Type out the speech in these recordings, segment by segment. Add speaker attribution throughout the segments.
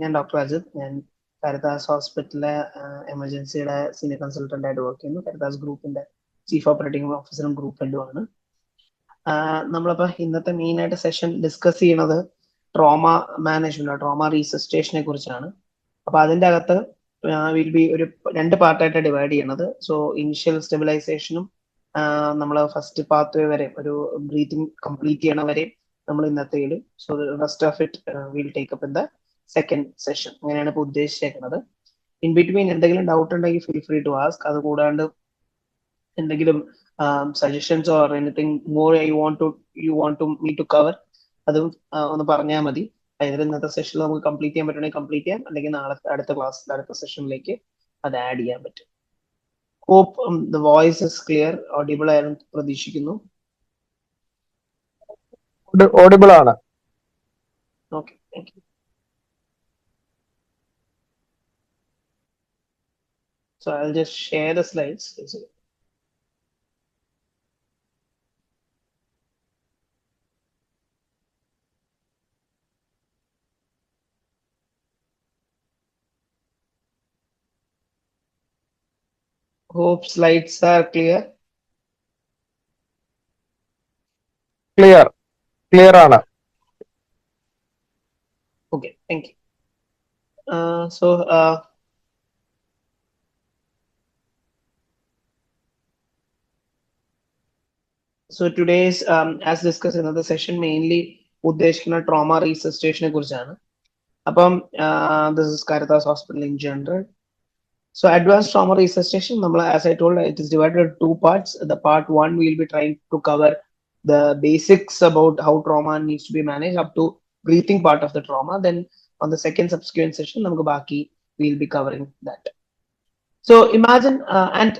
Speaker 1: ഞാൻ ഡോക്ടർ അജിത്. ഞാൻ കാരിത്താസ് ഹോസ്പിറ്റലിലെ എമർജൻസിയുടെ സീനിയർ കൺസൾട്ടന്റ് ആയിട്ട് വർക്ക് ചെയ്യുന്നു. കാരിത്താസ് ഗ്രൂപ്പിന്റെ ചീഫ് ഓപ്പറേറ്റിംഗ് ഓഫീസറും ഗ്രൂപ്പ് ഹെഡുമാണ്. നമ്മളിപ്പോ ഇന്നത്തെ മെയിൻ ആയിട്ട് സെഷൻ ഡിസ്കസ് ചെയ്യുന്നത് ട്രോമ മാനേജ്മെന്റ്, ട്രോമ റീസസിറ്റേഷനെ കുറിച്ചാണ്. അപ്പൊ അതിന്റെ അകത്ത് വിൽ ബി ഒരു 2 പാർട്ടായിട്ട് ഡിവൈഡ് ചെയ്യണത്. സോ ഇനിഷ്യൽ സ്റ്റെബിലൈസേഷനും നമ്മൾ ഫസ്റ്റ് പാത്ത് വേ വരെ ഒരു ബ്രീത്തിങ് കംപ്ലീറ്റ് ചെയ്യണ വരെ നമ്മൾ ഇന്നത്തെ. So rest of it will take up in the second session. അങ്ങനെയാണ് ഇപ്പൊ ഉദ്ദേശിച്ചേക്കുന്നത്. ഇൻ ബിറ്റ്വീൻ എന്തെങ്കിലും ഡൗട്ട് ഉണ്ടെങ്കിൽ ഫീൽ ഫ്രീ ടു ആസ്ക്. അത് കൂടാണ്ട് എന്തെങ്കിലും suggestions or anything more you want to me to cover അതും ഒന്ന് പറഞ്ഞാൽ മതി. അതായത് ഇന്നത്തെ സെഷനിൽ നമുക്ക് കംപ്ലീറ്റ് ചെയ്യാൻ പറ്റുകയാണെങ്കിൽ കംപ്ലീറ്റ് ചെയ്യാം, അല്ലെങ്കിൽ നാളെ അടുത്ത ക്ലാസ്സിൽ അടുത്ത സെഷനിലേക്ക് അത് ആഡ് ചെയ്യാൻ പറ്റും. Hope the voice is clear, audible ആയിരുന്നു പ്രതീക്ഷിക്കുന്നു.
Speaker 2: ഓഡിബിൾ ആണ്.
Speaker 1: Okay, thank you. So I'll just share the slides. Hope slides are clear.
Speaker 2: Clear ആണ്.
Speaker 1: Okay, thank you. So today's as discussed in the session mainly ഉദ്ദേശിക്കുന്ന trauma റീസസിറ്റേഷനെ കുറിച്ചാണ്. അപ്പം this is Caritas Hospital in general. So advanced trauma resuscitation, as I told, it is divided into 2 parts. The part 1 we will be trying to cover the basics about how trauma needs to be managed up to breathing part of the trauma. Then on the second subsequent session, we will be covering that. So imagine and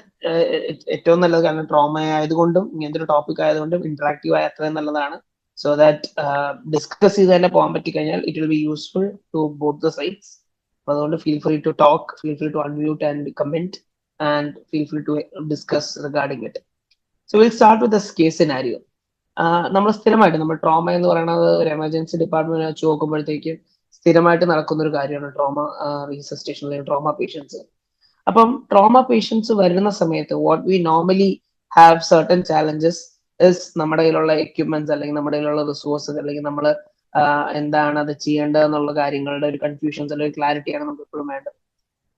Speaker 1: ഏറ്റവും നല്ലത് കാരണം trauma ആയതുകൊണ്ടും ഇങ്ങനത്തെ ഒരു topic ആയതുകൊണ്ടും interactive ആയ അത്രയും നല്ലതാണ്. സോ ദാറ്റ് ഡിസ്കസ് ചെയ്ത് തന്നെ പോകാൻ പറ്റിക്കഴിഞ്ഞാൽ it will be useful to both the sides. അതുകൊണ്ട് feel free to talk, feel free to unmute and comment, and feel free to discuss regarding it. So will start with the case scenario. നമ്മൾ സ്ഥിരമായിട്ട് നമ്മൾ trauma എന്ന് പറയുന്നത് ഒരു emergency department വെച്ച് നോക്കുമ്പോഴത്തേക്കും സ്ഥിരമായിട്ട് നടക്കുന്ന ഒരു കാര്യമാണ് ട്രോമ റീസസിറ്റേഷൻ അല്ലെങ്കിൽ ട്രോമ പേഷ്യൻസ്. അപ്പം ട്രോമ പേഷ്യൻസ് വരുന്ന സമയത്ത് what we normally have certain challenges is നമ്മുടെ കയ്യിലുള്ള എക്യുപ്മെന്റ്സ് അല്ലെങ്കിൽ നമ്മുടെ കയ്യിലുള്ള റിസോഴ്സസ് അല്ലെങ്കിൽ നമ്മൾ എന്താണ് അത് ചെയ്യേണ്ടത് എന്നുള്ള കാര്യങ്ങളുടെ ഒരു കൺഫ്യൂഷൻസ് അല്ലെങ്കിൽ ക്ലാരിറ്റിയാണ് നമുക്ക് എപ്പോഴും വേണ്ടത്.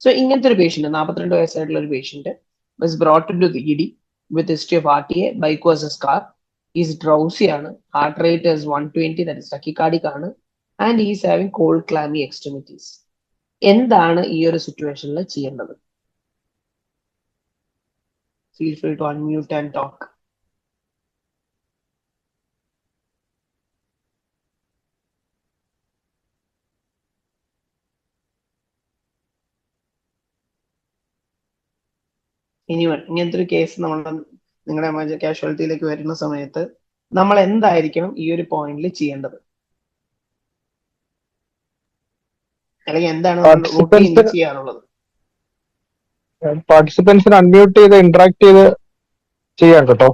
Speaker 1: സോ ഇങ്ങനത്തെ ഒരു പേഷ്യന്റ് 42 വയസ്സായിട്ടുള്ള ഒരു patient was brought into the ED with history of RTA, bike versus car. He's drowsy ആണ്, heart rate is 120, that is tachycardic ആണ്, and he is having cold clammy extremities. എന്താണ് ഈ ഒരു സിറ്റുവേഷനിൽ ചെയ്യേണ്ടത്? Feel free to unmute and talk. ഇങ്ങനത്തെ ഒരു case നിങ്ങളുടെ കാഷ്വാലിറ്റിയിലേക്ക് വരുന്ന സമയത്ത് നമ്മൾ എന്തായിരിക്കണം ഈ ഒരു പോയിന്റിൽ ചെയ്യേണ്ടത്, അല്ലെങ്കിൽ എന്താണ് റൂട്ടീൻ ചെയ്യാറുള്ളത്?
Speaker 2: പാർട്ടിസിപ്പൻസിന് അൺമ്യൂട്ട് ചെയ്ത് ഇന്ററാക്ട് ചെയ്ത് ചെയ്യാം കേട്ടോ.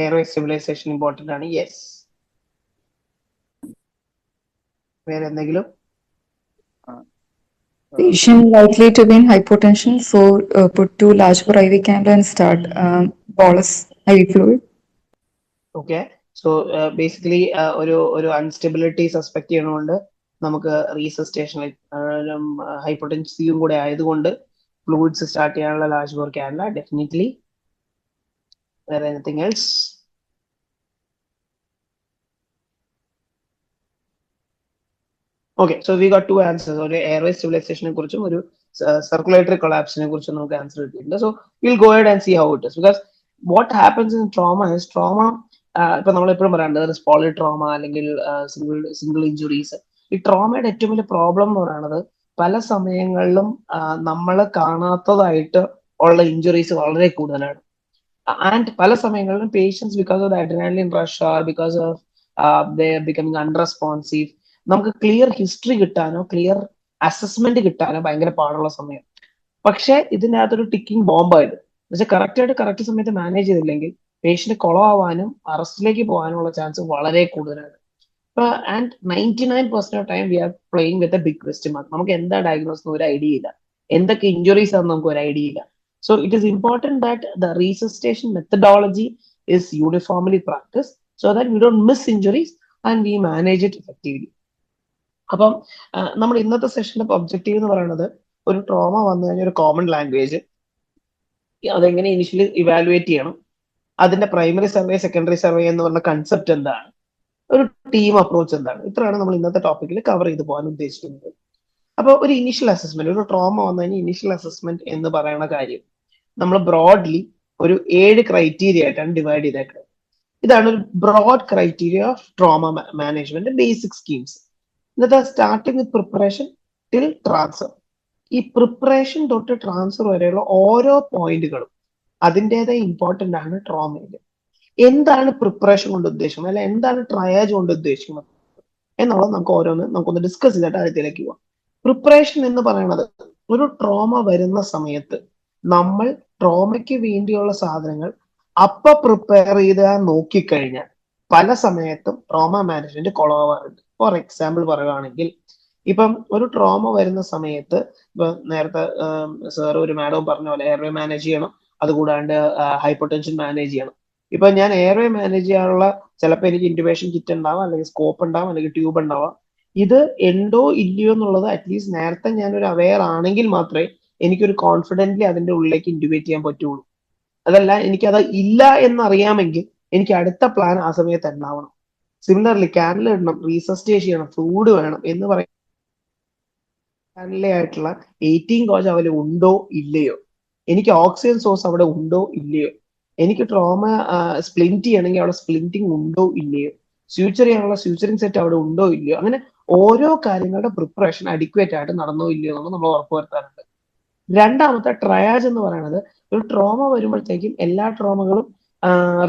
Speaker 1: എയർവേ സ്റ്റെബിലൈസേഷൻ ഇമ്പോർട്ടന്റ് ആണ്. യെസ്. വേറെ എന്തെങ്കിലും?
Speaker 3: Patient likely to be in hypotension, so put 2 large bore IV cannula and start bolus IV fluid.
Speaker 1: Okay, so basically ഒരു അൺസ്റ്റെബിലിറ്റി സസ്പെക്ട് ചെയ്യണോണ്ട് നമുക്ക് റീസസിറ്റേഷൻ ഹൈപ്പോടെൻസിയും കൂടെ ആയതുകൊണ്ട് ഫ്ലൂയിഡ്സ് സ്റ്റാർട്ട് ചെയ്യാനുള്ള ലാർജ് ബോർ കാനുല ഡെഫിനറ്റ്ലി. വേറെ anything else? Okay, so we got 2 answers. ഒരു airway സ്റ്റെബിലൈസേഷനെ കുറിച്ചും ഒരു സർക്കുലേറ്ററി കൊളാപ്സിനെ കുറിച്ചും നമുക്ക് ആൻസർ കിട്ടിയിട്ടുണ്ട്. So will go ahead and see how it is. Because what happens in trauma is trauma ഇപ്പൊ നമ്മൾ എപ്പോഴും പറയാറുണ്ട് പോളി ട്രോമ അല്ലെങ്കിൽ സിംഗിൾ ഇഞ്ചുറീസ്. ഈ ട്രോമയുടെ ഏറ്റവും വലിയ പ്രോബ്ലം എന്ന് പറയുന്നത് പല സമയങ്ങളിലും നമ്മൾ കാണാത്തതായിട്ട് ഉള്ള ഇഞ്ചുറീസ് വളരെ കൂടുതലാണ്. ആൻഡ് പല സമയങ്ങളിലും patients because of the adrenaline rush or because of they becoming unresponsive, നമുക്ക് ക്ലിയർ ഹിസ്റ്ററി കിട്ടാനോ ക്ലിയർ അസസ്മെന്റ് കിട്ടാനോ ഭയങ്കര പാടുള്ള സമയം. പക്ഷെ ഇതിനകത്തൊരു ടിക്കിംഗ് ബോംബായത് പക്ഷെ കറക്റ്റ് സമയത്ത് മാനേജ് ചെയ്തില്ലെങ്കിൽ പേഷ്യന്റ് കുളമാവാനും അറസ്റ്റിലേക്ക് പോകാനുള്ള ചാൻസ് വളരെ കൂടുതലാണ്. And 99% of time we are playing with a big question mark. നമുക്ക് എന്താ ഡയഗ്നോസ് ഒരു ഐഡിയ ഇല്ല, എന്തൊക്കെ ഇഞ്ചുറീസ് ആണെന്ന് നമുക്ക് ഒരു ഐഡിയ ഇല്ല. So it is important that the resuscitation methodology is uniformly practice so that we don't miss injuries and we manage it effectively. അപ്പം നമ്മൾ ഇന്നത്തെ സെഷന്റെ ഒബ്ജക്റ്റീവ് എന്ന് പറയുന്നത് ഒരു ട്രോമ വന്നു കഴിഞ്ഞാൽ ഒരു കോമൺ ലാംഗ്വേജ്, അതെങ്ങനെ ഇനിഷ്യലി ഇവാലുവേറ്റ് ചെയ്യണം, അതിന്റെ പ്രൈമറി സർവേ സെക്കൻഡറി സർവേ എന്ന് പറഞ്ഞ കൺസെപ്റ്റ് എന്താണ്, ഒരു ടീം അപ്രോച്ച് എന്താണ്, ഇത്രയാണ് നമ്മൾ ഇന്നത്തെ ടോപ്പിക്കിൽ കവർ ചെയ്ത് പോകാൻ ഉദ്ദേശിക്കുന്നത്. അപ്പോൾ ഒരു ഇനിഷ്യൽ അസസ്മെന്റ്, ഒരു ട്രോമ വന്നു കഴിഞ്ഞാൽ ഇനിഷ്യൽ അസസ്മെന്റ് എന്ന് പറയുന്ന കാര്യം നമ്മൾ ബ്രോഡ്ലി ഒരു 7 ക്രൈറ്റീരിയ ആയിട്ടാണ് ഡിവൈഡ് ചെയ്തേക്കുന്നത്. ഇതാണ് ഒരു broad criteria of trauma management basic schemes. ഇന്നത്തെ starting with preparation till transfer. ഈ പ്രിപ്പറേഷൻ തൊട്ട് ട്രാൻസ്ഫർ വരെയുള്ള ഓരോ പോയിന്റുകളും അതിൻ്റെതായ ഇമ്പോർട്ടന്റ് ആണ് ട്രോമയിൽ. എന്താണ് പ്രിപ്പറേഷൻ കൊണ്ട് ഉദ്ദേശിക്കുന്നത്, അല്ലെ എന്താണ് ട്രയാജ് കൊണ്ട് ഉദ്ദേശിക്കുന്നത് എന്നുള്ളത് നമുക്കൊന്ന് ഡിസ്കസ് ചെയ്തിട്ട് ആദ്യത്തിലേക്ക് പോവാം. പ്രിപ്പറേഷൻ എന്ന് പറയുന്നത് ഒരു ട്രോമ വരുന്ന സമയത്ത് നമ്മൾ ട്രോമയ്ക്ക് വേണ്ടിയുള്ള സാധനങ്ങൾ പ്രിപ്പയർ ചെയ്ത് നോക്കിക്കഴിഞ്ഞാൽ പല സമയത്തും ട്രോമ മാനേജ്മെന്റ് കുളമാവാറുണ്ട്. ഫോർ എക്സാമ്പിൾ പറയുകയാണെങ്കിൽ, ഇപ്പം ഒരു ട്രോമ വരുന്ന സമയത്ത് ഇപ്പൊ നേരത്തെ സാർ ഒരു മാഡം പറഞ്ഞ പോലെ എയർവേ മാനേജ് ചെയ്യണം, അതുകൂടാണ്ട് ഹൈപ്പർടെൻഷൻ മാനേജ് ചെയ്യണം. ഇപ്പൊ ഞാൻ എയർവേ മാനേജ് ചെയ്യാനുള്ള ചിലപ്പോൾ എനിക്ക് ഇൻറ്റുബേഷൻ കിറ്റ് ഉണ്ടാവാം, അല്ലെങ്കിൽ സ്കോപ്പ് ഉണ്ടാവാം, അല്ലെങ്കിൽ ട്യൂബ് ഉണ്ടാവാം. ഇത് ഉണ്ടോ ഇല്ലയോ എന്നുള്ളത് അറ്റ്ലീസ്റ്റ് നേരത്തെ ഞാനൊരു അവെയർ ആണെങ്കിൽ മാത്രമേ എനിക്കൊരു കോൺഫിഡന്റ്ലി അതിന്റെ ഉള്ളിലേക്ക് ഇൻറ്റുബേറ്റ് ചെയ്യാൻ പറ്റുള്ളൂ. അതല്ല എനിക്കത് ഇല്ല എന്നറിയാമെങ്കിൽ എനിക്ക് അടുത്ത പ്ലാൻ ആ സമയത്ത് ഉണ്ടാവണം. സിമിലർലി കാനല ഇടണം, റീസസ്റ്റേറ്റ് ചെയ്യണം, ഫ്ലൂയിഡ് വേണം എന്ന് പറയും ആയിട്ടുള്ള 18 കോച്ച് അവിടെ ഉണ്ടോ ഇല്ലയോ, എനിക്ക് ഓക്സിജൻ സോഴ്സ് അവിടെ ഉണ്ടോ ഇല്ലയോ, എനിക്ക് ട്രോമ സ്പ്ലിന്റ് ചെയ്യണമെങ്കിൽ അവിടെ സ്പ്ലിന്റിങ് ഉണ്ടോ ഇല്ലയോ, സ്യൂച്ചർ ചെയ്യാനുള്ള സ്യൂച്ചറിങ് സെറ്റ് അവിടെ ഉണ്ടോ ഇല്ലയോ, അങ്ങനെ ഓരോ കാര്യങ്ങളുടെ പ്രിപ്പറേഷൻ അഡിക്വേറ്റ് ആയിട്ട് നടന്നോ ഇല്ലയോ എന്നുള്ളത് നമ്മൾ ഉറപ്പുവരുത്താറുണ്ട്. രണ്ടാമത്തെ ട്രയാജ് എന്ന് പറയുന്നത്, ഒരു ട്രോമ വരുമ്പോഴത്തേക്കും എല്ലാ ട്രോമകളും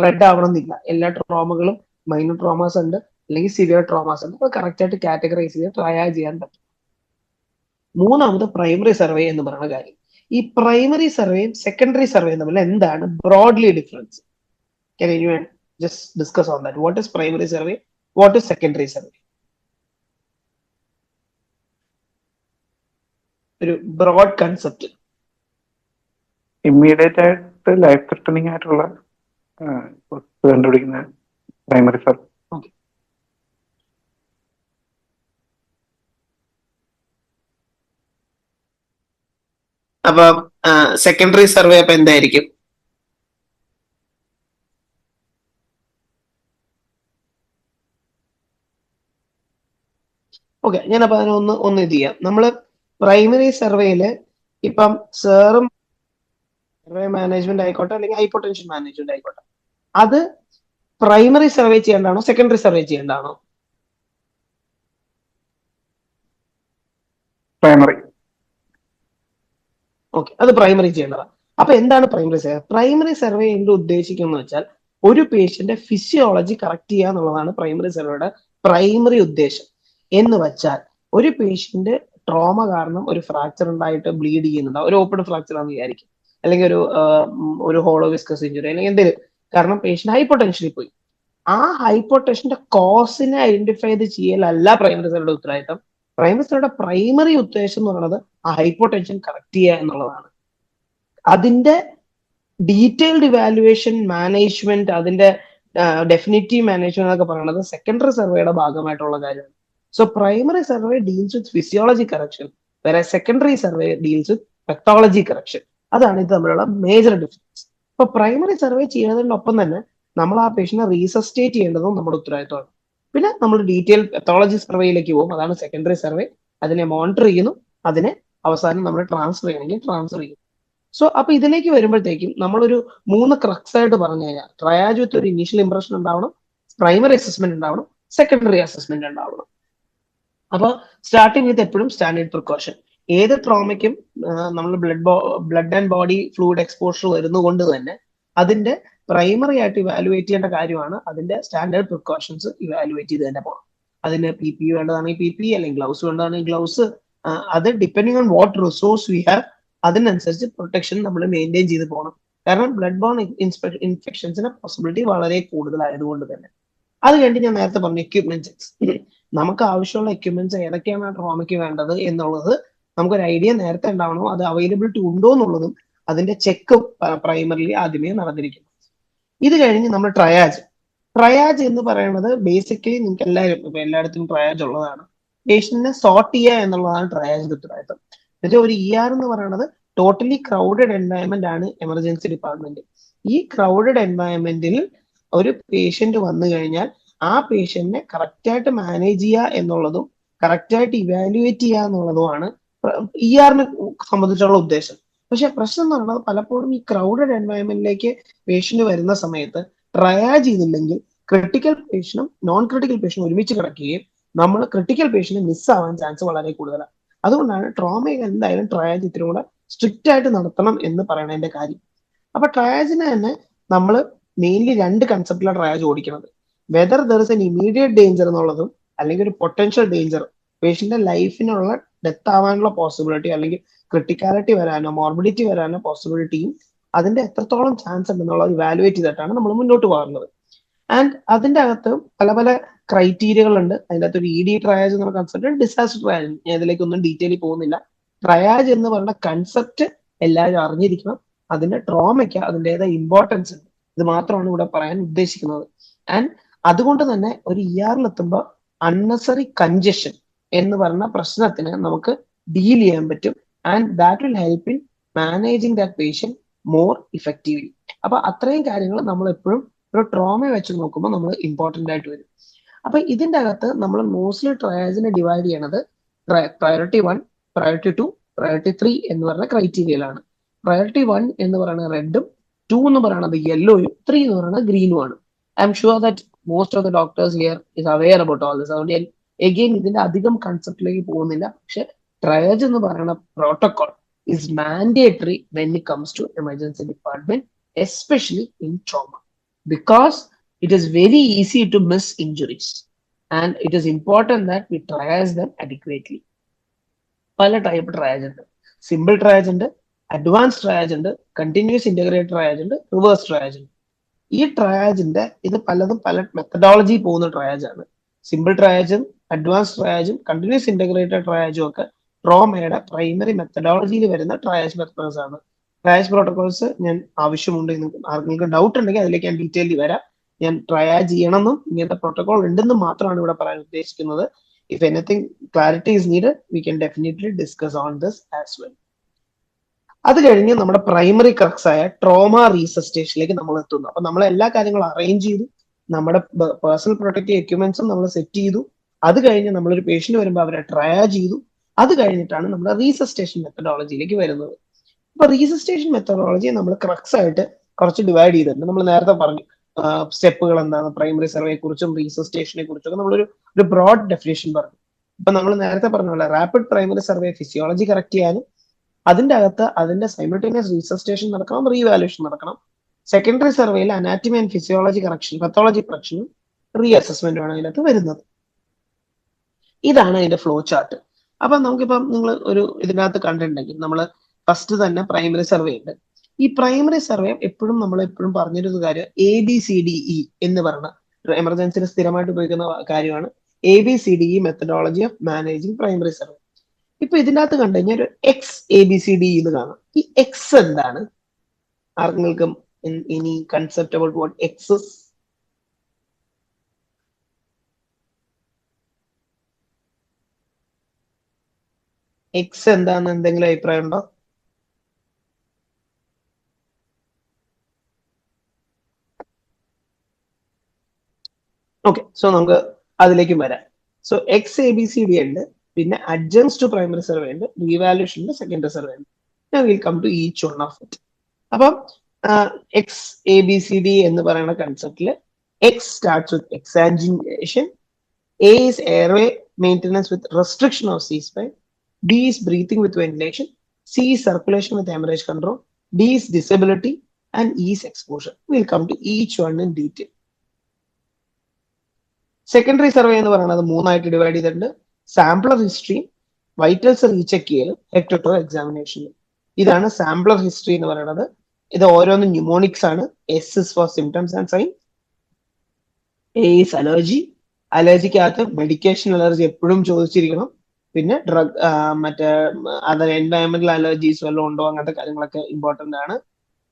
Speaker 1: റെഡ് ആവണമെന്നില്ല. എല്ലാ ട്രോമകളും മൈനർ ട്രോമാസ് ഉണ്ട്, അല്ലെങ്കിൽ സിവിയർ ട്രോമാസ് ഉണ്ട്. അത് കറക്റ്റ് ആയിട്ട് കാറ്റഗറൈസ് ചെയ്ത് ട്രയാജ് ചെയ്യാൻ പറ്റും. മൂന്നാമത് പ്രൈമറി സർവേ എന്ന് പറയുന്ന കാര്യം. ഈ പ്രൈമറി സർവേയും സെക്കൻഡറി സർവേയും തമ്മിൽ എന്താണ് broadly difference? Can anyone just discuss on that? What is primary survey? What is secondary survey? ഒരു ബ്രോഡ് കൺസെപ്റ്റ്.
Speaker 2: ഇമ്മീഡിയറ്റ് ആയിട്ട് ലൈഫ് ത്രെട്ടനിങ് ആയിട്ടുള്ള കണ്ടുപിടിക്കുന്ന പ്രൈമറി സർവേ.
Speaker 1: അപ്പൊ സെക്കൻഡറി സർവേ അപ്പൊ എന്തായിരിക്കും? ഓക്കെ, ഞാനപ്പോ അതിനെ ഒന്ന് ഇത് ചെയ്യാം. നമ്മള് പ്രൈമറി സർവേയില് ഇപ്പം സെറും സർവേ മാനേജ്മെന്റ് ആയിക്കോട്ടെ, അല്ലെങ്കിൽ ഹൈപ്പോടെൻഷൻ മാനേജ്മെന്റ് ആയിക്കോട്ടെ, അത് പ്രൈമറി സർവേ ചെയ്യേണ്ടതാണോ സെക്കൻഡറി സർവേ ചെയ്യേണ്ടതാണോ?
Speaker 2: പ്രൈമറി.
Speaker 1: ഓക്കെ, അത് പ്രൈമറി ചെയ്യേണ്ടതാണ്. അപ്പൊ എന്താണ് പ്രൈമറി സർവേ? പ്രൈമറി സർവേ എന്ത് ഉദ്ദേശിക്കുന്നത് വെച്ചാൽ ഒരു പേഷ്യന്റെ ഫിസിയോളജി കറക്റ്റ് ചെയ്യുക എന്നുള്ളതാണ് പ്രൈമറി സർവേയുടെ പ്രൈമറി ഉദ്ദേശം. എന്ന് വെച്ചാൽ ഒരു പേഷ്യന്റ് ട്രോമ കാരണം ഒരു ഫ്രാക്ചർ ഉണ്ടായിട്ട് ബ്ലീഡ് ചെയ്യുന്നുണ്ടാവും, ഒരു ഓപ്പൺ ഫ്രാക്ചർ ആണെന്ന് വിചാരിക്കും, അല്ലെങ്കിൽ ഒരു ഹോളോ വിസ്കസ് ഇഞ്ചുറി, അല്ലെങ്കിൽ എന്തെങ്കിലും കാരണം പേഷ്യന്റ് ഹൈപ്പോടെൻഷനിൽ പോയി. ആ ഹൈപ്പോടെൻഷന്റെ കോസിനെ ഐഡന്റിഫൈ ചെയ്യലല്ല പ്രൈമറി സർവേയുടെ ഉത്തരവാദിത്തം. പ്രൈമറി സർവേയുടെ പ്രൈമറി ഉദ്ദേശം എന്ന് പറയുന്നത് ആ ഹൈപ്പോടെൻഷൻ കറക്റ്റ് ചെയ്യുക എന്നുള്ളതാണ്. അതിന്റെ ഡീറ്റെയിൽഡ് ഇവാലുവേഷൻ മാനേജ്മെന്റ്, അതിന്റെ ഡെഫിനിറ്റീവ് മാനേജ്മെന്റ് എന്നൊക്കെ പറയുന്നത് സെക്കൻഡറി സർവേയുടെ ഭാഗമായിട്ടുള്ള കാര്യമാണ്. So primary survey deals with physiology correction, വേറെ secondary survey deals with pathology correction. അതാണ് ഇത് തമ്മിലുള്ള മേജർ ഡിഫറൻസ്. ഇപ്പൊ പ്രൈമറി സർവേ ചെയ്യുന്നതിനൊപ്പം തന്നെ നമ്മൾ ആ പേഷ്യനെ റീസസ്റ്റേറ്റ് ചെയ്യേണ്ടതും നമ്മുടെ ഉത്തരവാദിത്തമാണ്. പിന്നെ നമ്മൾ ഡീറ്റെയിൽ പെത്തോളജി സർവേയിലേക്ക് പോകും, അതാണ് സെക്കൻഡറി സർവേ. അതിനെ മോണിറ്റർ ചെയ്യുന്നു, അതിനെ അവസാനം നമ്മൾ ട്രാൻസ്ഫർ ചെയ്യണമെങ്കിൽ ട്രാൻസ്ഫർ ചെയ്യും. സോ അപ്പൊ ഇതിലേക്ക് വരുമ്പോഴത്തേക്കും നമ്മളൊരു 3 ക്രക്സ് ആയിട്ട് പറഞ്ഞു കഴിഞ്ഞാൽ, ട്രയാജ് വിത്ത് ഒരു ഇനീഷ്യൽ ഇംപ്രഷൻ ഉണ്ടാവണം, പ്രൈമറി അസസ്മെന്റ് ഉണ്ടാവണം, സെക്കൻഡറി അസസ്മെന്റ് ഉണ്ടാവണം. അപ്പൊ സ്റ്റാർട്ടിങ് വിത്ത് എപ്പോഴും സ്റ്റാൻഡേർഡ് പ്രിക്കോഷൻ. ഏത് ട്രോമയ്ക്കും നമ്മൾ blood and body fluid exposure വരുന്നതുകൊണ്ട് തന്നെ അതിന്റെ പ്രൈമറി ആയിട്ട് ഇവാലുവേറ്റ് ചെയ്യേണ്ട കാര്യമാണ് അതിന്റെ സ്റ്റാൻഡേർഡ് പ്രിക്കോഷൻസ് ഇവാലുവേറ്റ് ചെയ്ത് തന്നെ പോകണം. അതിന് PPE വേണ്ടതാണെങ്കിൽ PPE, അല്ലെങ്കിൽ ഗ്ലൗസ് വേണ്ടതാണെങ്കിൽ ഗ്ലൗസ്. അത് depending on what resource we have, അതിനനുസരിച്ച് പ്രൊട്ടക്ഷൻ നമ്മൾ മെയിൻറ്റെയിൻ ചെയ്ത് പോകണം. കാരണം ബ്ലഡ് ബോൺ ഇൻഫെക്ഷൻസിന്റെ പോസിബിലിറ്റി വളരെ കൂടുതലായതുകൊണ്ട് തന്നെ. അത് കഴിഞ്ഞ് ഞാൻ നേരത്തെ പറഞ്ഞു എക്യുപ്മെന്റ് ചെക്സ്. നമുക്ക് ആവശ്യമുള്ള എക്യുപ്മെന്റ്സ് ഏതൊക്കെയാണ് ട്രോമയ്ക്ക് വേണ്ടത് എന്നുള്ളത് നമുക്കൊരു ഐഡിയ നേരത്തെ ഉണ്ടാവണം. അത് അവൈലബിലിറ്റി ഉണ്ടോ എന്നുള്ളതും അതിന്റെ ചെക്ക് പ്രൈമറിലി ആദ്യമേ നടന്നിരിക്കും. ഇത് കഴിഞ്ഞ് നമ്മൾ ട്രയാജ് എന്ന് പറയുന്നത് ബേസിക്കലി നിങ്ങൾക്ക് എല്ലാവരും ഇപ്പൊ എല്ലായിടത്തും ട്രയാജ് ഉള്ളതാണ്. പേഷ്യന്റിനെ സോർട്ട് ചെയ്യുക എന്നുള്ളതാണ് ട്രയാജിന്റെ ഉത്തരവാദിത്തം. എന്നുവെച്ചാൽ ഒരു എന്ന് പറയുന്നത് ടോട്ടലി ക്രൗഡഡ് എൻവയൺമെന്റ് ആണ് എമർജൻസി ഡിപ്പാർട്ട്മെന്റ്. ഈ ക്രൗഡഡ് എൻവയൺമെന്റിൽ ഒരു പേഷ്യന്റ് വന്നു കഴിഞ്ഞാൽ ആ പേഷ്യന്റിനെ കറക്റ്റായിട്ട് മാനേജ് ചെയ്യുക എന്നുള്ളതും കറക്റ്റായിട്ട് ഇവാലുവേറ്റ് ചെയ്യുക എന്നുള്ളതുമാണ് ERനെ സംബന്ധിച്ചുള്ള ഉദ്ദേശം. പക്ഷെ പ്രശ്നം എന്ന് പറയുന്നത് പലപ്പോഴും ഈ ക്രൗഡഡ് എൻവയൺമെന്റിലേക്ക് പേഷ്യന്റ് വരുന്ന സമയത്ത് ട്രയാജ് ചെയ്തില്ലെങ്കിൽ ക്രിട്ടിക്കൽ പേഷ്യനും നോൺ ക്രിട്ടിക്കൽ പേഷ്യനും ഒരുമിച്ച് കിടക്കുകയും നമ്മൾ ക്രിട്ടിക്കൽ പേഷ്യന്റ് മിസ്സാവാൻ ചാൻസ് വളരെ കൂടുതലാണ്. അതുകൊണ്ടാണ് ട്രോമയിൽ എന്തായാലും ട്രയാജ് ഇത്തിരി കൂടെ സ്ട്രിക്റ്റ് ആയിട്ട് നടത്തണം എന്ന് പറയുന്നതിന്റെ കാര്യം. അപ്പൊ ട്രയാജിനെ തന്നെ നമ്മൾ മെയിൻലി 2 കൺസെപ്റ്റിലാണ് ട്രയാജ് ഓടിക്കുന്നത്. Whether there is an immediate danger എന്നുള്ളതും അല്ലെങ്കിൽ ഒരു പൊട്ടൻഷ്യൽ ഡേഞ്ചർ പേഷ്യന്റിന്റെ ലൈഫിനുള്ള ഡെത്ത് ആവാനുള്ള പോസിബിലിറ്റി അല്ലെങ്കിൽ ക്രിട്ടിക്കാലിറ്റി വരാനോ മോർബിഡിറ്റി വരാനോ പോസിബിലിറ്റിയും അതിന്റെ എത്രത്തോളം ചാൻസ് ഉണ്ടെന്നുള്ളത് ഇവാലുവേറ്റ് ചെയ്തിട്ടാണ് നമ്മൾ മുന്നോട്ട് പോകുന്നത്. ആൻഡ് അതിന്റെ അകത്ത് പല പല ക്രൈറ്റീരിയകളുണ്ട്. അതിൻ്റെ അകത്ത് ഒരു ED ട്രയാജ് എന്ന കൺസെപ്റ്റ്, ഡിസാസ്റ്റർ ട്രയാജ്. ഞാൻ ഇതിലേക്കൊന്നും ഡീറ്റെയിൽ പോകുന്നില്ല. ട്രയാജ് എന്ന് പറയുന്ന കൺസെപ്റ്റ് എല്ലാവരും അറിഞ്ഞിരിക്കണം. അതിന്റെ ട്രോമയ്ക്ക് അതിൻ്റെതായ ഇമ്പോർട്ടൻസ് ഉണ്ട്. ഇത് മാത്രമാണ് ഇവിടെ പറയാൻ ഉദ്ദേശിക്കുന്നത്. ആൻഡ് അതുകൊണ്ട് തന്നെ ഒരു ERലെത്തുമ്പോൾ അൺനെസറി കൺജഷൻ എന്ന് പറയുന്ന പ്രശ്നത്തിന് നമുക്ക് ഡീൽ ചെയ്യാൻ പറ്റും. And that will help in managing that patient more effectively. അപ്പൊ അത്രയും കാര്യങ്ങൾ നമ്മൾ എപ്പോഴും ഒരു ട്രോമ വെച്ച് നോക്കുമ്പോൾ നമ്മൾ ഇമ്പോർട്ടന്റ് ആയിട്ട് വരും. അപ്പൊ ഇതിന്റെ അകത്ത് നമ്മൾ മോസ്റ്റ്ലി ട്രയാജിനെ ഡിവൈഡ് ചെയ്യണത് പ്രയോറിറ്റി 1, പ്രയോറിറ്റി 2, പ്രയോറിറ്റി 3 എന്ന് പറയുന്ന ക്രൈറ്റീരിയയിലാണ്. പ്രയോറിറ്റി 1 എന്ന് പറയുന്നത് റെഡും, 2 എന്ന് പറയുന്നത് യെല്ലോയും, 3 എന്ന് പറയുന്നത് ഗ്രീനും ആണ്. I am sure that most of the doctors here is aware about all this. അതുകൊണ്ട് എഗെയിൻ ഇതിന്റെ അധികം കൺസെപ്റ്റിലേക്ക് പോകുന്നില്ല. പക്ഷെ ട്രയാജ് എന്ന് പറയുന്ന protocol is mandatory when it comes to emergency department, especially in trauma, because it is very easy to miss injuries and it is important that we triage them adequately. പല type triage ഉണ്ട്. Simple triage ഉണ്ട്, advance triage ഉണ്ട്, continuous integrated triage ഉണ്ട്, reverse triage ഉണ്ട്. ഈ ട്രയാജിന്റെ ഇത് പലതും പല മെത്തഡോളജി പോകുന്ന ട്രയാജ് ആണ്. സിമ്പിൾ ട്രയാജും അഡ്വാൻസ് ട്രയാജും കണ്ടിന്യൂസ് ഇന്റഗ്രേറ്റഡ് ട്രയാജും ഒക്കെ ട്രോമയുടെ പ്രൈമറി മെത്തഡോളജിയിൽ വരുന്ന ട്രയാജ് മെത്തേഡ്സ് ആണ്. ട്രയാജ് പ്രോട്ടോകോൾസ് ഞാൻ ആവശ്യമുണ്ട്, ആർക്കെങ്കിലും ഡൗട്ട് ഉണ്ടെങ്കിൽ അതിലേക്ക് ഞാൻ ഡീറ്റെയിൽ വരാം. ഞാൻ ട്രയാജ് ചെയ്യണമെന്നും ഇങ്ങനത്തെ പ്രോട്ടോകോൾ ഉണ്ടെന്നും മാത്രമാണ് ഇവിടെ പറയാൻ ഉദ്ദേശിക്കുന്നത്. If anything clarity is needed we can definitely discuss on this as well. അത് കഴിഞ്ഞ് നമ്മുടെ പ്രൈമറി ക്രക്സ് ആയ ട്രോമ റീസസിറ്റേഷനിലേക്ക് നമ്മൾ എത്തുന്നു. അപ്പൊ നമ്മൾ എല്ലാ കാര്യങ്ങളും അറേഞ്ച് ചെയ്തു, നമ്മുടെ പേഴ്സണൽ പ്രൊട്ടക്റ്റീവ് എക്യുപ്മെന്റ്സും നമ്മൾ സെറ്റ് ചെയ്തു. അത് കഴിഞ്ഞ് നമ്മളൊരു പേഷ്യന്റ് വരുമ്പോൾ അവരെ ട്രയാജ് ചെയ്തു. അത് കഴിഞ്ഞിട്ടാണ് നമ്മൾ റീസസിറ്റേഷൻ മെത്തഡോളജിയിലേക്ക് വരുന്നത്. അപ്പൊ റീസസിറ്റേഷൻ മെത്തഡോളജി നമ്മൾ ക്രക്സ് ആയിട്ട് കുറച്ച് ഡിവൈഡ് ചെയ്തിട്ടുണ്ട്. നമ്മൾ നേരത്തെ പറഞ്ഞു സ്റ്റെപ്പുകൾ എന്താണ്, പ്രൈമറി സർവേയെ കുറിച്ചും റീസസിറ്റേഷനെ കുറിച്ചൊക്കെ നമ്മളൊരു ബ്രോഡ് ഡെഫിനേഷൻ പറഞ്ഞു. ഇപ്പൊ നമ്മൾ നേരത്തെ പറഞ്ഞ പോലെ rapid primary survey physiology correct ചെയ്യാനും അതിന്റെ അകത്ത് അതിന്റെ സൈമൾട്ടേനിയസ് റീസസിറ്റേഷൻ നടക്കണം, റീവാലുവേഷൻ നടക്കണം. സെക്കൻഡറി സർവേയിൽ anatomy and physiology correction, pathology കറക്ഷനും റീ അസസ്മെന്റുമാണ് അതിനകത്ത് വരുന്നത്. ഇതാണ് അതിന്റെ ഫ്ലോ ചാർട്ട്. അപ്പൊ നമുക്കിപ്പം നിങ്ങൾ ഒരു ഇതിനകത്ത് കണ്ടിട്ടുണ്ടെങ്കിൽ നമ്മൾ ഫസ്റ്റ് തന്നെ പ്രൈമറി സർവേ ഉണ്ട്. ഈ പ്രൈമറി സർവേ നമ്മൾ എപ്പോഴും പറഞ്ഞിരുന്ന കാര്യം ABCDE എന്ന് പറഞ്ഞ എമർജൻസിയിൽ സ്ഥിരമായിട്ട് ഉപയോഗിക്കുന്ന കാര്യമാണ്. ABCDE methodology of managing primary survey. ഇപ്പൊ ഇതിനകത്ത് കണ്ടു കഴിഞ്ഞാൽ ഒരു XABCDE എന്ന് കാണാം. ഈ എക്സ് എന്താണ്? ആർക്കെങ്കിലും any concept about what X is? X എന്താന്ന് എന്തെങ്കിലും അഭിപ്രായം ഉണ്ടോ? ഓക്കെ, സോ നമുക്ക് അതിലേക്കും വരാം. സോ XABCD ഉണ്ട്, പിന്നെ അഡ്ജൻസ് ടു പ്രൈമറി സർവേ ഉണ്ട്, റീവാലുവേഷൻ ഉണ്ട്, സെക്കൻഡറി സർവേ ഉണ്ട്. ഞാൻ will come to each one of it. അപ്പം XABCD എന്ന് പറയുന്ന കൺസെപ്റ്റില് X starts with exsanguination, A is airway maintenance with restriction of C-spine, D is breathing with ventilation, C is circulation with hemorrhage control, D is disability, and E is exposure. We'll come to each one in detail. Secondary survey എന്ന് പറയുന്നത് 3 ആയിട്ട് divide ചെയ്തിട്ടുണ്ട്. SAMPLER history, vitals recheck ചെയ്യലും, head to toe എക്സാമിനേഷനും. ഇതാണ് SAMPLER history എന്ന് പറയുന്നത്. ഇത് ഓരോന്ന് ന്യൂമോണിക്സ് ആണ്. S is for symptoms and sign, A is allergy, അലർജിക്കകത്ത് മെഡിക്കേഷൻ അലർജി എപ്പോഴും ചോദിച്ചിരിക്കണം, പിന്നെ ഡ്രഗ് മറ്റേ അതർ എൻവയറമെന്റൽ അലർജീസ് വല്ലതും ഉണ്ടോ, അങ്ങനത്തെ കാര്യങ്ങളൊക്കെ ഇമ്പോർട്ടന്റ് ആണ്.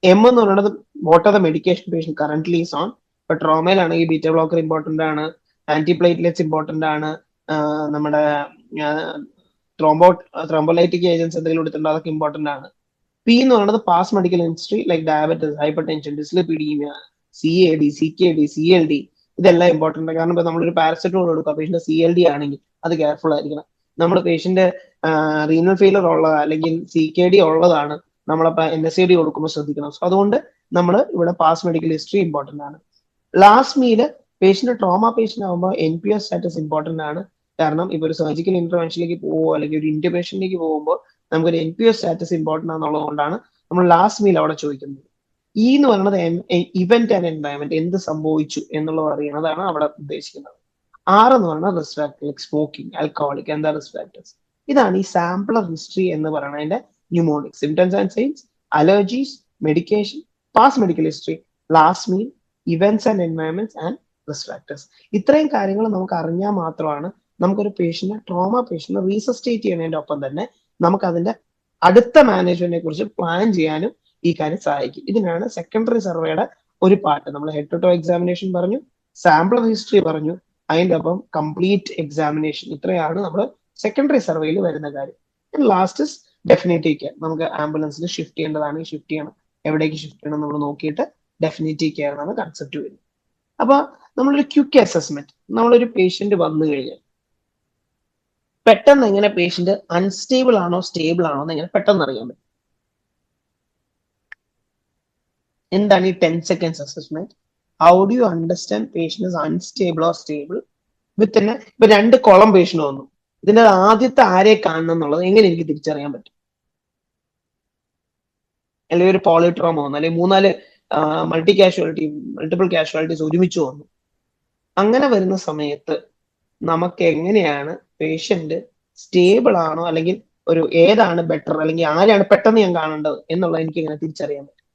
Speaker 1: എം എന്ന് പറയുന്നത് what are the medication patient currently is on. ഇപ്പൊ ട്രോമയിലാണെങ്കിൽ ബീറ്റ ബ്ലോക്കർ ഇമ്പോർട്ടന്റ് ആണ്, ആന്റിപ്ലേറ്റ്ലെറ്റ്സ് ഇമ്പോർട്ടന്റ് ആണ്, നമ്മുടെ ത്രോംബോലൈറ്റിക് ഏജൻസ് എന്തെങ്കിലും എടുത്തിട്ടുണ്ടോ അതൊക്കെ ഇമ്പോർട്ടന്റ് ആണ്. പി എന്ന് പറയുന്നത് pass medical history like diabetes, hyper tension, dyslipidaemia, CAD, CKD, CLD, ഇതെല്ലാം ഇമ്പോർട്ടന്റ് ആണ്. കാരണം ഇപ്പൊ നമ്മളൊരു പാരസെറ്റമോൾ കൊടുക്കുക, പേഷ്യന്റ് CLD ആണെങ്കിൽ അത് കെയർഫുൾ ആയിരിക്കണം. നമ്മുടെ പേഷ്യന്റ് റീനൽ ഫെയിലർ ഉള്ളതാണ് അല്ലെങ്കിൽ CKD ഉള്ളതാണ്, നമ്മളപ്പോ NSAID കൊടുക്കുമ്പോൾ ശ്രദ്ധിക്കണം. സോ അതുകൊണ്ട് നമ്മൾ ഇവിടെ പാസ് മെഡിക്കൽ ഹിസ്റ്ററി ഇമ്പോർട്ടന്റ് ആണ്. Last meal patient trauma patient ആകുമ്പോൾ NPS സ്റ്റാറ്റസ് ഇമ്പോർട്ടന്റ് ആണ്. കാരണം ഇപ്പൊ ഒരു സർജിക്കൽ ഇന്റർവെൻഷനിലേക്ക് പോകുമോ അല്ലെങ്കിൽ ഒരു ഇന്റർവെൻഷനിലേക്ക് പോകുമ്പോൾ നമുക്കൊരു NPS സ്റ്റാറ്റസ് ഇമ്പോർട്ടന്റ് ആണെന്നുള്ളത് കൊണ്ടാണ് നമ്മൾ ലാസ്റ്റ് മീൽ അവിടെ ചോദിക്കുന്നത്. ഈ എന്ന് പറയുന്നത് ഇവന്റ് ആൻഡ് എൻവയറമെന്റ്, എന്ത് സംഭവിച്ചു എന്നുള്ളത് അറിയണതാണ് അവിടെ ഉദ്ദേശിക്കുന്നത്. 6 എന്ന് പറയുന്നത് risk factor like smoking, alcoholic, എന്താ റിസ്ക് ഫാക്ടേഴ്സ്. ഇതാണ് ഈ സാമ്പിളർ ഹിസ്റ്ററി എന്ന് പറയുന്നതിന്റെ mnemonic. Symptoms and signs, allergies, medication, past medical history, last meal, events and environments and risk factors. ഇത്രയും കാര്യങ്ങൾ നമുക്ക് അറിഞ്ഞാൽ മാത്രമാണ് നമുക്കൊരു പേഷ്യന്റ് ട്രോമ പേഷ്യന്റ് റീസസ്റ്റേറ്റ് ചെയ്യുന്നതിന്റെ ഒപ്പം തന്നെ നമുക്ക് അതിന്റെ അടുത്ത മാനേജ്മെന്റിനെ കുറിച്ച് പ്ലാൻ ചെയ്യാനും ഈ കാര്യം സഹായിക്കും. ഇതിനാണ് സെക്കൻഡറി സർവേയുടെ ഒരു പാർട്ട്. നമ്മൾ ഹെഡ് ടു ടോ എക്സാമിനേഷൻ പറഞ്ഞു, സാമ്പിൾ ഹിസ്റ്ററി പറഞ്ഞു, അതിന്റെ ഒപ്പം കംപ്ലീറ്റ് എക്സാമിനേഷൻ. ഇത്രയാണ് നമ്മൾ സെക്കൻഡറി സർവേയിൽ വരുന്ന കാര്യം. Last definitive care. നമുക്ക് ആംബുലൻസിൽ ഷിഫ്റ്റ് ചെയ്യേണ്ടതാണെങ്കിൽ ഷിഫ്റ്റ് ചെയ്യണം, എവിടേക്ക് ഷിഫ്റ്റ് ചെയ്യണം നമ്മൾ നോക്കിയിട്ട് ഡെഫിനറ്റീവ് കെയർ എന്നാണ് കൺസെപ്റ്റ് വരുന്നത്. അപ്പൊ നമ്മളൊരു ക്വിക്ക് അസസ്മെന്റ്, നമ്മളൊരു പേഷ്യന്റ് വന്നു കഴിഞ്ഞാൽ പെട്ടെന്ന് എങ്ങനെ പേഷ്യന്റ് അൺസ്റ്റേബിൾ ആണോ സ്റ്റേബിൾ ആണോ എന്ന് എങ്ങനെ പെട്ടെന്ന് അറിയാൻ പറ്റും? എന്താണ് ഈ 10 seconds assessment? How do you understand patient is unstable or stable with തന്നെ? ഇപ്പൊ 2 കോളം പേഷ്യന്റ് വന്നു, ഇതിന്റെ ആദ്യത്തെ ആരെ കാണണം എന്നുള്ളത് എങ്ങനെ എനിക്ക് തിരിച്ചറിയാൻ പറ്റും? അല്ലെങ്കിൽ ഒരു പോളിട്രോമ വന്നു, അല്ലെങ്കിൽ 3-4 മൾട്ടിപ്പിൾ കാഷ്വാലിറ്റീസ് ഒരുമിച്ച് വന്നു. അങ്ങനെ വരുന്ന സമയത്ത് നമുക്ക് എങ്ങനെയാണ് പേഷ്യന്റ് സ്റ്റേബിൾ ആണോ അല്ലെങ്കിൽ ഒരു ഏതാണ് ബെറ്റർ അല്ലെങ്കിൽ ആരെയാണ് പെട്ടെന്ന് ഞാൻ കാണേണ്ടത് എന്നുള്ളത് എനിക്ക് എങ്ങനെ തിരിച്ചറിയാൻ പറ്റും?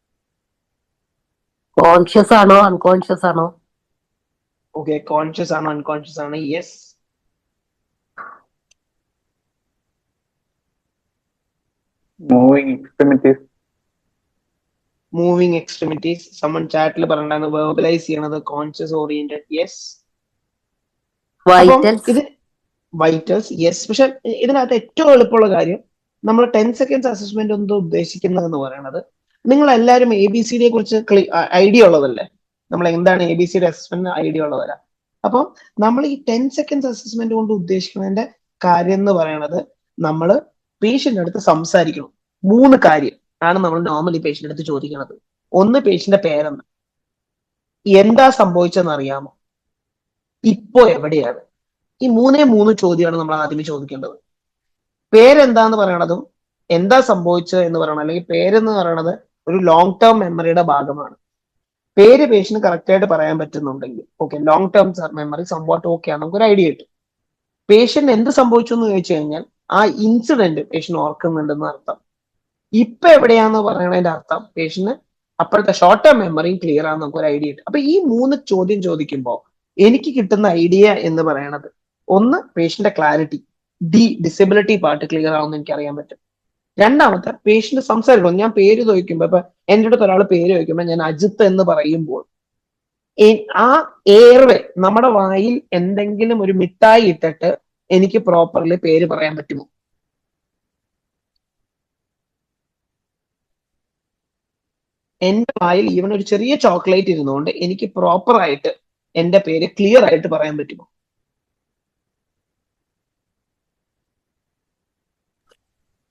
Speaker 4: കോൺഷ്യസ് ആണോ അൺകോൺഷ്യസ് ആണോ?
Speaker 1: ഓക്കെ, കോൺഷ്യസ് ആണോ അൺകോൺഷ്യസ് ആണോ? Yes.
Speaker 2: Moving extremities.
Speaker 1: Moving extremities. Someone ചാറ്റിൽ പറഞ്ഞിട്ടുണ്ടായിരുന്നു വെർബലൈസ് ചെയ്യണത് കോൺഷ്യസ് ഓറിയന്റഡ്. യെസ്.
Speaker 4: വൈറ്റൽസ്.
Speaker 1: ഇത് വൈറ്റൽസ്. യെസ്. പക്ഷെ ഇതിനകത്ത് ഏറ്റവും എളുപ്പമുള്ള കാര്യം നമ്മൾ 10 seconds അസസ്മെന്റ് ഒന്ന് ഉദ്ദേശിക്കുന്നതെന്ന് പറയുന്നത്, നിങ്ങൾ എല്ലാവരും ABCD കുറിച്ച് ഐഡിയ ഉള്ളതല്ലേ? നമ്മൾ എന്താണ് ABCD അസസ്മെന്റ് ഐഡിയ ഉള്ളവരാ. അപ്പം നമ്മൾ ഈ 10 seconds അസസ്മെന്റ് കൊണ്ട് ഉദ്ദേശിക്കുന്നതിന്റെ കാര്യം എന്ന് പറയുന്നത്, നമ്മൾ പേഷ്യന്റ് അടുത്ത് സംസാരിക്കണം. 3 കാര്യം ആണ് നമ്മൾ നോർമലി പേഷ്യന്റ് അടുത്ത് ചോദിക്കുന്നത്. ഒന്ന്, പേഷ്യന്റെ പേരെന്ന്, എന്താ സംഭവിച്ചെന്ന് അറിയാമോ, ഇപ്പോ എവിടെയാണ്. ഈ 3 ചോദ്യമാണ് നമ്മൾ ആദ്യമേ ചോദിക്കേണ്ടത്. പേരെന്താന്ന് പറയണതും എന്താ സംഭവിച്ചത് എന്ന് പറയണം, അല്ലെങ്കിൽ പേരെന്ന് പറയണത് ഒരു ലോങ് ടേം മെമ്മറിയുടെ ഭാഗമാണ്. പേര് പേഷ്യന് കറക്റ്റ് ആയിട്ട് പറയാൻ പറ്റുന്നുണ്ടെങ്കിൽ ഓക്കെ, ലോങ് ടേം മെമ്മറി സംഭവം ഓക്കെ ആണ്, നമുക്കൊരു ഐഡിയ കിട്ടും. പേഷ്യന്റ് എന്ത് സംഭവിച്ചു എന്ന് ചോദിച്ചു കഴിഞ്ഞാൽ ആ ഇൻസിഡന്റ് പേഷ്യന്റ് ഓർക്കുന്നുണ്ടെന്ന് അർത്ഥം. ഇപ്പൊ എവിടെയാന്ന് പറയണതിന്റെ അർത്ഥം പേഷ്യന്റ് അപ്പോഴത്തെ ഷോർട്ട് ടേം മെമ്മറിയും ക്ലിയർ ആണെന്ന് നമുക്ക് ഒരു ഐഡിയ കിട്ടും. അപ്പൊ ഈ 3 ചോദ്യം ചോദിക്കുമ്പോൾ എനിക്ക് കിട്ടുന്ന ഐഡിയ എന്ന് പറയണത്, ഒന്ന് പേഷ്യന്റെ ക്ലാരിറ്റി, ഡിസബിലിറ്റി പാർട്ട് ക്ലിയർ ആവുമെന്ന് എനിക്ക് അറിയാൻ പറ്റും. രണ്ടാമത്തെ, പേഷ്യന്റ് സംസാരിക്കണം. ഞാൻ പേര് ചോദിക്കുമ്പോ, ഇപ്പൊ എൻ്റെ അടുത്ത് ഒരാൾ പേര് ചോദിക്കുമ്പോൾ ഞാൻ അജിത്ത് എന്ന് പറയുമ്പോൾ ആ എയർവേ, നമ്മുടെ വായിൽ എന്തെങ്കിലും ഒരു മിഠായി ഇട്ടിട്ട് എനിക്ക് പ്രോപ്പർലി പേര് പറയാൻ പറ്റുമോ? എന്റെ വായിൽ ഈവൻ ഒരു ചെറിയ ചോക്ലേറ്റ് ഇരുന്നുകൊണ്ട് എനിക്ക് പ്രോപ്പർ ആയിട്ട് എന്റെ പേര് ക്ലിയർ ആയിട്ട് പറയാൻ പറ്റുമോ?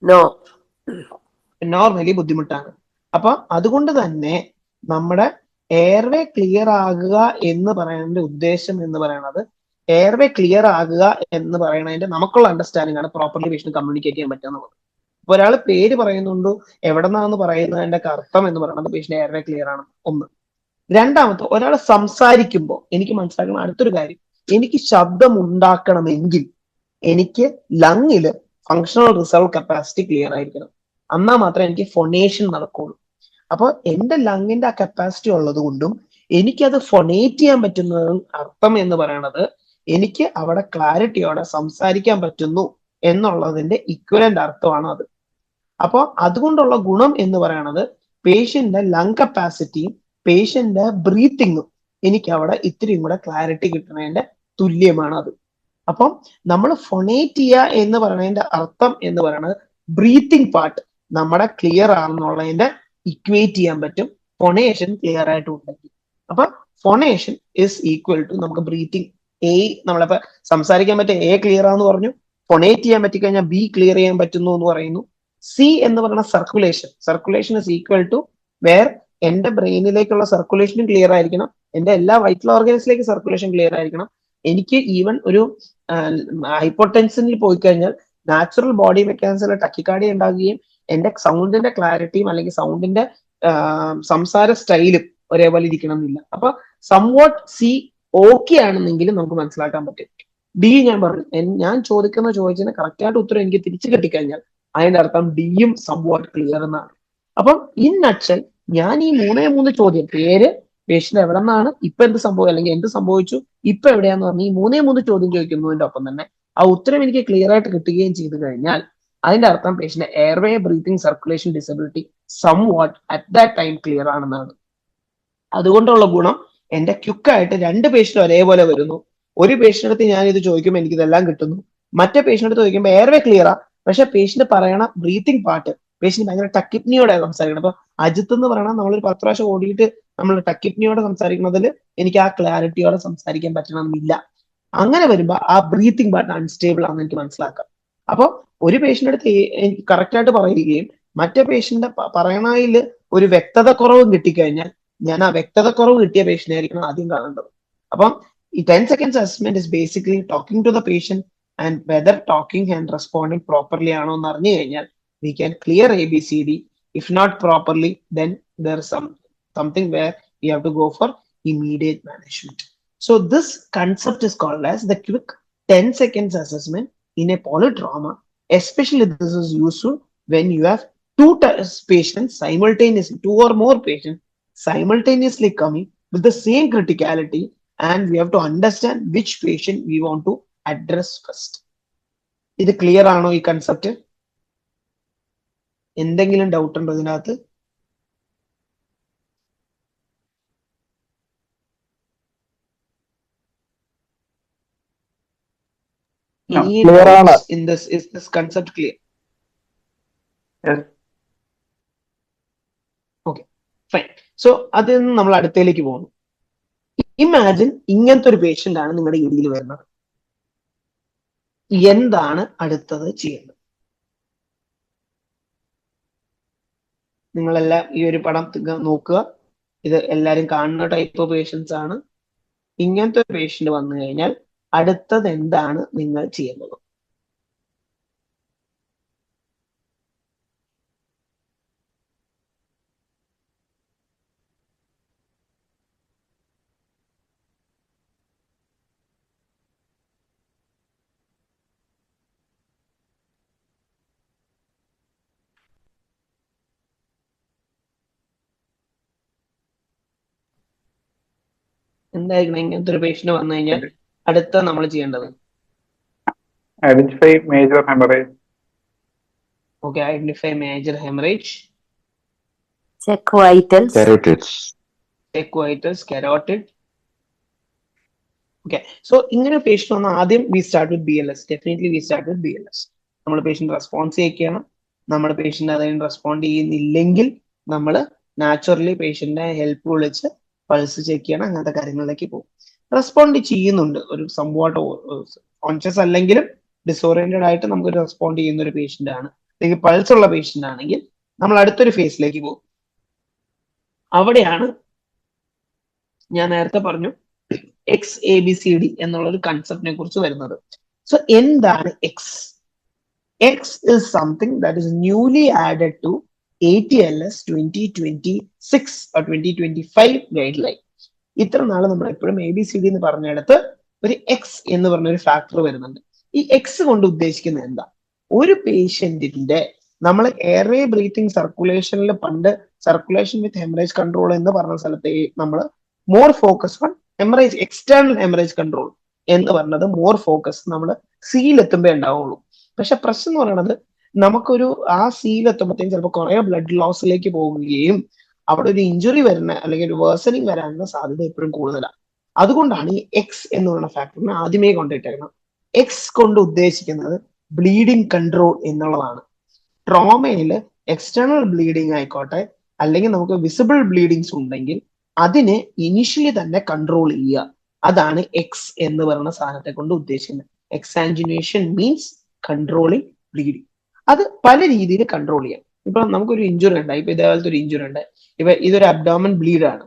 Speaker 4: നോ.
Speaker 1: നോർമലി ബുദ്ധിമുട്ടാണ്. അപ്പൊ അതുകൊണ്ട് തന്നെ നമ്മുടെ എയർവേ ക്ലിയർ ആകുക എന്ന് പറയുന്നതിന്റെ ഉദ്ദേശം എന്ന് പറയുന്നത്, എയർവേ ക്ലിയർ ആകുക എന്ന് പറയുന്നതിന്റെ നമുക്കുള്ള അണ്ടർസ്റ്റാൻഡിംഗ് ആണ് പ്രോപ്പർലി പേഷ്യന്റ് കമ്മ്യൂണിക്കേറ്റ് ചെയ്യാൻ പറ്റുക എന്നുള്ളത്. ഇപ്പൊ ഒരാൾ പേര് പറയുന്നുണ്ടോ എവിടെന്നാന്ന് പറയുന്നതിന്റെ അർത്ഥം എന്ന് പറയുന്നത് പേഷ്യന്റ് എയർവേ ക്ലിയർ ആണ്. ഒന്ന്. രണ്ടാമത്തെ, ഒരാൾ സംസാരിക്കുമ്പോൾ എനിക്ക് മനസ്സിലാക്കണം അടുത്തൊരു കാര്യം, എനിക്ക് ശബ്ദം ഉണ്ടാക്കണമെങ്കിൽ എനിക്ക് ലങ്ങില് ഫങ്ഷണൽ റിസർവ് കപ്പാസിറ്റി ക്ലിയർ ആയിരിക്കണം. എന്നാൽ മാത്രമേ എനിക്ക് ഫൊണേഷൻ നടക്കുള്ളൂ. അപ്പൊ എന്റെ ലങ്ങിന്റെ ആ കപ്പാസിറ്റി ഉള്ളത് കൊണ്ടും എനിക്കത് ഫൊണേറ്റ് ചെയ്യാൻ പറ്റുന്നതും അർത്ഥം എന്ന് പറയണത് എനിക്ക് അവിടെ ക്ലാരിറ്റിയോടെ സംസാരിക്കാൻ പറ്റുന്നു എന്നുള്ളതിന്റെ ഇക്വലന്റ് അർത്ഥമാണ് അത്. അപ്പോൾ അതുകൊണ്ടുള്ള ഗുണം എന്ന് പറയണത് പേഷ്യന്റെ ലങ് കപ്പാസിറ്റിയും പേഷ്യന്റെ ബ്രീത്തിങ്ങും എനിക്ക് അവിടെ ഇത്തിരിയും കൂടെ ക്ലാരിറ്റി കിട്ടുന്നതിന്റെ തുല്യമാണ് അത്. അപ്പം നമ്മൾ ഫൊണേറ്റ് ചെയ്യുക എന്ന് പറയുന്നതിന്റെ അർത്ഥം എന്ന് പറയുന്നത് ബ്രീത്തിങ് പാർട്ട് നമ്മുടെ ക്ലിയർ ആണെന്നുള്ളതിന്റെ ഇക്വേറ്റ് ചെയ്യാൻ പറ്റും ഫൊണേഷൻ ക്ലിയർ ആയിട്ട് ഉണ്ടെങ്കിൽ. അപ്പൊ ഫൊണേഷൻ ഇസ് ഈക്വൽ ടു നമുക്ക് ബ്രീത്തിങ് എ, നമ്മളിപ്പോ സംസാരിക്കാൻ പറ്റിയ എ ക്ലിയർ ആണെന്ന് പറഞ്ഞു, ഫൊണേറ്റ് ചെയ്യാൻ പറ്റിക്കഴിഞ്ഞാൽ ബി ക്ലിയർ ചെയ്യാൻ പറ്റുന്നു എന്ന് പറയുന്നു. സി എന്ന് പറയുന്ന circulation is equal to where എന്റെ ബ്രെയിനിലേക്കുള്ള സർക്കുലേഷനും ക്ലിയർ ആയിരിക്കണം, എന്റെ എല്ലാ വൈറ്റൽ ഓർഗൻസിലേക്ക് സർക്കുലേഷൻ ക്ലിയർ ആയിരിക്കണം. എനിക്ക് ഈവൻ ഒരു ഹൈപ്പോടെൻഷനിൽ പോയി കഴിഞ്ഞാൽ നാച്ചുറൽ ബോഡി മെക്കാനിക്സിലെ ടക്കിക്കാർഡി ഉണ്ടാകുകയും എന്റെ സൗണ്ടിന്റെ ക്ലാരിറ്റിയും അല്ലെങ്കിൽ സൗണ്ടിന്റെ സംസാര സ്റ്റൈലും ഒരേപോലെ ഇരിക്കണം എന്നില്ല. അപ്പൊ സംവാട്ട് സി ഓക്കെ ആണെന്നെങ്കിലും നമുക്ക് മനസ്സിലാക്കാൻ പറ്റും. ഡി ഞാൻ പറഞ്ഞു, ഞാൻ ചോദിച്ചതിന് കറക്റ്റ് ആയിട്ട് ഉത്തരം എനിക്ക് തിരിച്ചു കിട്ടിക്കഴിഞ്ഞാൽ അതിന്റെ അർത്ഥം ഡിയും സംവാട്ട് ക്ലിയർ എന്നാണ്. അപ്പം ഇൻ നട്ട്ഷൽ ഞാൻ ഈ 3 ചോദ്യം, പേര്, പേഷ്യന്റ് എവിടെ നിന്നാണ്, ഇപ്പൊ എന്ത് സംഭവം അല്ലെങ്കിൽ എന്ത് സംഭവിച്ചു, ഇപ്പൊ എവിടെയാന്ന് പറഞ്ഞ് ഈ 3 ചോദ്യം ചോദിക്കുന്നതിന്റെ ഒപ്പം തന്നെ ആ ഉത്തരം എനിക്ക് ക്ലിയർ ആയിട്ട് കിട്ടുകയും ചെയ്തു കഴിഞ്ഞാൽ അതിന്റെ അർത്ഥം patient airway, breathing, circulation disability somewhat at that time clear ആണെന്നാണ്. അതുകൊണ്ടുള്ള ഗുണം എന്റെ ക്യുക്കായിട്ട് 2 പേഷ്യന്റ് ഒരേപോലെ വരുന്നു. ഒരു പേഷ്യന്റ് അടുത്ത് ഞാൻ ഇത് ചോദിക്കുമ്പോൾ എനിക്ക് ഇതെല്ലാം കിട്ടുന്നു, മറ്റേ പേഷ്യന്റ് അടുത്ത് ചോദിക്കുമ്പോൾ എയർവേ ക്ലിയറാ, പക്ഷെ പേഷ്യന്റ് പറയണ ബ്രീത്തിങ് പാർട്ട് പേഷ്യന്റ് ഭയങ്കര ടക്കിപ്നിയോടെ സംസാരിക്കണം. അപ്പൊ അജിത്ത് എന്ന് പറയണ നമ്മളൊരു 10 പ്രാവശ്യം ഓടിയിട്ട് നമ്മൾ ടക്കിപ്നിയോടെ സംസാരിക്കുന്നതിൽ എനിക്ക് ആ ക്ലാരിറ്റിയോടെ സംസാരിക്കാൻ പറ്റണമെന്നില്ല. അങ്ങനെ വരുമ്പോ ആ ബ്രീത്തിങ് പാർട്ട് അൺസ്റ്റേബിൾ ആണെന്ന് എനിക്ക് മനസ്സിലാക്കാം. അപ്പൊ ഒരു പേഷ്യന്റ് അടുത്ത് എനിക്ക് കറക്റ്റ് ആയിട്ട് പറയുകയും മറ്റേ പേഷ്യന്റ് പറയണതിൽ ഒരു വ്യക്തത കുറവും കിട്ടിക്കഴിഞ്ഞാൽ ഞാൻ ആ വ്യക്തത കുറവ് കിട്ടിയ പേഷ്യന്റ് ആയിരിക്കണം ആദ്യം കാണേണ്ടത്. അപ്പം ഈ 10 seconds assessment is basically talking to the patient and whether talking and responding properly ആണോ എന്ന് അറിഞ്ഞു കഴിഞ്ഞാൽ we can clear ABCD. If not properly, then there is something where we have to go for immediate management. So this concept is called as the quick 10 seconds assessment in a polytrauma. Especially this is useful when you have 2 patients simultaneously, 2 or more patients simultaneously coming with the same criticality, and we have to understand which patient we want to address first. ഇത് clear ആണോ ഈ concept? എന്തെങ്കിലും doubt ഉണ്ടോ ഇതിനകത്ത്? Any doubts in this? Is this concept clear?
Speaker 2: Yes.
Speaker 1: Okay, fine. So അതിൽ നിന്ന് നമ്മൾ അടുത്തേക്ക് പോകുന്നു. ഇമാജിൻ ഇങ്ങനത്തെ ഒരു പേഷ്യന്റ് ആണ് നിങ്ങളുടെ ഇടയിൽ വരുന്നത്. എന്താണ് അടുത്തത് ചെയ്യേണ്ടത്? നിങ്ങളെല്ലാം ഈ ഒരു പടം നോക്കുക. ഇത് എല്ലാരും കാണുന്ന ടൈപ്പ് പേഷ്യൻസ് ആണ്. ഇങ്ങനത്തെ ഒരു പേഷ്യന്റ് വന്നു കഴിഞ്ഞാൽ അടുത്തത് എന്താണ് നിങ്ങൾ ചെയ്യേണ്ടത്? എന്തായിരിക്കണം ഇങ്ങനത്തെ ഒരു പേഷ്യന്റ് വന്നു കഴിഞ്ഞാൽ അടുത്ത നമ്മൾ ചെയ്യേണ്ടത്?
Speaker 2: Identify major hemorrhage.
Speaker 1: Okay, identify major hemorrhage.
Speaker 4: Check vitals.
Speaker 1: Check vitals, carotid. Okay, so ഇങ്ങനെ പേഷ്യന്റ് വന്നാൽ ആദ്യം we start with BLS. Definitely we start with BLS. നമ്മൾ പേഷ്യന്റ് റെസ്പോൺസ് ചെയ്യിക്കണം. നമ്മുടെ പേഷ്യന്റ് അതിന് റെസ്പോണ്ട് ചെയ്യുന്നില്ലെങ്കിൽ നമ്മൾ നാച്ചുറലി പേഷ്യന്റിനെ ഹെൽപ്പ് വിളിച്ച് പൾസ് ചെക്ക് ചെയ്യണം, അങ്ങനത്തെ കാര്യങ്ങളിലേക്ക് പോകും. റെസ്പോണ്ട് ചെയ്യുന്നുണ്ട്, ഒരു സംവാട്ട് കോൺഷ്യസ് അല്ലെങ്കിലും ഡിസോറിയന്റഡ് ആയിട്ട് നമുക്ക് റെസ്പോണ്ട് ചെയ്യുന്ന ഒരു പേഷ്യന്റ് ആണ്, അല്ലെങ്കിൽ പൾസ് ഉള്ള പേഷ്യന്റ് ആണെങ്കിൽ നമ്മൾ അടുത്തൊരു ഫേസിലേക്ക് പോകും. അവിടെയാണ് ഞാൻ നേരത്തെ പറഞ്ഞു XABCD എന്നുള്ള ഒരു കൺസെപ്റ്റിനെ കുറിച്ച് വരുന്നത്. സോ എന്താണ് X? X is something that is newly added to ATLS 2026 or 2025 guideline. ഇത്ര നാള് നമ്മൾ എപ്പോഴും ABCD എന്ന് പറഞ്ഞെടുത്ത് ഒരു എക്സ് എന്ന് പറഞ്ഞ ഒരു ഫാക്ടർ വരുന്നുണ്ട്. ഈ എക്സ് കൊണ്ട് ഉദ്ദേശിക്കുന്നത് എന്താ? ഒരു പേഷ്യന്റിന്റെ നമ്മൾ എയർവേ ബ്രീത്തിങ് സർക്കുലേഷനിൽ പണ്ട് സർക്കുലേഷൻ വിത്ത് ഹെമറേജ് കൺട്രോൾ എന്ന് പറഞ്ഞ സ്ഥലത്ത് നമ്മൾ more focus on haemorrhage, external haemorrhage control എന്ന് പറഞ്ഞത് മോർ ഫോക്കസ് നമ്മൾ സിയിലെത്തുമ്പോ ഉണ്ടാവുള്ളൂ. പക്ഷെ പ്രശ്നം എന്ന് പറയുന്നത് നമുക്കൊരു ആ സിയിലെത്തുമ്പോഴത്തേക്കും ചിലപ്പോൾ കുറെ ബ്ലഡ് ലോസിലേക്ക് പോവുകയും അവിടെ ഒരു ഇഞ്ചുറി വരുന്ന അല്ലെങ്കിൽ ഒരു വേഴ്സണിങ് വരാനുള്ള സാധ്യത എപ്പോഴും കൂടുതലാണ്. അതുകൊണ്ടാണ് ഈ എക്സ് എന്ന് പറയുന്ന ഫാക്ടറിനെ ആദ്യമേ കൊണ്ടിട്ടേക്കുന്നത്. എക്സ് കൊണ്ട് ഉദ്ദേശിക്കുന്നത് ബ്ലീഡിങ് കൺട്രോൾ എന്നുള്ളതാണ്. ട്രോമയിൽ എക്സ്റ്റേണൽ ബ്ലീഡിങ് ആയിക്കോട്ടെ അല്ലെങ്കിൽ നമുക്ക് വിസിബിൾ ബ്ലീഡിങ്സ് ഉണ്ടെങ്കിൽ അതിനെ ഇനിഷ്യലി തന്നെ കൺട്രോൾ ചെയ്യുക. അതാണ് എക്സ് എന്ന് പറയുന്ന സാധനത്തെ കൊണ്ട് ഉദ്ദേശിക്കുന്നത്. എക്സാഞ്ചുനേഷൻ മീൻസ് കൺട്രോളിങ് ബ്ലീഡിങ്. അത് പല രീതിയിൽ കൺട്രോൾ ചെയ്യാം. ഇപ്പൊ നമുക്കൊരു ഇഞ്ചുറി ഉണ്ടായി, ഇപ്പൊ ഇതേപോലത്തെ ഒരു ഇഞ്ചുറി ഉണ്ട്, ഇതൊരു അബ്ഡോമൻ ബ്ലീഡ് ആണ്,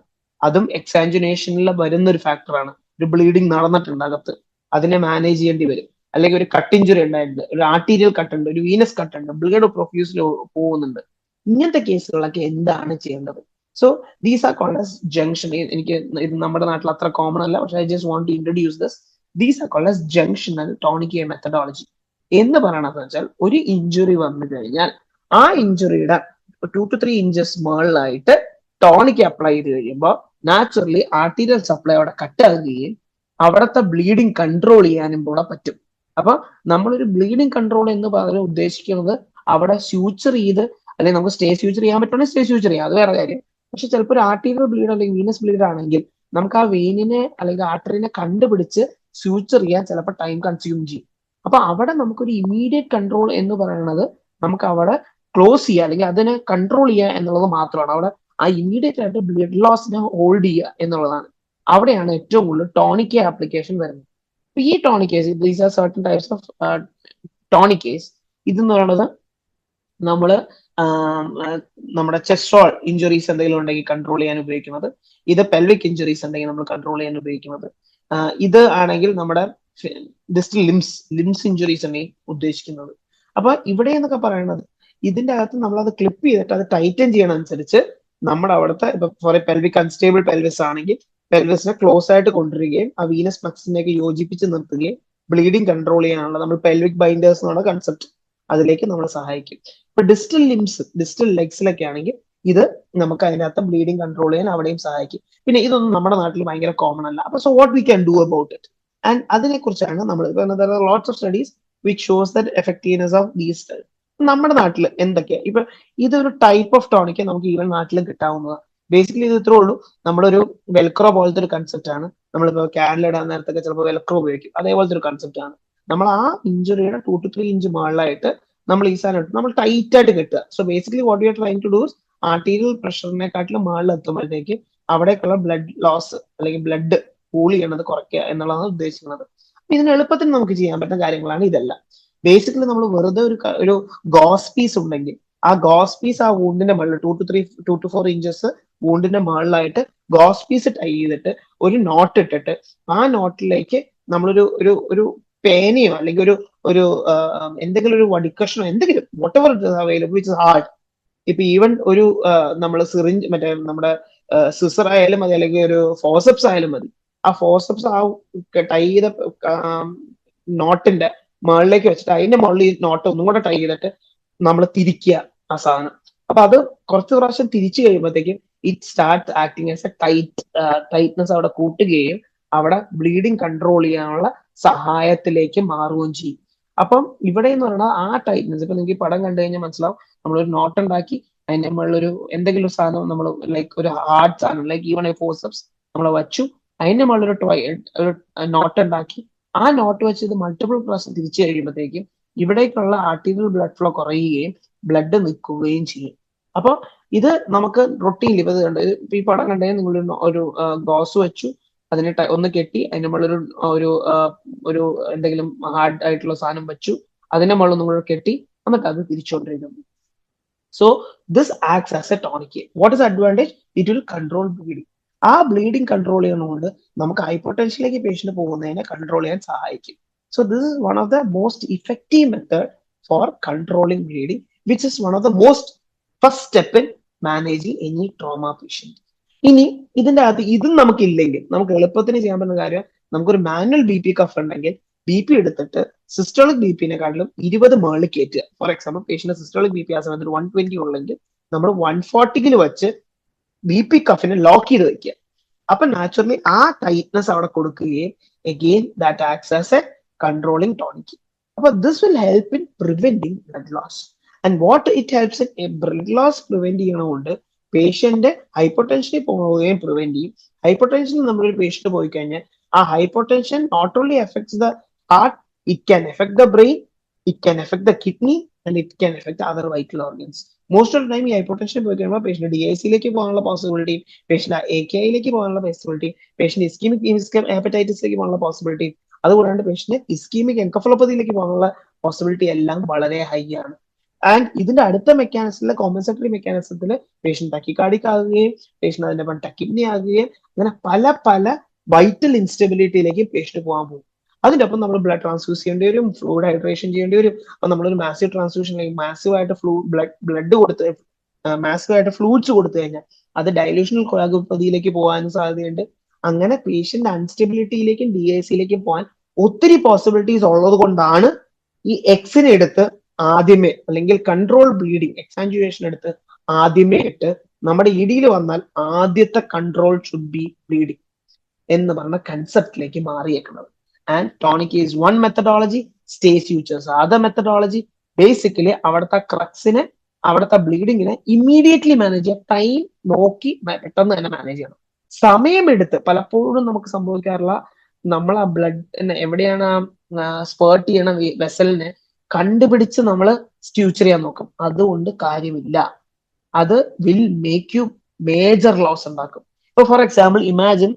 Speaker 1: അതും എക്സാഞ്ചുനേഷനിൽ വരുന്ന ഒരു ഫാക്ടറാണ്. ഒരു ബ്ലീഡിങ് നടന്നിട്ടുണ്ട് അകത്ത്, അതിനെ മാനേജ് ചെയ്യേണ്ടി വരും. അല്ലെങ്കിൽ ഒരു കട്ട് ഇഞ്ചുറി ഉണ്ടായിട്ടുണ്ട്, ഒരു ആർട്ടീരിയൽ കട്ട് ഉണ്ട്, ഒരു വീനസ് കട്ട് ഉണ്ട്, ബ്ലഡ് പ്രൊഫ്യൂസിൽ പോകുന്നുണ്ട്. ഇങ്ങനത്തെ കേസുകളൊക്കെ എന്താണ് ചെയ്യേണ്ടത്? So these are called as junction. എനിക്ക് ഇത് നമ്മുടെ നാട്ടിൽ അത്ര കോമൺ അല്ല, പക്ഷെ I just want to introduce this. These are called as junctional tourniquet methodology. എന്ന് പറയണത് വെച്ചാൽ ഒരു ഇഞ്ചുറി വന്നു കഴിഞ്ഞാൽ ആ ഇഞ്ചുറിയുടെ 2 to 3 ഇഞ്ചസ് മുകളിലായിട്ട് ടോണിക് അപ്ലൈ ചെയ്ത് കഴിയുമ്പോൾ നാച്ചുറലി ആർട്ടീരിയൽ സപ്ലൈ അവിടെ കട്ടാകുകയും അവിടുത്തെ ബ്ലീഡിങ് കൺട്രോൾ ചെയ്യാനും കൂടെ പറ്റും. അപ്പൊ നമ്മളൊരു ബ്ലീഡിങ് കൺട്രോൾ എന്ന് പറഞ്ഞ് ഉദ്ദേശിക്കുന്നത് അവിടെ സ്യൂച്ചർ ചെയ്ത് അല്ലെങ്കിൽ നമുക്ക് സ്റ്റേ സ്യൂച്ചർ ചെയ്യാൻ പറ്റുവാണെങ്കിൽ സ്റ്റേ സ്യൂച്ചർ ചെയ്യാം, അത് വേറെ കാര്യം. പക്ഷെ ചിലപ്പോൾ ഒരു ആർട്ടീരിയൽ ബ്ലീഡ് അല്ലെങ്കിൽ വീനസ് ബ്ലീഡ് ആണെങ്കിൽ നമുക്ക് ആ വെയിനിനെ അല്ലെങ്കിൽ ആർട്ടറിനെ കണ്ടുപിടിച്ച് സ്യൂച്ചർ ചെയ്യാൻ ചിലപ്പോൾ ടൈം കൺസ്യൂം ചെയ്യും. അപ്പൊ അവിടെ നമുക്കൊരു ഇമ്മീഡിയറ്റ് കൺട്രോൾ എന്ന് പറയുന്നത് നമുക്ക് അവിടെ ക്ലോസ് ചെയ്യുക അല്ലെങ്കിൽ അതിനെ കൺട്രോൾ ചെയ്യുക എന്നുള്ളത് മാത്രമാണ്. അവിടെ ആ ഇമ്മീഡിയറ്റ് ആയിട്ട് ബ്ലഡ് ലോസിനെ ഹോൾഡ് ചെയ്യുക എന്നുള്ളതാണ്. അവിടെയാണ് ഏറ്റവും കൂടുതൽ ടോണിക് ആപ്ലിക്കേഷൻ വരുന്നത്. അപ്പൊ ഈ tourniquets, these are certain types of tourniquets. ഇതെന്ന് പറയുന്നത് നമ്മള് നമ്മുടെ ചെസ്റ്റോൾ ഇഞ്ചുറീസ് എന്തെങ്കിലും ഉണ്ടെങ്കിൽ കൺട്രോൾ ചെയ്യാൻ ഉപയോഗിക്കുന്നത്, ഇത് പെൽവിക് ഇഞ്ചുറീസ് ഉണ്ടെങ്കിൽ നമ്മൾ കൺട്രോൾ ചെയ്യാൻ ഉപയോഗിക്കുന്നത്, ഇത് ആണെങ്കിൽ നമ്മുടെ ഡിസ്റ്റൽ ലിംസ് ഇഞ്ചുറീസ് ആണ് ഉദ്ദേശിക്കുന്നത്. അപ്പൊ ഇവിടെ എന്നൊക്കെ പറയുന്നത് ഇതിന്റെ അകത്ത് നമ്മളത് ക്ലിപ്പ് ചെയ്തിട്ട് അത് ടൈറ്റൻ ചെയ്യണം അനുസരിച്ച് നമ്മുടെ അവിടുത്തെ ഇപ്പൊ ഫോർ പെൽവിക് അൺസ്റ്റേബിൾ പെൽവിസ് ആണെങ്കിൽ പെൽവിസിനെ ക്ലോസ് ആയിട്ട് കൊണ്ടുവരികയും ആ വീനസ് പ്ലക്സിനെയൊക്കെ യോജിപ്പിച്ച് നിർത്തുകയും ബ്ലീഡിങ് കൺട്രോൾ ചെയ്യാനുള്ള നമ്മൾ പെൽവിക് ബൈൻഡേഴ്സ് എന്നുള്ള കൺസെപ്റ്റ് അതിലേക്ക് നമ്മളെ സഹായിക്കും. ഇപ്പൊ ഡിസ്റ്റൽ ലെഗ്സിലൊക്കെ ആണെങ്കിൽ ഇത് നമുക്ക് അതിനകത്ത് ബ്ലീഡിങ് കൺട്രോൾ ചെയ്യാൻ അവിടെയും സഹായിക്കും. പിന്നെ ഇതൊന്നും നമ്മുടെ നാട്ടിൽ ഭയങ്കര കോമൺ അല്ല. അപ്പൊ so what we can do about it? And അതിനെ കുറിച്ചാണ് നമ്മൾ lots of studies which shows that effectiveness of these. നമ്മുടെ നാട്ടിൽ എന്തൊക്കെയാ ഇപ്പൊ ഇതൊരു ടൈപ്പ് ഓഫ് ടോണിക്ക് നമുക്ക് ഈവൻ നാട്ടിലും കിട്ടാവുന്നതാണ്. ബേസിക്കലി ഇത് ഇത്രേ ഉള്ളൂ. നമ്മളൊരു വെൽക്രോ പോലത്തെ ഒരു കൺസെപ്റ്റ് ആണ്. നമ്മളിപ്പോ ക്യാൻഡിൽ ഇടാൻ നേരത്തൊക്കെ ചിലപ്പോൾ വെൽക്രോ ഉപയോഗിക്കും, അതേപോലത്തെ ഒരു കൺസെപ്റ്റ് ആണ്. നമ്മൾ ആ ഇഞ്ചുറിയുടെ 2 to 3 ഇഞ്ച് മുകളിലായിട്ട് നമ്മൾ ഈ സാധനം ഇട്ട് നമ്മൾ ടൈറ്റ് ആയിട്ട് കെട്ടുക. So basically what you are trying to do arterial പ്രഷറിനെക്കാട്ടിലും മുകളിൽ എത്തുമ്പോഴത്തേക്ക് അവിടേക്കുള്ള ബ്ലഡ് ലോസ് അല്ലെങ്കിൽ ബ്ലഡ് കൂൾ ചെയ്യണത് കുറയ്ക്കുക എന്നുള്ളതാണ് ഉദ്ദേശിക്കുന്നത്. ഇതിന് എളുപ്പത്തിന് നമുക്ക് ചെയ്യാൻ പറ്റുന്ന കാര്യങ്ങളാണ് ഇതെല്ലാം. ബേസിക്കലി നമ്മൾ വെറുതെ ഒരു ഗോസ് പീസ് ഉണ്ടെങ്കിൽ ആ ഗോസ് പീസ് ആ വൂണ്ടിന്റെ മുകളിൽ 2 to 4 ഇഞ്ചസ് വൂണ്ടിന്റെ മുകളിലായിട്ട് ഗോസ് പീസ് ടൈ ചെയ്തിട്ട് ഒരു നോട്ട് ഇട്ടിട്ട് ആ നോട്ടിലേക്ക് നമ്മളൊരു ഒരു ഒരു പേനയോ അല്ലെങ്കിൽ ഒരു എന്തെങ്കിലും ഒരു വടിക്കഷനോ എന്തെങ്കിലും what ever available which is hard. ഇപ്പൊ ഈവൻ ഒരു നമ്മൾ സിറിഞ്ച് മറ്റേ നമ്മുടെ സിസർ ആയാലും മതി അല്ലെങ്കിൽ ഒരു ഫോസപ്സ് ആയാലും മതി. ആ ഫോസപ്സ് ആ ടൈ ചെയ്ത നോട്ടിന്റെ മുകളിലേക്ക് വെച്ചിട്ട് അതിന്റെ മുകളിൽ ഈ നോട്ട് ഒന്നും കൂടെ ടൈ ചെയ്തിട്ട് നമ്മൾ തിരിക്കുക ആ സാധനം. അപ്പൊ അത് കുറച്ച് പ്രാവശ്യം തിരിച്ചു കഴിയുമ്പോഴത്തേക്കും it start acting as A tightness അവിടെ കൂട്ടുകയും അവിടെ ബ്ലീഡിങ് കൺട്രോൾ ചെയ്യാനുള്ള സഹായത്തിലേക്ക് മാറുകയും ചെയ്യും. അപ്പം ഇവിടെ എന്ന് പറയുന്നത് ആ ടൈറ്റ്നെസ് ഇപ്പൊ നിങ്ങൾക്ക് പടം കണ്ടു കഴിഞ്ഞാൽ മനസ്സിലാവും. നമ്മളൊരു നോട്ട് ഉണ്ടാക്കി അതിന്റെ മുകളിലൊരു എന്തെങ്കിലും ഒരു സാധനം നമ്മൾ ലൈക്ക് ഒരു ഹാർഡ് സാധനം ലൈക്ക് ഈവൺ എ ഫോസപ്സ് നമ്മൾ വച്ചു അതിന്റെ മുകളിലൊരു നോട്ട് ഉണ്ടാക്കി ആ നോട്ട് വെച്ച് ഇത് മൾട്ടിപ്പിൾ പ്രാവശ്യം തിരിച്ചു കഴിയുമ്പോഴത്തേക്കും ഇവിടേക്കുള്ള ആർട്ടീരിയൽ ബ്ലഡ് ഫ്ലോ കുറയുകയും ബ്ലഡ് നിൽക്കുകയും ചെയ്യും. അപ്പൊ ഇത് നമുക്ക് റൊട്ടീനിൽ ഇപ്പൊ കണ്ട് ഈ പടം കണ്ടുകഴിഞ്ഞാൽ നിങ്ങൾ ഒരു ഗോസ് വെച്ചു അതിനെ ഒന്ന് കെട്ടി അതിന്റെ മുകളിൽ ഒരു എന്തെങ്കിലും ഹാർഡ് ആയിട്ടുള്ള സാധനം വെച്ചു അതിന്റെ മുകളിൽ നിങ്ങൾ കെട്ടി എന്നിട്ട് അത് തിരിച്ചുകൊണ്ടിരിക്കുന്നു. So this acts as a tourniquet. What is advantage? It will control bleeding. ആ ബ്ലീഡിങ് കൺട്രോൾ ചെയ്യുന്നതുകൊണ്ട് നമുക്ക് ഹൈപ്പോടെൻഷ്യലേക്ക് പേഷ്യന്റ് പോകുന്നതിനെ കൺട്രോൾ ചെയ്യാൻ സഹായിക്കും. So this is one of the most effective method for controlling bleeding which is one of the most first step in managing any trauma patient. ഇനി ഇതിന്റെ അകത്ത് ഇതും നമുക്കില്ലെങ്കിൽ നമുക്ക് എളുപ്പത്തിന് ചെയ്യാൻ പറ്റുന്ന കാര്യം നമുക്കൊരു മാനുവൽ ബി പി കഫ് ഉണ്ടെങ്കിൽ ബി പി എടുത്തിട്ട് സിസ്റ്റോളിക് ബി പിനെക്കാട്ടിലും 20 മുകളിൽ കയറ്റുക. For example patient systolic B P ആ സമയത്ത് 120 ഉള്ളെങ്കിൽ നമ്മൾ 140 വെച്ച് BP കഫിനെ ലോക്ക് ചെയ്ത് വെക്കുക. അപ്പൊ നാച്ചുറലി ആ ടൈറ്റ്നസ് അവിടെ കൊടുക്കുകയും again that acts as a controlling tonic. അപ്പൊ this will help in preventing blood loss. And what it helps in blood loss prevent ചെയ്യണമുണ്ട് പേഷ്യന്റ് ഹൈപ്പോടെൻഷനിൽ പോവുകയും പ്രിവെന്റ് ചെയ്യും. ഹൈപ്പോടെൻഷനിൽ നമ്മളൊരു പേഷ്യന്റ് പോയി കഴിഞ്ഞാൽ ആ hypotension not only affects the heart, it can affect the brain, it can affect the kidney and it can affect other vital organs. Most of the time ഈ ഹൈപ്പോടെൻഷൻ പോയി കഴിയുമ്പോൾ പേഷ്യന്റ് DIC-യിലേക്ക് പോകാനുള്ള പോസിബിലിറ്റി, പേഷ്യന്റ് AKI-യിലേക്ക് പോകാനുള്ള possibility, patient ischemic ഹെപ്പറ്റൈറ്റിസിലേക്ക് പോകാനുള്ള possibility, അതുകൂടാണ്ട് patient ischemic എൻകഫലോപ്പതിയിലേക്ക് പോകാനുള്ള possibility എല്ലാം വളരെ high ആണ്. ആൻഡ് ഇതിന്റെ അടുത്ത മെക്കാനിസത്തിലെ കോമ്പൻസേറ്ററി മെക്കാനിസത്തിൽ പേഷ്യന്റ് ടക്കിക്കാർഡിക് ആകുകയും പേഷ്യന്റ് അതിന്റെ ടക്കിഡ്നി ആകുകയും അങ്ങനെ പല പല വൈറ്റൽ ഇൻസ്റ്റെബിലിറ്റിയിലേക്ക് പേഷ്യന്റ് പോകാൻ പോകും. അതിന്റെ ഒപ്പം നമ്മൾ ബ്ലഡ് ട്രാൻസ്ഫ്യൂസ് ചെയ്യേണ്ടി വരും, ഫ്ലൂയിഡ് ഹൈഡ്രേഷൻ ചെയ്യേണ്ടി വരും. അപ്പൊ നമ്മളൊരു മാസീവ് ട്രാൻസ്ഫ്യൂഷൻ മാസീവായിട്ട് ബ്ലഡ് കൊടുത്ത് മാസീവായിട്ട് ഫ്ലൂയിഡ്സ് കൊടുത്തു കഴിഞ്ഞാൽ അത് ഡൈലൂഷണൽ കൊളാഗോപ്പതിയിലേക്ക് പോകാനും സാധ്യതയുണ്ട്. അങ്ങനെ പേഷ്യന്റ് അൺസ്റ്റെബിലിറ്റിയിലേക്കും DIC-യിലേക്കും പോകാൻ ഒത്തിരി പോസിബിലിറ്റീസ് ഉള്ളത് കൊണ്ടാണ് ഈ എക്സിനെ എടുത്ത് ആദ്യമേ അല്ലെങ്കിൽ കൺട്രോൾ ബ്ലീഡിങ് എക്സാഞ്ചുവേഷൻ എടുത്ത് ആദ്യമേ ഇട്ട് നമ്മുടെ ഇടിയിൽ വന്നാൽ ആദ്യത്തെ കൺട്രോൾ ഷുഡ് ബി ബ്ലീഡിങ് എന്ന് പറഞ്ഞ കൺസെപ്റ്റിലേക്ക് മാറിയേക്കുന്നത്. And tourniquet is one methodology, സ്റ്റേ ഫ്യൂച്ചേഴ്സ് അതർ മെത്തഡോളജി. ബേസിക്കലി അവിടുത്തെ ക്രക്സിനെ, അവിടുത്തെ ബ്ലീഡിങ്ങിനെ ഇമ്മീഡിയറ്റ്ലി മാനേജ് ചെയ്യുക, ടൈം നോക്കി പെട്ടെന്ന് തന്നെ മാനേജ് ചെയ്യണം. സമയമെടുത്ത് പലപ്പോഴും നമുക്ക് സംഭവിക്കാറുള്ള നമ്മൾ ആ ബ്ലഡ് എവിടെയാണ് സ്പേർട്ട് ചെയ്യണ വെസലിനെ കണ്ടുപിടിച്ച് നമ്മൾ സ്റ്റ്യൂച്ചർ ചെയ്യാൻ നോക്കും. അതുകൊണ്ട് കാര്യമില്ല. അത് will make you major loss ഉണ്ടാക്കും. ഇപ്പൊ ഫോർ എക്സാമ്പിൾ ഇമാജിൻ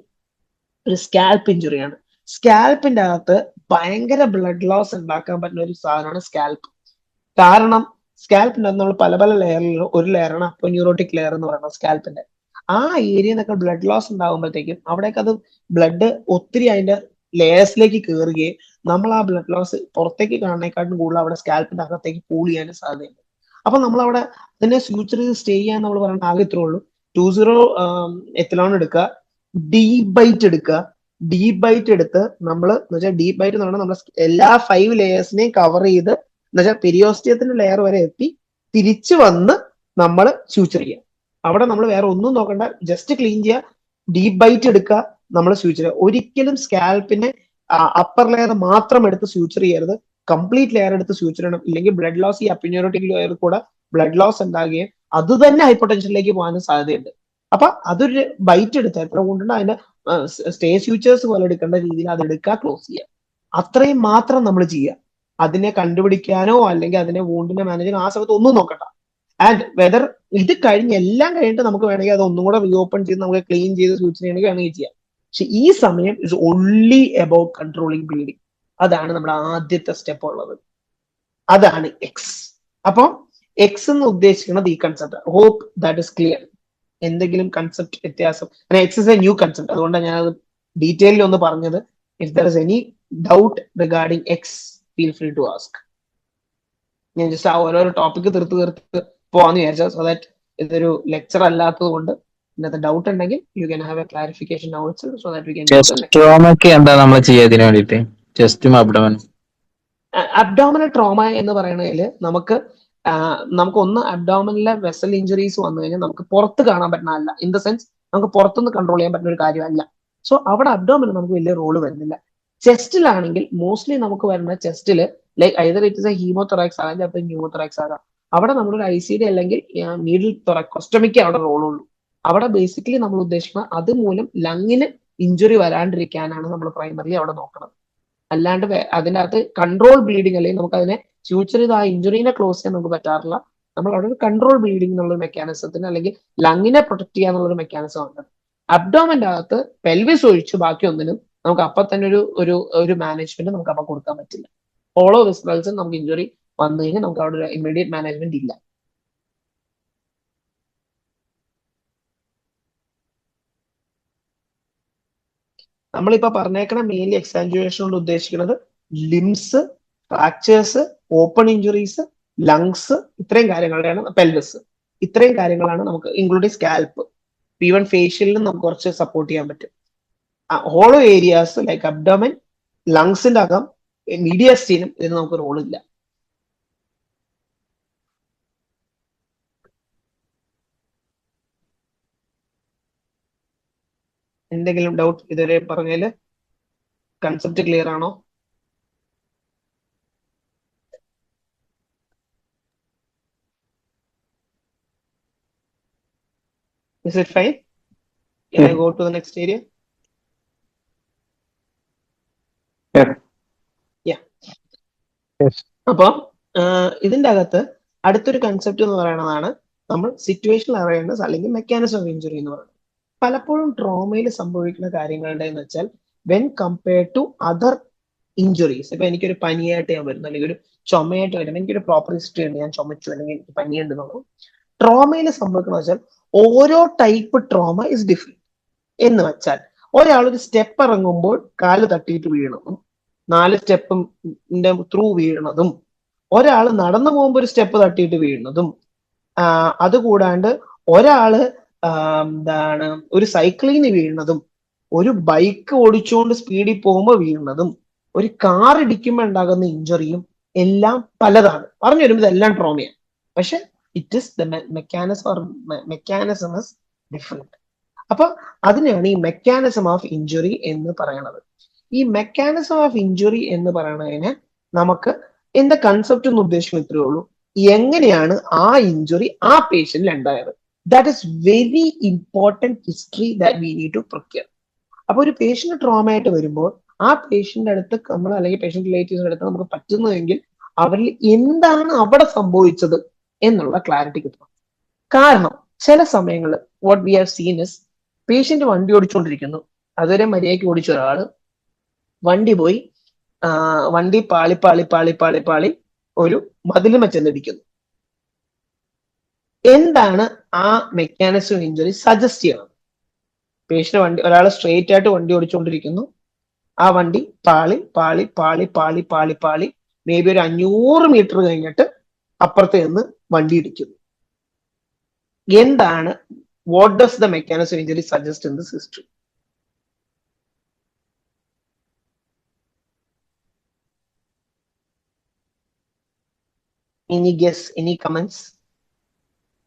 Speaker 1: ഒരു സ്കാൽപ്പ് ഇഞ്ചുറിയാണ്. സ്കാൽപ്പിന്റെ അകത്ത് ഭയങ്കര ബ്ലഡ് ലോസ് ഉണ്ടാക്കാൻ പറ്റുന്ന ഒരു സാധനമാണ് സ്കാൽപ്പ്. കാരണം സ്കാൽപ്പിന്റെ നമ്മൾ പല പല ലെയറിൽ ഒരു ലെയറാണ് അപ്പോന്യൂറോട്ടിക് ലെയർ എന്ന് പറയുന്നത് സ്കാൽപ്പിന്റെ. ആ ഏരിയ എന്നൊക്കെ ബ്ലഡ് ലോസ് ഉണ്ടാകുമ്പോഴത്തേക്കും അവിടേക്ക് അത് ബ്ലഡ് ഒത്തിരി അതിന്റെ ലെയേഴ്സിലേക്ക് കയറുകയും നമ്മൾ ആ ബ്ലഡ് ലോസ് പുറത്തേക്ക് കാണുന്നതിനെക്കാട്ടും കൂടുതൽ അവിടെ സ്കാൽപ്പിന്റെ അകത്തേക്ക് പൂൾ ചെയ്യാനും സാധ്യതയുണ്ട്. അപ്പൊ നമ്മൾ അവിടെ അതിനെ ഫ്യൂച്ചർ സ്റ്റേ ചെയ്യാൻ നമ്മൾ പറയുന്ന ആകെ ഇത്രേ ഉള്ളൂ. 20 എത്തലോൺ എടുക്കുക, ഡീപ് ബൈറ്റ് എടുക്കുക. ഡീപ് ബൈറ്റ് എടുത്ത് നമ്മൾ ഡീപ് ബൈറ്റ് എന്ന് പറഞ്ഞാൽ നമ്മൾ എല്ലാ 5 ലെയേഴ്സിനെയും കവർ ചെയ്ത് എന്നുവെച്ചാൽ പെരിയോസ്റ്റിയത്തിന്റെ ലെയർ വരെ എത്തി തിരിച്ചു വന്ന് നമ്മൾ ഫ്യൂച്ചർ ചെയ്യുക. അവിടെ നമ്മൾ വേറെ ഒന്നും നോക്കണ്ട, ജസ്റ്റ് ക്ലീൻ ചെയ്യുക, ഡീപ് ബൈറ്റ് എടുക്കുക, നമ്മൾ ഫ്യൂച്ചർ ചെയ്യുക. ഒരിക്കലും സ്കാൽപ്പിനെ അപ്പർ ലെയർ മാത്രം എടുത്ത് ഫ്യൂച്ചർ ചെയ്യരുത്, കംപ്ലീറ്റ് ലെയർ എടുത്ത് ഫ്യൂച്ചർ ചെയ്യണം. ഇല്ലെങ്കിൽ ബ്ലഡ് ലോസ് ഈ അപ്പിന്യൂറോട്ടിക് ലെയർ കൂടെ ബ്ലഡ് ലോസ് ഉണ്ടാകുകയും അത് തന്നെ ഹൈപ്പോടെൻഷനിലേക്ക് പോകാനും സാധ്യതയുണ്ട്. അപ്പൊ അതൊരു ബൈറ്റ് എടുത്താൽ എത്ര കൊണ്ടുണ്ട് അതിന്റെ സ്റ്റേ ഫ്യൂച്ചേഴ്സ് പോലെ എടുക്കേണ്ട രീതിയിൽ അത് എടുക്കുക, ക്ലോസ് ചെയ്യുക. അത്രയും മാത്രം നമ്മൾ ചെയ്യുക. അതിനെ കണ്ടുപിടിക്കാനോ അല്ലെങ്കിൽ അതിനെ വൂണ്ടിനെ മാനേജ് ചെയ്യാനോ ആ സമയത്ത് ഒന്നും നോക്കണ്ട. ആൻഡ് വെദർ ഇത് എല്ലാം കഴിഞ്ഞിട്ട് നമുക്ക് വേണമെങ്കിൽ അത് ഒന്നും കൂടെ റീഓപ്പൺ ചെയ്ത് നമുക്ക് ക്ലീൻ ചെയ്ത് ഫ്യൂച്ചർ ചെയ്യണമെങ്കിൽ വേണമെങ്കിൽ ചെയ്യാം. പക്ഷെ ഈ സമയം is only about controlling bleeding. അതാണ് നമ്മുടെ ആദ്യത്തെ സ്റ്റെപ്പ് ഉള്ളത്. അതാണ് എക്സ്. അപ്പൊ എക്സ് എന്ന് ഉദ്ദേശിക്കുന്നത് ഈ concept. Hope that is clear. എന്തെങ്കിലും കൺസെപ്റ്റ് വ്യത്യാസം, X is a new concept, അതുകൊണ്ടാണ് ഞാൻ അത് ഡീറ്റെയിലിൽ ഒന്ന് പറഞ്ഞത്. If there is any doubt regarding X, feel free to ask. ഞാൻ ജസ്റ്റ് ആ ഓരോരോ ടോപ്പിക് തീർത്ത് പോവാന്ന് വിചാരിച്ചത്. സോ ദാറ്റ് ഇതൊരു ലെക്ചർ അല്ലാത്തത് കൊണ്ട് ഇന്നത്തെ ഡൗട്ട് ഉണ്ടെങ്കിൽ you can have A clarification now itself so that we can.
Speaker 2: എന്താ നമ്മൾ ചെയ്യുക ഇതിനു വേണ്ടിയിട്ട്? ചെസ്റ്റും അബ്ഡോമനും.
Speaker 1: അബ്ഡോമിനൽ ട്രോമ എന്ന് പറയുന്നതിൽ നമുക്ക് ഒന്ന് അബ്ഡോമിനിലെ വെസൽ ഇഞ്ചുറീസ് വന്നു കഴിഞ്ഞാൽ നമുക്ക് പുറത്ത് കാണാൻ പറ്റുന്നതല്ല. ഇൻ ദ സെൻസ് നമുക്ക് പുറത്തുനിന്ന് കൺട്രോൾ ചെയ്യാൻ പറ്റുന്ന ഒരു കാര്യമല്ല. സോ അവിടെ അബ്ഡോമിന് നമുക്ക് വലിയ റോള് വരുന്നില്ല. ചെസ്റ്റിലാണെങ്കിൽ മോസ്റ്റ്ലി നമുക്ക് വരുന്ന ചെസ്റ്റില് like either it is a haemothorax ആകാം, ചിലപ്പോൾ ന്യൂമോതൊറാക്സ് ആകാം. അവിടെ നമ്മളൊരു ICD അല്ലെങ്കിൽ നീഡിൽ തൊറക്കോസ്റ്റമിക്ക് അവിടെ റോളുള്ളൂ. അവിടെ ബേസിക്കലി നമ്മൾ ഉദ്ദേശിക്കുന്നത് അതുമൂലം ലങ്ങിന് ഇഞ്ചുറി വരാണ്ടിരിക്കാനാണ് നമ്മൾ പ്രൈമറിലി അവിടെ നോക്കുന്നത്. അല്ലാണ്ട് അതിൻ്റെ അകത്ത് കൺട്രോൾ ബ്ലീഡിങ് അല്ലെങ്കിൽ നമുക്ക് അതിനെ ഫ്യൂച്ചർ ചെയ്ത് ആ ഇഞ്ചുറീനെ ക്ലോസ് ചെയ്യാൻ നമുക്ക് പറ്റാറില്ല. നമ്മൾ അവിടെ ഒരു കൺട്രോൾ ബ്ലീഡിങ് എന്നുള്ള മെക്കാനിസത്തിന് അല്ലെങ്കിൽ ലങ്ങിനെ പ്രൊട്ടക്ട് ചെയ്യാന്നുള്ള മെക്കാനിസം ഉണ്ട്. അബ്ഡോമന്റെ അകത്ത് പെൽവിസ് ഒഴിച്ച് ബാക്കി ഒന്നിനും നമുക്ക് അപ്പൊ തന്നെ ഒരു മാനേജ്മെന്റ് നമുക്ക് അപ്പൊ കൊടുക്കാൻ പറ്റില്ല. ഹോളോ വിസ്റൽസ് നമുക്ക് ഇഞ്ചുറി വന്നു കഴിഞ്ഞാൽ നമുക്ക് അവിടെ ഒരു ഇമ്മീഡിയറ്റ് മാനേജ്മെന്റ് ഇല്ല. നമ്മളിപ്പോ പറഞ്ഞേക്കണ മെയിൻലി എക്സാഞ്ചുവേഷൻ കൊണ്ട് ഉദ്ദേശിക്കുന്നത് limbs, fractures, open injuries, lungs, ഇത്രയും കാര്യങ്ങളുടെയാണ്. പെൽവിസ്, ഇത്രയും കാര്യങ്ങളാണ് നമുക്ക് ഇൻക്ലൂഡിങ് സ്കാൽപ്പ്, ഈവൻ ഫേഷ്യലിനും നമുക്ക് കുറച്ച് സപ്പോർട്ട് ചെയ്യാൻ പറ്റും. ഹോളോ ഏരിയാസ് ലൈക്ക് അബ്ഡോമൻ, ലങ്സിന്റെ അകം, മീഡിയസ്റ്റീനും ഇതിന് നമുക്ക് റോളില്ല. എന്തെങ്കിലും ഡൗട്ട് ഇതുവരെ പറഞ്ഞതില്? കൺസെപ്റ്റ് ക്ലിയർ ആണോ? Is it fine? Can I go to the next area?
Speaker 2: Yes.
Speaker 1: Yeah.
Speaker 2: Yes.
Speaker 1: അപ്പം ഇതിന്റെ അകത്ത് അടുത്തൊരു കൺസെപ്റ്റ് എന്ന് പറയുന്നതാണ് നമ്മൾ സിറ്റുവേഷണൽ അവയർനെസ് അല്ലെങ്കിൽ മെക്കാനിസം ഓഫ് ഇഞ്ചുറി എന്ന് പറയുന്നത്. പലപ്പോഴും ട്രോമയിൽ സംഭവിക്കുന്ന കാര്യങ്ങളുടെ എന്ന് വെച്ചാൽ when compared to other injuries, ഇപ്പൊ എനിക്കൊരു പനിയായിട്ട് ഞാൻ വരുന്നു, അല്ലെങ്കിൽ ഒരു ചുമയായിട്ട് വരുമ്പോൾ എനിക്കൊരു പ്രോപ്പർ ഹിസ്റ്ററി ഉണ്ട്, ഞാൻ ചുമച്ചു അല്ലെങ്കിൽ എനിക്ക് പനിയുണ്ട് എന്നുള്ളത്. ട്രോമയിൽ സംഭവിക്കുന്ന വെച്ചാൽ ഓരോ ടൈപ്പ് ട്രോമ ഇസ് ഡിഫറെന്റ്. എന്ന് വെച്ചാൽ ഒരാൾ ഒരു സ്റ്റെപ്പ് ഇറങ്ങുമ്പോൾ കാല് തട്ടിയിട്ട് വീണതും 4 സ്റ്റെപ്പിന്റെ ത്രൂ വീഴുന്നതും, ഒരാൾ നടന്നു പോകുമ്പോൾ ഒരു സ്റ്റെപ്പ് തട്ടിയിട്ട് വീഴുന്നതും, അതുകൂടാണ്ട് ഒരാള് എന്താണ് ഒരു സൈക്ലിങ്ങിന് വീഴുന്നതും, ഒരു ബൈക്ക് ഓടിച്ചുകൊണ്ട് സ്പീഡിൽ പോകുമ്പോൾ വീഴുന്നതും, ഒരു കാർ ഇടിക്കുമ്പോൾ ഉണ്ടാകുന്ന ഇഞ്ചുറിയും എല്ലാം പലതാണ്. പറഞ്ഞു വരുമ്പോൾ ഇതെല്ലാം ട്രോമയാണ്. പക്ഷെ it is the mechanism is different. അപ്പൊ അതിനാണ് ഈ മെക്കാനിസം ഓഫ് ഇഞ്ചുറി എന്ന് പറയണത്. ഈ മെക്കാനിസം ഓഫ് ഇഞ്ചുറി എന്ന് പറയുന്നതിന് നമുക്ക് എന്താ കൺസെപ്റ്റ് എന്ന് ഉദ്ദേശിക്കുന്നത് ഇത്രയേ ഉള്ളൂ. എങ്ങനെയാണ് ആ ഇഞ്ചുറി ആ പേഷ്യന്റിൽ ഉണ്ടായത്? That is very important history that we need to procure. അപ്പൊ ഒരു പേഷ്യന്റ് ട്രോമ ആയിട്ട് വരുമ്പോൾ ആ പേഷ്യന്റിന്റെ അടുത്ത് നമ്മൾ അല്ലെങ്കിൽ പേഷ്യന്റ് റിലേറ്റീവ്സിന്റെ അടുത്ത് നമുക്ക് പറ്റുന്നതെങ്കിൽ അവരിൽ എന്താണ് അവിടെ സംഭവിച്ചത് എന്നുള്ള ക്ലാരിറ്റി കിട്ടണം. കാരണം ചില സമയങ്ങളിൽ what we have seen is patient വണ്ടി ഓടിച്ചുകൊണ്ടിരിക്കുന്നു, അതുവരെ മര്യാദയ്ക്ക് ഓടിച്ച ഒരാള് വണ്ടി പോയി വണ്ടി പാളി പാളി പാളി പാളി പാളി ഒരു മതിലുമ ചെന്നിടിക്കുന്നു. എന്താണ് ആ മെക്കാനിസം ഇഞ്ചുറി സജസ്റ്റ് ചെയ്യണം? പേഷ്യന്റ് ഒരാൾ സ്ട്രെയിറ്റ് ആയിട്ട് വണ്ടി ഓടിച്ചുകൊണ്ടിരിക്കുന്നു, ആ വണ്ടി പാളി പാളി പാളി പാളി പാളി പാളി മേ ബി ഒരു 500 മീറ്റർ കഴിഞ്ഞിട്ട് അപ്പുറത്ത് നിന്ന് വണ്ടി ഇടിക്കുന്നു. എന്താണ് what does the mechanism of injury suggest in this history? Any guess, any comments?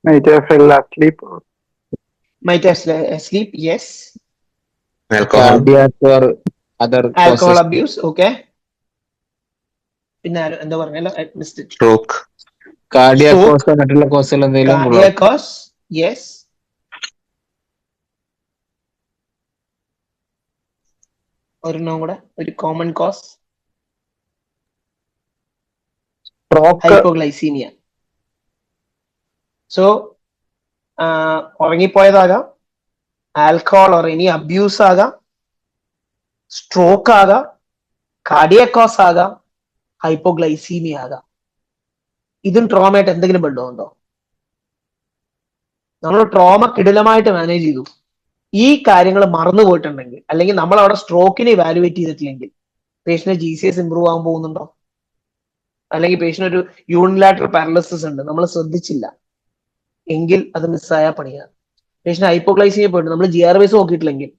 Speaker 2: Might have fell asleep.
Speaker 1: Might have sleep, yes.
Speaker 5: Alcohol.
Speaker 6: Cardiac or other
Speaker 1: Alcohol
Speaker 6: causes.
Speaker 1: abuse, okay. പിന്നെ എന്താ പറഞ്ഞല്ലോ, mister
Speaker 5: Stroke.
Speaker 6: Cardiac
Speaker 1: Stroke.
Speaker 6: cause മറ്റുള്ള കോസുകൾ എന്തെങ്കിലും ഉള്ളോ?
Speaker 1: cardiac cause, yes. ഒരെണ്ണം കൂടെ, ഒരു common cause,
Speaker 2: Stroke.
Speaker 1: Hypoglycaemia. So ഉറങ്ങിപ്പോയതാകാം, ആൽക്കഹോൾ ഓർ എനി അബ്യൂസ് ആകാം, സ്ട്രോക്ക് ആകാം, കാർഡിയാക് കോസ് ആകാം, ഹൈപ്പോഗ്ലൈസീമിയ ആകാം. ഇതും ട്രോമയായിട്ട് എന്തെങ്കിലും ബന്ധമുണ്ടോ? നമ്മൾ ട്രോമ കിടിലമായിട്ട് മാനേജ് ചെയ്തു, ഈ കാര്യങ്ങൾ മറന്നു പോയിട്ടുണ്ടെങ്കിൽ, അല്ലെങ്കിൽ നമ്മൾ അവിടെ സ്ട്രോക്കിനെ ഇവാലുവേറ്റ് ചെയ്തിട്ടില്ലെങ്കിൽ പേഷ്യന്റ് GCS ഇമ്പ്രൂവ് ആകാൻ പോകുന്നുണ്ടോ? അല്ലെങ്കിൽ പേഷ്യന്റ് ഒരു യൂണിലാറ്ററൽ പാരലിസിസ് ഉണ്ട്, നമ്മൾ ശ്രദ്ധിച്ചില്ല എങ്കിൽ അത് മിസ്സായ പണിയാണ്. പേഷ്യന്റ് ഹൈപ്പോഗ്ലൈസീമിയ പോയിട്ട് നമ്മൾ GRBS നോക്കിയിട്ടില്ലെങ്കിൽ,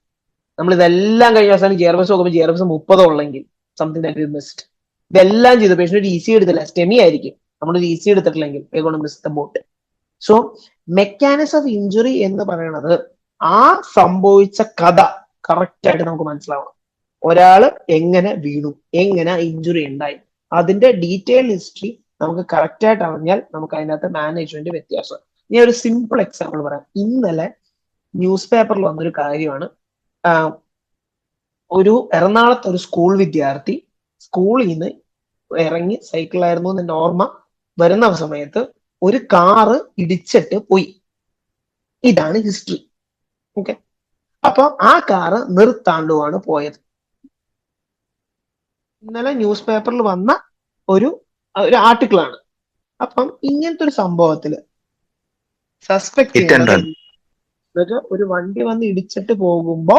Speaker 1: നമ്മൾ ഇതെല്ലാം കഴിഞ്ഞ അവസാനം GRBS നോക്കുമ്പോൾ GRBS 30 ഉള്ളെങ്കിൽ സംതിങ് ദാറ്റ് ഇസ് മിസ്ഡ്. ഇതെല്ലാം ചെയ്തു, പേഷ്യന്റ് ഒരു EC എടുത്തില്ല, സ്റ്റെമി ആയിരിക്കും, നമ്മളൊരു EC എടുത്തിട്ടില്ലെങ്കിൽ we are going to miss the boat. So mechanism of injury എന്ന് പറയുന്നത് ആ സംഭവിച്ച കഥ കറക്റ്റ് ആയിട്ട് നമുക്ക് മനസ്സിലാവണം. ഒരാള് എങ്ങനെ വീണു, എങ്ങനെ ഇഞ്ചുറി ഉണ്ടായി, അതിന്റെ ഡീറ്റെയിൽ ഹിസ്റ്ററി നമുക്ക് കറക്റ്റ് ആയിട്ട് അറിഞ്ഞാൽ നമുക്ക് അതിനകത്ത് മാനേജ്മെന്റ് വ്യത്യാസം. ഞാൻ ഒരു സിമ്പിൾ എക്സാമ്പിൾ പറയാം. ഇന്നലെ ന്യൂസ് പേപ്പറിൽ വന്നൊരു കാര്യമാണ്. ഒരു എറണാകുളത്ത് ഒരു സ്കൂൾ വിദ്യാർത്ഥി സ്കൂളിൽ നിന്ന് ഇറങ്ങി സൈക്കിളായിരുന്നു എന്റെ ഓർമ്മ വരുന്ന സമയത്ത് ഒരു കാറ് ഇടിച്ചിട്ട് പോയി. ഇതാണ് ഹിസ്റ്ററി. ഓക്കെ, അപ്പൊ ആ കാറ് നിർത്താണ്ടുമാണ് പോയത്. ഇന്നലെ ന്യൂസ് പേപ്പറിൽ വന്ന ഒരു ആർട്ടിക്കിൾ ആണ്. അപ്പം ഇങ്ങനത്തെ ഒരു സംഭവത്തില് സസ്പെക്ട് ചെയ്യുന്നത് ഒരു വണ്ടി വന്ന് ഇടിച്ചിട്ട് പോകുമ്പോ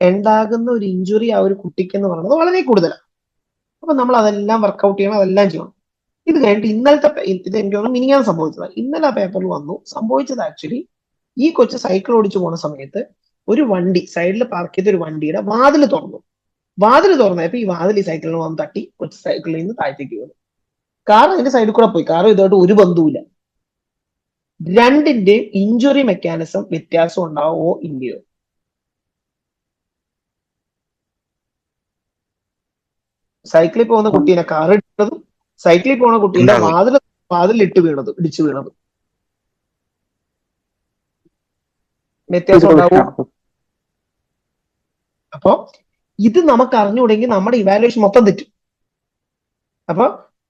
Speaker 1: ഉണ്ടാകുന്ന ഒരു ഇഞ്ചുറി ആ ഒരു കുട്ടിക്ക് എന്ന് പറയുന്നത് വളരെ കൂടുതലാണ്. അപ്പൊ നമ്മൾ അതെല്ലാം വർക്ക്ഔട്ട് ചെയ്യണം, അതെല്ലാം ചെയ്യണം. ഇത് കഴിഞ്ഞിട്ട് ഇന്നലത്തെ ഇത് എനിക്ക് തോന്നുന്നു മിനിഞ്ഞാന്ന് സംഭവിച്ചതാണ്. ഇന്നലെ ആ പേപ്പറിൽ വന്നു സംഭവിച്ചത് ആക്ച്വലി ഈ കൊച്ചു സൈക്കിൾ ഓടിച്ചു പോണ സമയത്ത് ഒരു വണ്ടി സൈഡിൽ പാർക്ക് ചെയ്ത ഒരു വണ്ടിയുടെ വാതിൽ തുറന്നു. വാതിൽ തുറന്നപ്പോ ഈ വാതിൽ ഈ സൈക്കിളിന് വന്ന് തട്ടി കൊച്ചു സൈക്കിളിൽ നിന്ന് താഴത്തേക്ക് വീണു. കാർ അതിന്റെ സൈഡിൽ കൂടെ പോയി. കാർ ഇതുമായിട്ട് ഒരു ബന്ധവുമില്ല. രണ്ടിന്റെയും ഇഞ്ചുറി മെക്കാനിസം വ്യത്യാസം ഉണ്ടാവോ ഇല്ലയോ? സൈക്കിളിൽ പോകുന്ന കുട്ടീനെ കാർ ഇട്ടതും സൈക്കിളിൽ പോകുന്ന കുട്ടീനെ വാതിലിട്ട് വീണതും ഇടിച്ചു വീണതും വ്യത്യാസം ഉണ്ടാവും. അപ്പൊ ഇത് നമുക്ക് അറിഞ്ഞുകൂടെങ്കിൽ നമ്മുടെ ഇവാലുവേഷൻ മൊത്തം തെറ്റും. അപ്പൊ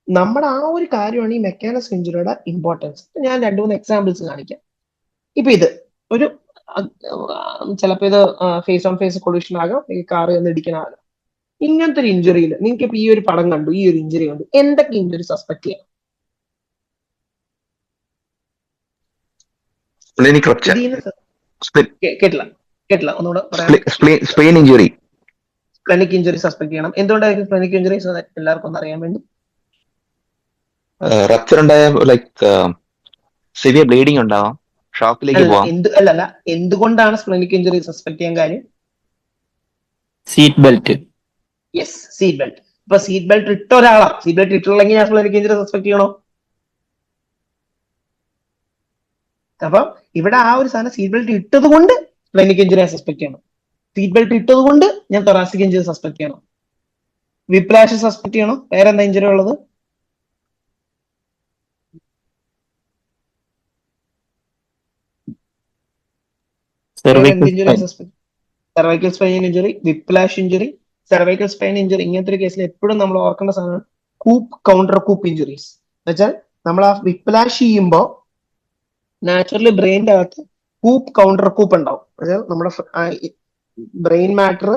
Speaker 1: നമ്മുടെ ആ ഒരു കാര്യമാണ് ഈ മെക്കാനിക്സ് ഇഞ്ചുറിയുടെ ഇമ്പോർട്ടൻസ്. ഞാൻ 2-3 എക്സാമ്പിൾസ് കാണിക്കാം. ഇപ്പൊ ഇത് ഒരു ചിലപ്പോ ഇത് ഫേസ് ഓൺ ഫേസ് കൊളീഷൻ ആകാം, ഈ കാറ് എന്ന് ഇടിക്കണാകാം. ഇങ്ങനത്തെ ഒരു ഇഞ്ചുറിയിൽ നിങ്ങൾക്ക് ഇപ്പൊ ഈ ഒരു പടം കണ്ടു, ഈ ഒരു ഇഞ്ചുറി കണ്ടു, എന്തൊക്കെ ഇഞ്ചുറി സസ്പെക്ട് ചെയ്യാം? കേട്ടില്ല ഒന്നുകൂടെ പറയാം.
Speaker 5: സ്പ്ലെയിൻ ഇഞ്ചുറി,
Speaker 1: സ്പ്ലെനിക് ഇഞ്ചുറി സസ്പെക്ട് ചെയ്യണം. എന്തുകൊണ്ടായിരിക്കും സ്പ്ലെനിക് ഇഞ്ചുറി? എല്ലാവർക്കും ഒന്ന് അറിയാൻ വേണ്ടി.
Speaker 5: റപ്ചർ ഉണ്ടായ ലൈക്ക് സിവിയർ ബ്ലീഡിംഗ് ഉണ്ടാവാം, ഷോക്കിലേക്ക് പോവാം.
Speaker 1: എന്തുകൊണ്ടാണ് സ്പ്ലെനിക് ഇഞ്ചുറി സസ്പെക്ട് ചെയ്യാൻ കാര്യം?
Speaker 6: Seat belt.
Speaker 1: Yes, seat belt. ഇപ്പൊ സീറ്റ് ബെൽറ്റ് ഇട്ട ഒരാളാ, സീറ്റ് ബെൽറ്റ് ഇട്ടില്ലെങ്കിൽ ഞാൻ സ്പ്ലെനിക് ഇഞ്ചുറി സസ്പെക്ട് ചെയ്യണോ? അപ്പൊ ഇവിടെ ആ ഒരു സാധനം സീറ്റ് ബെൽറ്റ് ഇട്ടത് കൊണ്ട് സ്പ്ലെനിക് ഇഞ്ചുറി സസ്പെക്ട് ചെയ്യണം. സീറ്റ് ബെൽറ്റ് ഇട്ടത് കൊണ്ട് ഞാൻ തൊറാസിക് ഇഞ്ചുറി സസ്പെക്ട് ചെയ്യണം. വിപ്ലാഷ് സസ്പെക്ട് ചെയ്യണം. വേറെ എന്താ ഇഞ്ചുറി ഉള്ളത്? Cervical spine injury, whiplash injury, cervical spine injury. ഇങ്ങനത്തെ ഒരു കേസിൽ എപ്പോഴും നമ്മൾ ഓർക്കേണ്ട സാധനമാണ് കൂപ്പ്, കൗണ്ടർ കൂപ്പ് ഇഞ്ചുറീസ്. എന്നുവെച്ചാൽ നമ്മൾ ആ വിപ്ലാഷ് ചെയ്യുമ്പോൾ നാച്ചുറലി ബ്രെയിൻ്റെ അകത്ത് കൂപ്പ്, കൗണ്ടർ കൂപ്പ് ഉണ്ടാവും. അതായത് നമ്മുടെ ബ്രെയിൻ മാറ്റർ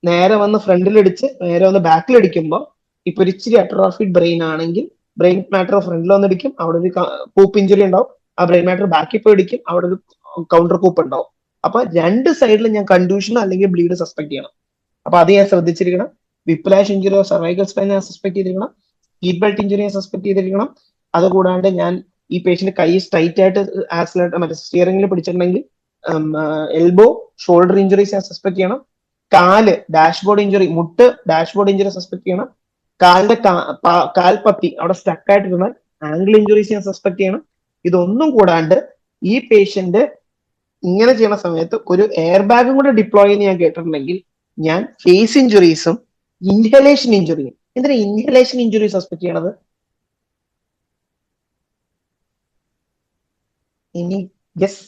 Speaker 1: നേരെ വന്ന് ഫ്രണ്ടിലടിച്ച് നേരെ വന്ന് ബാക്കിലടിക്കുമ്പോൾ ഇപ്പൊ ഒരു ഇച്ചിരി അട്രോഫിഡ് ബ്രെയിൻ ആണെങ്കിൽ ബ്രെയിൻ മാറ്റർ ഫ്രണ്ടിൽ വന്നിടിക്കും, അവിടെ ഒരു കൂപ്പ് ഇഞ്ചുറി ഉണ്ടാവും. ആ ബ്രെയിൻ മാറ്റർ ബാക്കിൽ പോയി ഇടിക്കും, അവിടെ ഒരു കൗണ്ടർ കൂപ്പ് ഉണ്ടാവും. അപ്പൊ രണ്ട് സൈഡിലും ഞാൻ കൺഡ്യൂഷൻ അല്ലെങ്കിൽ ബ്ലീഡ് സസ്പെക്ട് ചെയ്യണം. അപ്പൊ അത് ഞാൻ ശ്രദ്ധിച്ചിരിക്കണം. വിപ്ലാഷ് ഇഞ്ചുറിയോ സർവൈക്കൽ സ്പൈൻ ഞാൻ സസ്പെക്ട് ചെയ്തിരിക്കണം. സീറ്റ് ബെൽറ്റ് ഇഞ്ചുറി ഞാൻ സസ്പെക്ട് ചെയ്തിരിക്കണം. അതുകൂടാണ്ട് ഞാൻ ഈ പേഷ്യന്റ് കൈ സ്ട്രൈറ്റ് ആയിട്ട് ആക്സിലേറ്റർ മറ്റേ സ്റ്റിയറിംഗിൽ പിടിച്ചിട്ടുണ്ടെങ്കിൽ എൽബോ, ഷോൾഡർ ഇഞ്ചുറീസ് ഞാൻ സസ്പെക്ട് ചെയ്യണം. കാല്, ഡാഷ്ബോർഡ് ഇഞ്ചുറി, മുട്ട് ഡാഷ്ബോർഡ് ഇഞ്ചുറി സസ്പെക്ട് ചെയ്യണം. കാലിന്റെ കാൽപത്തി അവിടെ സ്റ്റക്ക് ആയിട്ടിരുന്നാൽ ആംഗിൾ ഇഞ്ചുറീസ് ഞാൻ സസ്പെക്ട് ചെയ്യണം. ഇതൊന്നും കൂടാണ്ട് ഈ പേഷ്യന്റ് ഇങ്ങനെ ചെയ്യുന്ന സമയത്ത് ഒരു എയർ ബാഗും കൂടെ ഡിപ്ലോയ് ചെയ്യുന്ന ഞാൻ കേട്ടിട്ടുണ്ടെങ്കിൽ ഞാൻ ഫേസ് ഇഞ്ചുറീസും ഇൻഹലേഷൻ ഇഞ്ചുറിയും. എന്തിനാ ഇൻഹലേഷൻ ഇഞ്ചുറി സസ്പെക്ട് ചെയ്യണത്? ഇനി യെസ്,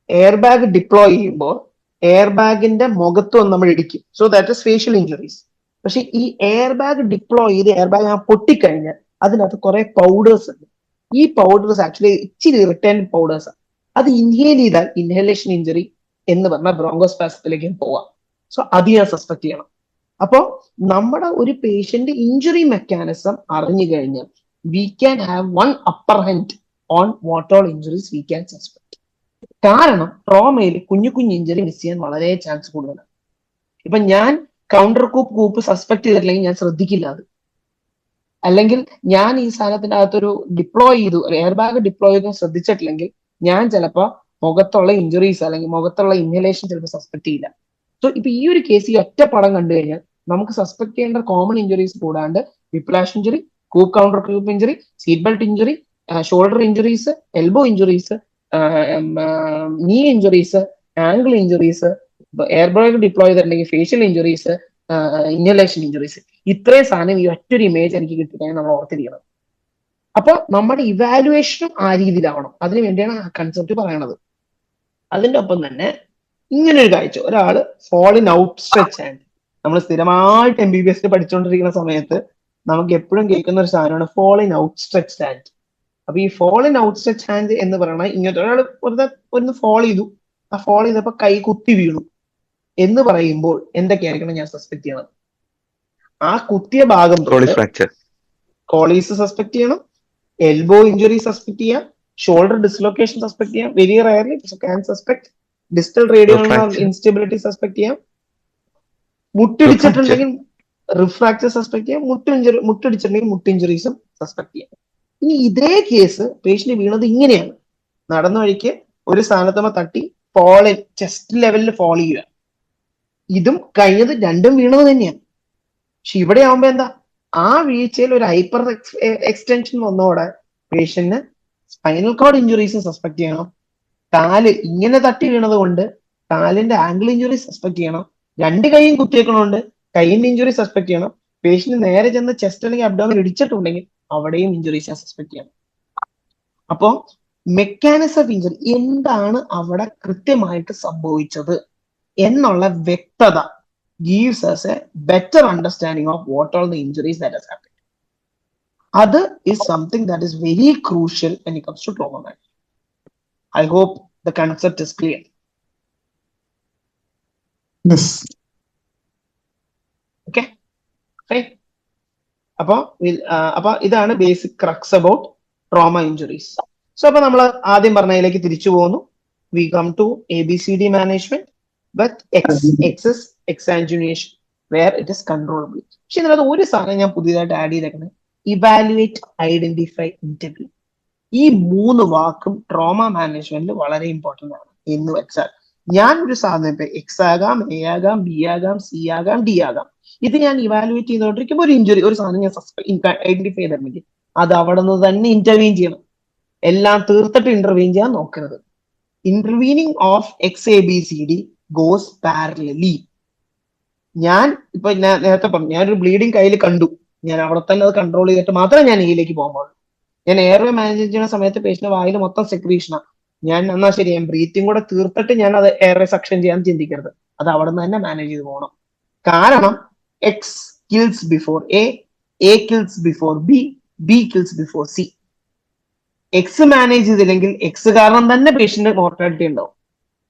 Speaker 1: എയർ ബാഗ് ഡിപ്ലോയ് ചെയ്യുമ്പോൾ എയർ ബാഗിന്റെ മുഖത്തും നമ്മൾ ഇടിക്കും. So that is facial injuries. പക്ഷെ ഈ എയർ ബാഗ് ഡിപ്ലോയ് ചെയ്ത് എയർ ബാഗ് പൊട്ടിക്കഴിഞ്ഞാൽ അതിനകത്ത് കുറെ പൗഡേഴ്സ് ഉണ്ട്. ഈ പൗഡേഴ്സ് ആക്ച്വലി ഇച്ചിരി ഇറിറ്റന്റ് പൗഡേഴ്സ് ആണ്. അത് ഇൻഹേൽ ചെയ്താൽ ഇൻഹലേഷൻ ഇഞ്ചുറി എന്ന് പറഞ്ഞാൽ ബ്രോങ്കോസ്പാസത്തിലേക്ക് പോവാം. സോ അത് ഞാൻ സസ്പെക്ട് ചെയ്യണം. അപ്പോ നമ്മുടെ ഒരു പേഷ്യന്റ് ഇഞ്ചുറി മെക്കാനിസം അറിഞ്ഞു കഴിഞ്ഞാൽ we can have one upper hand on what all injuries we can suspect. കാരണം ട്രോമയിൽ കുഞ്ഞു കുഞ്ഞു ഇഞ്ചുറി മിസ് ചെയ്യാൻ വളരെ ചാൻസ് കൂടുതലാണ്. ഇപ്പൊ ഞാൻ കൗണ്ടർ കൂപ്പ് സസ്പെക്ട് ചെയ്തിട്ടില്ലെങ്കിൽ ഞാൻ ശ്രദ്ധിക്കില്ല അത്. അല്ലെങ്കിൽ ഞാൻ ഈ സാധനത്തിന്റെ അകത്തൊരു ഡിപ്ലോയ് ചെയ്തു, എയർ ബാഗ് ഡിപ്ലോയ് ചെയ്ത് ശ്രദ്ധിച്ചിട്ടില്ലെങ്കിൽ ഞാൻ ചിലപ്പോ മുഖത്തുള്ള ഇഞ്ചുറീസ് അല്ലെങ്കിൽ മുഖത്തുള്ള ഇൻഹലേഷൻ ചിലപ്പോൾ സസ്പെക്ട് ചെയ്യില്ല. സോ ഇപ്പൊ ഈ ഒരു കേസ് ഈ ഒറ്റ പടം കണ്ടു കഴിഞ്ഞാൽ നമുക്ക് സസ്പെക്ട് ചെയ്യേണ്ട കോമൺ ഇഞ്ചുറീസ് കൂടാണ്ട് whiplash injury, coup counter coup injury, seat belt injury, shoulder injuries, elbow injuries, knee injuries, ankle injuries, air bag deploy ചെയ്തിട്ടുണ്ടെങ്കിൽ ഫേഷ്യൽ ഇഞ്ചുറീസ്, ഇൻഹലേഷൻ ഇഞ്ചുറീസ്. ഇത്രയും സാധനം ഈ ഒറ്റൊരു ഇമേജ് എനിക്ക് കിട്ടിക്കഴിഞ്ഞാൽ നമ്മൾ ഓർത്തിരിക്കണം. അപ്പൊ നമ്മുടെ ഇവാലുവേഷനും ആ രീതിയിലാവണം. അതിനു വേണ്ടിയാണ് ആ കൺസെപ്റ്റ് പറയണത്. അതിന്റെ ഒപ്പം തന്നെ ഇങ്ങനെ ഒരു കാഴ്ച, ഒരാള് ഫോളിൻ ഔട്ട് സ്ട്രെച്ച് ഹാൻഡ്. നമ്മൾ സ്ഥിരമായിട്ട് MBBS പഠിച്ചുകൊണ്ടിരിക്കുന്ന സമയത്ത് നമുക്ക് എപ്പോഴും കേൾക്കുന്ന ഒരു സാധനമാണ് ഫോളിൻ ഔട്ട് സ്ട്രെച്ച് ഹാൻഡ്. അപ്പൊ ഈ ഫോളിൻ ഔട്ട് സ്ട്രെച്ച് ഹാൻഡ് എന്ന് പറയുന്നത് ഇങ്ങനത്തെ ഒരാൾ ഒന്ന് ഫോൾ ചെയ്തു, ആ ഫോൾ ചെയ്തപ്പോ കൈ കുത്തി വീണു എന്ന് പറയുമ്പോൾ എന്തൊക്കെയായിരിക്കണം ഞാൻ സസ്പെക്ട് ചെയ്യണം? ആ കുത്തിയ ഭാഗം കോളീസ് സസ്പെക്ട് ചെയ്യണം, എൽബോ ഇഞ്ചുറി സസ്പെക്ട് ചെയ്യാം, ഷോൾഡർ ഡിസ്ലൊക്കേഷൻ സസ്പെക്ട് ചെയ്യാം, very rarely can suspect, distal radioulnar instability suspect ചെയ്യാം, മുട്ടിടിച്ചിട്ടുണ്ടെങ്കിൽ റിഫ്രാക്ചർ സസ്പെക്ട് ചെയ്യാം, മുട്ടിടിച്ചിട്ടുണ്ടെങ്കിൽ മുട്ട് ഇഞ്ചുറീസും സസ്പെക്ട് ചെയ്യാം. ഇനി ഇതേ കേസ് പേഷ്യന്റ് വീണത് ഇങ്ങനെയാണ്, നടന്ന വഴിക്ക് ഒരു സ്ഥാനത്തുമ്പോ തട്ടി ഫോളിൻ ചെസ്റ്റ് ലെവലിൽ ഫോൾ ചെയ്യുക. ഇതും കഴിഞ്ഞത് രണ്ടും വീണത് തന്നെയാണ്. പക്ഷെ ഇവിടെ ആവുമ്പോ എന്താ, ആ വീഴ്ചയിൽ ഒരു ഹൈപ്പർ എക്സ്റ്റൻഷൻ വന്നതോടെ പേഷ്യന്റിന് സ്പൈനൽ കോഡ് ഇഞ്ചുറീസ് സസ്പെക്ട് ചെയ്യണം. കാല് ഇങ്ങനെ തട്ടി വീണത് കൊണ്ട് കാലിന്റെ ആംഗിൾ ഇഞ്ചുറി സസ്പെക്ട് ചെയ്യണം, രണ്ട് കൈയും കുത്തിയേക്കണോണ്ട് കൈയിന്റെ ഇഞ്ചുറി സസ്പെക്ട് ചെയ്യണം, പേഷ്യന്റ് നേരെ ചെന്ന് ചെസ്റ്റ് അല്ലെങ്കിൽ അബ്ഡോമിൻ ഇടിച്ചിട്ടുണ്ടെങ്കിൽ അവിടെയും ഇഞ്ചുറീസ് സസ്പെക്ട് ചെയ്യണം. അപ്പോ മെക്കാനിസം ഓഫ് ഇഞ്ചുറി, എന്താണ് അവിടെ കൃത്യമായിട്ട് സംഭവിച്ചത് എന്നുള്ള വ്യക്തത gives us a better understanding of what all the injuries that has happened. That is something that is very crucial when it comes to trauma management. I hope the concept is clear.
Speaker 2: Yes.
Speaker 1: Okay, fine. അപ്പൊ ഇതാണ് basic crux about trauma injuries. So അപ്പൊ നമ്മൾ ആദ്യം പറഞ്ഞതിലേക്ക് തിരിച്ചു പോകുന്നു. We come to ABCD management with excess exsanguination where it is controllable. പക്ഷെ ഇതിനകത്ത് ഒരു സാധനം ഞാൻ പുതിയതായിട്ട് ആഡ് ചെയ്തേക്കുന്നത് ഇവാലുവേറ്റ്, ഐഡന്റിഫൈ, ഇന്റർവ്യൂ. ഈ 3 വാക്കും ട്രോമ മാനേജ്മെന്റിൽ വളരെ ഇമ്പോർട്ടന്റ് ആണ്. എന്ന് വെച്ചാൽ ഞാൻ ഒരു സാധനം ഇപ്പൊ എക്സ് ആകാം, എ ആകാം, ബി ആകാം, സി ആകാം, ഡി ആകാം, ഇത് ഞാൻ ഇവാലുവേറ്റ് ചെയ്തുകൊണ്ടിരിക്കുമ്പോൾ ഒരു ഇഞ്ചുറി, ഒരു സാധനം ഞാൻ ഐഡന്റിഫൈ ചെയ്തിട്ടുണ്ടെങ്കിൽ അത് അവിടെ നിന്ന് തന്നെ ഇന്റർവീൻ ചെയ്യണം. എല്ലാം തീർത്തിട്ട് ഇന്റർവീൻ ചെയ്യാൻ നോക്കരുത്. Intervening of XABCD goes parallelly. ഞാൻ ഇപ്പൊ നേരത്തെ പറഞ്ഞു, ഞാനൊരു ബ്ലീഡിങ് കയ്യിൽ കണ്ടു, ഞാൻ അവിടെ തന്നെ അത് കൺട്രോൾ ചെയ്തിട്ട് മാത്രമേ ഞാൻ എയിലേക്ക് പോകാൻ പാടുള്ളൂ. ഞാൻ എയർവേ മാനേജ് ചെയ്യുന്ന സമയത്ത് പേഷ്യന്റ് വായിൽ മൊത്തം സെക്രീഷനാണ്, ഞാൻ എന്നാ ശരി ഞാൻ ബ്രീത്തിങ് കൂടെ തീർത്തിട്ട് ഞാൻ അത് എയർവേ സക്ഷൻ ചെയ്യാൻ ചിന്തിക്കരുത്. അത് അവിടെ നിന്ന് തന്നെ മാനേജ് ചെയ്ത് പോകണം. കാരണം X kills before A kills before B kills before C. X manage ചെയ്തില്ലെങ്കിൽ X കാരണം തന്നെ പേഷ്യന്റ് മോർട്ടാലിറ്റി ഉണ്ടാവും.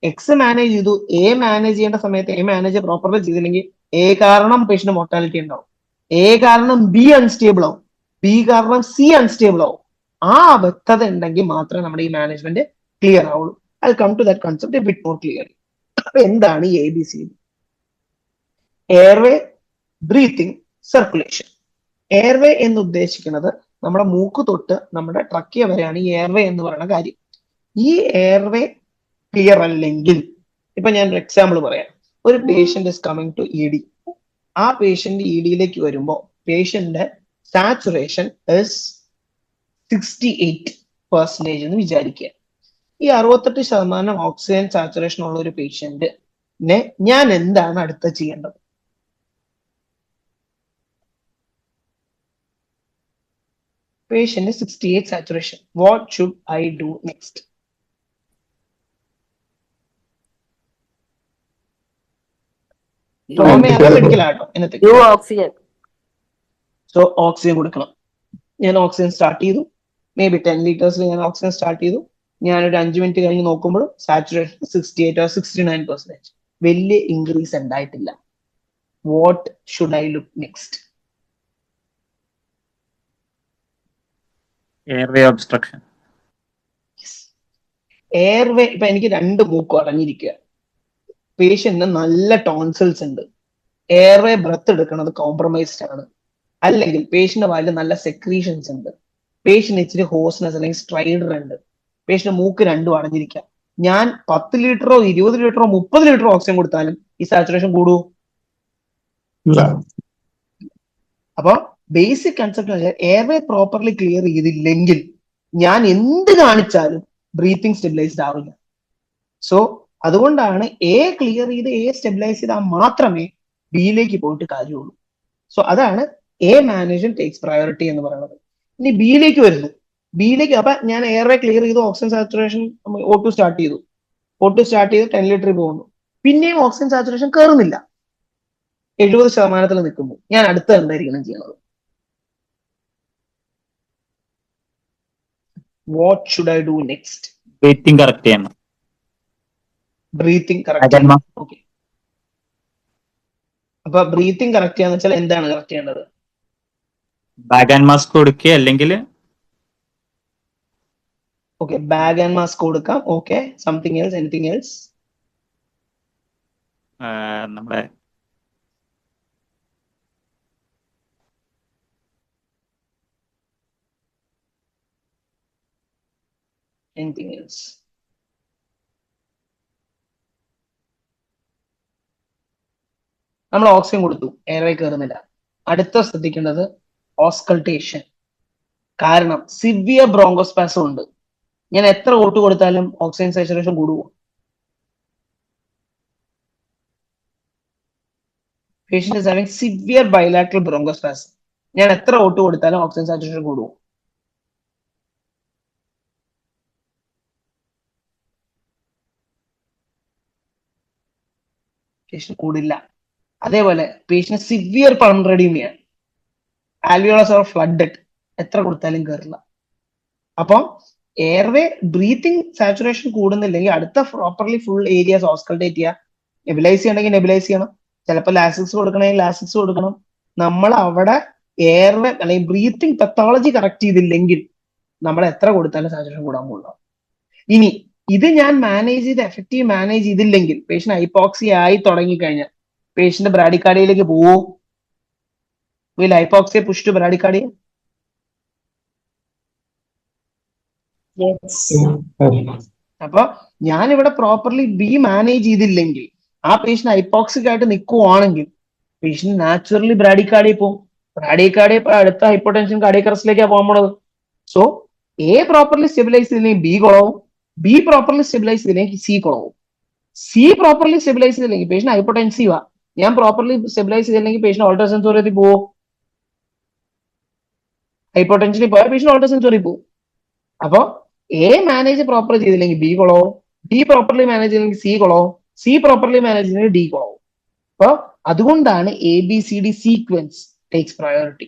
Speaker 1: X മാനേജ് ചെയ്തു, A മാനേജ് ചെയ്യേണ്ട സമയത്ത് A മാനേജ് പ്രോപ്പർലി ചെയ്തില്ലെങ്കിൽ A കാരണം പേഷ്യന്റ് മോർട്ടാലിറ്റി ഉണ്ടാവും, A കാരണം B അൺസ്റ്റേബിൾ ആവും, B കാരണം C അൺസ്റ്റേബിൾ ആവും. ആ വ്യക്തത ഉണ്ടെങ്കിൽ മാത്രമേ നമ്മുടെ ഈ മാനേജ്മെന്റ് ക്ലിയർ ആവുള്ളൂ. I come to that concept a bit more clear. അപ്പൊ എന്താണ് ഈ ABCD? Airway, breathing, circulation. Airway എന്ന് ഉദ്ദേശിക്കുന്നത് നമ്മുടെ മൂക്ക് തൊട്ട് നമ്മുടെ ട്രക്കിയ വരെയാണ് ഈ എയർവേ എന്ന് പറയുന്ന കാര്യം. ഈ എയർവേ ക്ലിയർ അല്ലെങ്കിൽ, ഇപ്പൊ ഞാൻ ഒരു എക്സാമ്പിൾ പറയാം. ഒരു patient is coming to ED. ആ പേഷ്യന്റ് EDയിലേക്ക് വരുമ്പോൾ പേഷ്യന്റ് സാച്ചുറേഷൻ ഇസ് 68% എന്ന് വിചാരിക്കുക. ഈ 68% ഓക്സിജൻ സാച്ചുറേഷൻ ഉള്ള ഒരു പേഷ്യന്റിനെ ഞാൻ എന്താണ് അടുത്ത ചെയ്യേണ്ടത്? Patient is 68 saturation. What should I do next?
Speaker 4: Do oxygen.
Speaker 1: So oxygen കൊടുക്കണം. ഞാൻ ഓക്സിജൻ സ്റ്റാർട്ട് ചെയ്തു, മേ ബി 10 liters ഞാൻ ഓക്സിജൻ സ്റ്റാർട്ട് ചെയ്തു. ഞാനൊരു 5 minutes കഴിഞ്ഞ് നോക്കുമ്പോൾ സാച്ചുറേഷൻ 68 or 69%. വലിയ ഇൻക്രീസ് ഉണ്ടായിട്ടില്ല. What should I look next?
Speaker 6: Airway obstruction.
Speaker 1: Airway, ഇപ്പൊ എനിക്ക് 2 മൂക്കും അടഞ്ഞിരിക്കുക, പേഷ്യന്റിന് നല്ല ടോൺസിൽസ് ഉണ്ട്, എയർവേ ബ്രത്ത് എടുക്കുന്നത് കോംപ്രമൈസ്ഡ് ആണ്, അല്ലെങ്കിൽ പേഷ്യന്റ് വായിൽ നല്ല സെക്രീഷൻസ് ഉണ്ട്, പേഷ്യന്റ് ഇച്ചിരി ഹോസ്നെസ് അല്ലെങ്കിൽ സ്ട്രൈഡർ ഉണ്ട്, പേഷ്യന്റ് മൂക്ക് 2 അടഞ്ഞിരിക്കുക. ഞാൻ 10 ലിറ്ററോ 20 ലിറ്ററോ 30 ലിറ്ററോ ഓക്സിജൻ കൊടുത്താലും ഈ സാച്ചുറേഷൻ കൂടുവോ? അപ്പൊ basic concept airway properly clear ചെയ്തില്ലെങ്കിൽ ഞാൻ എന്ത് കാണിച്ചാലും ബ്രീത്തിങ് സ്റ്റെബിലൈസ്ഡ് ആവില്ല. സോ അതുകൊണ്ടാണ് A ക്ലിയർ ചെയ്ത് A സ്റ്റെബിലൈസ് ചെയ്താൽ മാത്രമേ ബിയിലേക്ക് പോയിട്ട് കാര്യമുള്ളൂ. സോ അതാണ് A മാനേജ്മെന്റ് ടേക്സ് പ്രയോറിറ്റി എന്ന് പറയുന്നത്. ഇനി ബിയിലേക്ക് വരുന്നു. ബിയിലേക്ക് അപ്പൊ ഞാൻ എയർവേ ക്ലിയർ ചെയ്തു, ഓക്സിജൻ സാച്ചുറേഷൻ O2 സ്റ്റാർട്ട് ചെയ്തു, O2 സ്റ്റാർട്ട് ചെയ്ത് 10 ലിറ്റർ പോകുന്നു, പിന്നെയും ഓക്സിജൻ സാച്ചുറേഷൻ കയറുന്നില്ല, 70% നിൽക്കുന്നു. ഞാൻ അടുത്ത എന്തായിരിക്കണം ചെയ്യണത്? What should I do next?
Speaker 6: Breathing correct ചെയ്യണം.
Speaker 1: Breathing correct. ഓക്കെ, അപ്പൊ ബ്രീത്തിങ് കറക്റ്റ് ചെയ്യാന്ന് വെച്ചാൽ എന്താണ് കറക്റ്റ് ചെയ്യേണ്ടത്?
Speaker 6: ബാഗ് ആൻഡ് മാസ്ക് കൊടുക്കുക, അല്ലെങ്കിൽ
Speaker 1: ഓക്കെ, ബാഗ് ആൻഡ് മാസ്ക് കൊടുക്കാം. Okay, something else, anything else?
Speaker 6: നമ്മുടെ
Speaker 1: Anything else? നമ്മൾ ഓക്സിജൻ കൊടുത്തു, എയർവേ കയറുന്നില്ല. അടുത്ത ശ്രദ്ധിക്കേണ്ടത് ഓസ്കൾട്ടേഷൻ. കാരണം സിവിയർ ബ്രോങ്കോസ്പാസം ഉണ്ട്. ഞാൻ എത്ര O2 കൊടുത്താലും ഓക്സിജൻ സാച്ചുറേഷൻ കൂടുവോ? Patient is having severe bilateral bronchospasm. ഞാൻ എത്ര ഔട്ട് കൊടുത്താലും ഓക്സിജൻ സാച്ചുറേഷൻ കൂടും. പേഷ്യന്റ് കൂടില്ല. അതേപോലെ patient severe pulmonary alveolus or flooded, എത്ര കൊടുത്താലും കയറില്ല. അപ്പം എയർവേ ബ്രീത്തിങ് സാച്ചുറേഷൻ കൂടുന്നില്ലെങ്കിൽ അടുത്ത പ്രോപ്പർലി ഫുൾ ഏരിയാസ് ഓസ്കൾട്ടേറ്റ് ചെയ്യുക. നെബുലൈസ് ചെയ്യണമെങ്കിൽ നെബുലൈസ് ചെയ്യണം, ചിലപ്പോൾ ലാസിക്സ് കൊടുക്കണമെങ്കിൽ ലാസിക്സ് കൊടുക്കണം. നമ്മൾ അവിടെ എയർവേ അല്ലെങ്കിൽ ബ്രീത്തിങ് പെത്തോളജി കറക്റ്റ് ചെയ്തില്ലെങ്കിൽ നമ്മൾ എത്ര കൊടുത്താലും സാച്ചുറേഷൻ കൂടാൻ പോകുന്നു. ഇനി ഇത് ഞാൻ മാനേജ് ചെയ്ത് എഫക്റ്റീവ് മാനേജ് ചെയ്തില്ലെങ്കിൽ പേഷ്യന്റ് ഹൈപ്പോക്സി ആയി തുടങ്ങിക്കഴിഞ്ഞാൽ പേഷ്യന്റ് ബ്രാഡിക്കാർഡിയയിലേക്ക് പോവും. Will hypoxia push to bradycardia? അപ്പൊ ഞാൻ ഇവിടെ പ്രോപ്പർലി ബി മാനേജ് ചെയ്തില്ലെങ്കിൽ ആ പേഷ്യന്റ് ഹൈപ്പോക്സിക് ആയിട്ട് നിൽക്കുവാണെങ്കിൽ പേഷ്യന്റ് നാച്ചുറലി ബ്രാഡിക്കാർഡിയ പോകും. ബ്രാഡിക്കാർഡിയ അടുത്ത ഹൈപ്പോടെൻഷൻ കാർഡിയക് അറസ്റ്റിലേക്കാണ് പോകാൻ പോണത്. സോ എ പ്രോപ്പർലി സ്റ്റെബിലൈസ് ചെയ്തില്ലെങ്കിൽ ബി കുളവും, ബി പ്രോപ്പർലി സ്റ്റെബിലൈസ് ചെയ്തില്ലെങ്കിൽ സി കുളവും. സി പ്രോപ്പർലി സ്റ്റെബിലൈസ് ചെയ്തില്ലെങ്കിൽ പേഷ്യന്റ് ഹൈപ്പോടെൻസീവാ, ഞാൻ പ്രോപ്പർലി സ്റ്റെബിലൈസ് ചെയ്തില്ലെങ്കിൽ പേഷ്യന്റ് ഓൾട്ടർ സെൻസോറിയത്തിൽ പോവും. ഹൈപ്പോടെൻഷനിൽ പോയാൽ പേഷ്യന്റ് ഓൾട്ടർ സെൻസോറിൽ പോകും. അപ്പൊ എ മാനേജ് പ്രോപ്പർ ചെയ്തില്ലെങ്കിൽ ബി കുളവും, ബി പ്രോപ്പർലി മാനേജ് ചെയ്തില്ലെങ്കിൽ സി കുളവും, സി പ്രോപ്പർലി മാനേജ് ചെയ്തില്ലെങ്കിൽ ഡി കുളവും. അപ്പൊ അതുകൊണ്ടാണ് ABCD സീക്വൻസ് ടേക്സ് പ്രയോറിറ്റി.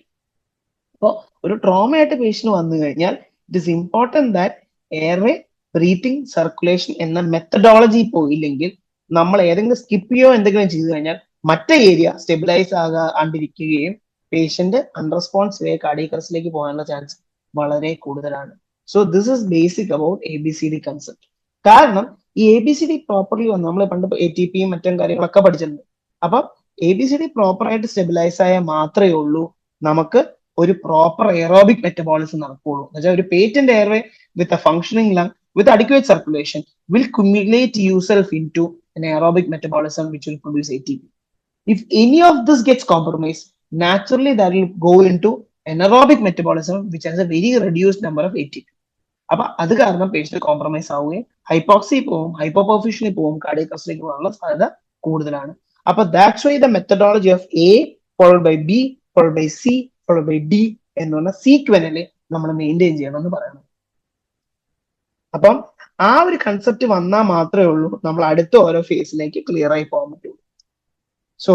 Speaker 1: അപ്പോൾ ഒരു ട്രോമ ആയിട്ട് പേഷ്യന്റ് വന്നു കഴിഞ്ഞാൽ it is important that airway breathing circulation എന്ന മെത്തഡോളജി പോയില്ലെങ്കിൽ നമ്മൾ ഏതെങ്കിലും സ്കിപ്പ് ചെയ്യോ എന്തെങ്കിലും ചെയ്തു കഴിഞ്ഞാൽ മറ്റേ ഏരിയ സ്റ്റെബിലൈസ് ആകാണ്ടിരിക്കുകയും പേഷ്യന്റ് അൺറെസ്പോൺസീവ് കാർഡിയക് അറസ്റ്റിലേക്ക് പോകാനുള്ള ചാൻസ് വളരെ കൂടുതലാണ്. So this is basic about ABCD concept. കാരണം ഈ ABCD പ്രോപ്പർലി വന്നു നമ്മൾ പണ്ട് ATP മറ്റും കാര്യങ്ങളൊക്കെ പഠിച്ചിട്ടുണ്ട്. അപ്പം ABCD പ്രോപ്പർ ആയിട്ട് സ്റ്റെബിലൈസ് ആയാൽ മാത്രമേ ഉള്ളൂ നമുക്ക് ഒരു പ്രോപ്പർ എയറോബിക് മെറ്റബോളിസം നടക്കുകയുള്ളൂ. എന്നുവെച്ചാൽ ഒരു patent airway with a functioning lung with adequate circulation will accumulate yourself into an aerobic metabolism which will produce ATP. If any of this gets compromised, naturally that will go into anaerobic metabolism which has a very reduced number of ATP. അപ്പൊ അത് കാരണം patient compromise ആവുകയും hypoxia പോവും, ഹൈപ്പോപെർഫ്യൂഷനിൽ പോവും, cardiac അറസ്റ്റിലേക്ക് പോകാനുള്ള സാധ്യത കൂടുതലാണ്. അപ്പൊ that's why the methodology of A followed by B followed by C followed by D എന്ന് പറഞ്ഞ സീക്വൻസിൽ നമ്മൾ മെയിൻറ്റെയിൻ ചെയ്യണം എന്ന് പറയണം. അപ്പം ആ ഒരു കൺസെപ്റ്റ് വന്നാൽ മാത്രമേ ഉള്ളൂ നമ്മൾ അടുത്ത ഓരോ ഫേസിലേക്ക് ക്ലിയർ ആയി പോകാൻ പറ്റുള്ളൂ. So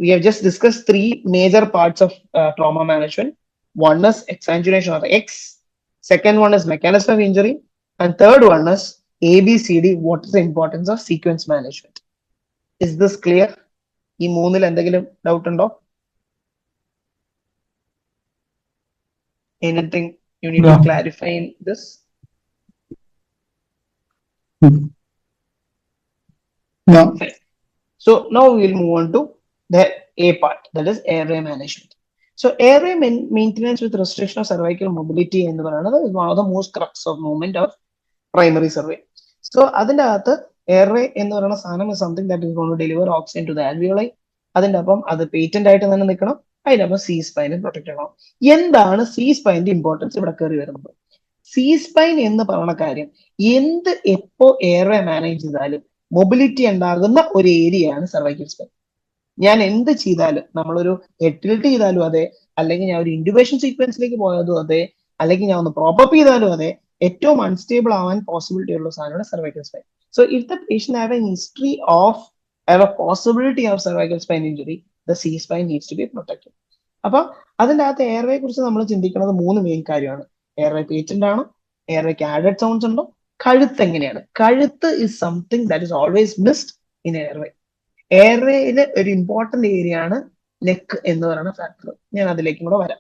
Speaker 1: we have just discuss 3 major parts of trauma management. One is exsanguination of X, second one is mechanism of injury, and third one is ABCD, what is the importance of sequence management. Is this clear? ഈ മൂന്നിൽ എന്തെങ്കിലും doubt ഉണ്ടോ? Anything you need to clarify in this?
Speaker 2: No.
Speaker 1: So now we will move on to the A part, that is airway management. So airway maintenance with restriction of cervical mobility എന്ന് പറയുന്നത് is one of the most crux of movement of primary survey. So അതിന്റെ അകത്ത് airway എന്ന് പറയുന്ന സാധനം is something that is going to deliver oxygen to the alveoli. അതിന്റെ അപ്പം അത് പേറ്റന്റ് ആയിട്ട് തന്നെ നിൽക്കണം, അതിനൊപ്പം C spine പ്രൊട്ടക്ട് ചെയ്യണം. എന്താണ് C spine ഇമ്പോർട്ടൻസ് ഇവിടെ കയറി വരുന്നത്? C spine എന്ന് പറയുന്ന കാര്യം എപ്പോ എയർവേ മാനേജ് ചെയ്താലും മൊബിലിറ്റി ഉണ്ടാകുന്ന ഒരു ഏരിയയാണ് സർവൈക്കൽ സ്പൈൻ. ഞാൻ എന്ത് ചെയ്താലും, നമ്മളൊരു ഹെഡ് ചെയ്താലും അതെ, അല്ലെങ്കിൽ ഞാൻ ഒരു ഇൻഡുബേഷൻ സീക്വൻസിലേക്ക് പോയതും അതെ, അല്ലെങ്കിൽ ഞാൻ ഒന്ന് പ്രോപ്പപ്പ് ചെയ്താലും അതെ, ഏറ്റവും അൺസ്റ്റേബിൾ ആവാൻ പോസിബിലിറ്റി ഉള്ള സാധനമാണ് cervical spine. So if the patient have A history of have A possibility of cervical spine injury, the C spine needs to be protected. അപ്പൊ അതിൻ്റെ അകത്ത് എയർവേ കുറിച്ച് നമ്മൾ ചിന്തിക്കുന്നത് 3 മെയിൻ കാര്യമാണ്. എയർവേ പേറ്റന്റ് ആണോ, എയർവേക്ക് ആഡഡ് സൗണ്ട്സ് ഉണ്ടോ, കഴുത്ത് എങ്ങനെയാണ്. കഴുത്ത് is something that is always missed in airway. എയർവേയില് ഒരു ഇമ്പോർട്ടന്റ് ഏരിയ ആണ് നെക്ക് എന്ന് പറയുന്ന ഫാക്ടർ. ഞാൻ അതിലേക്കും കൂടെ വരാം.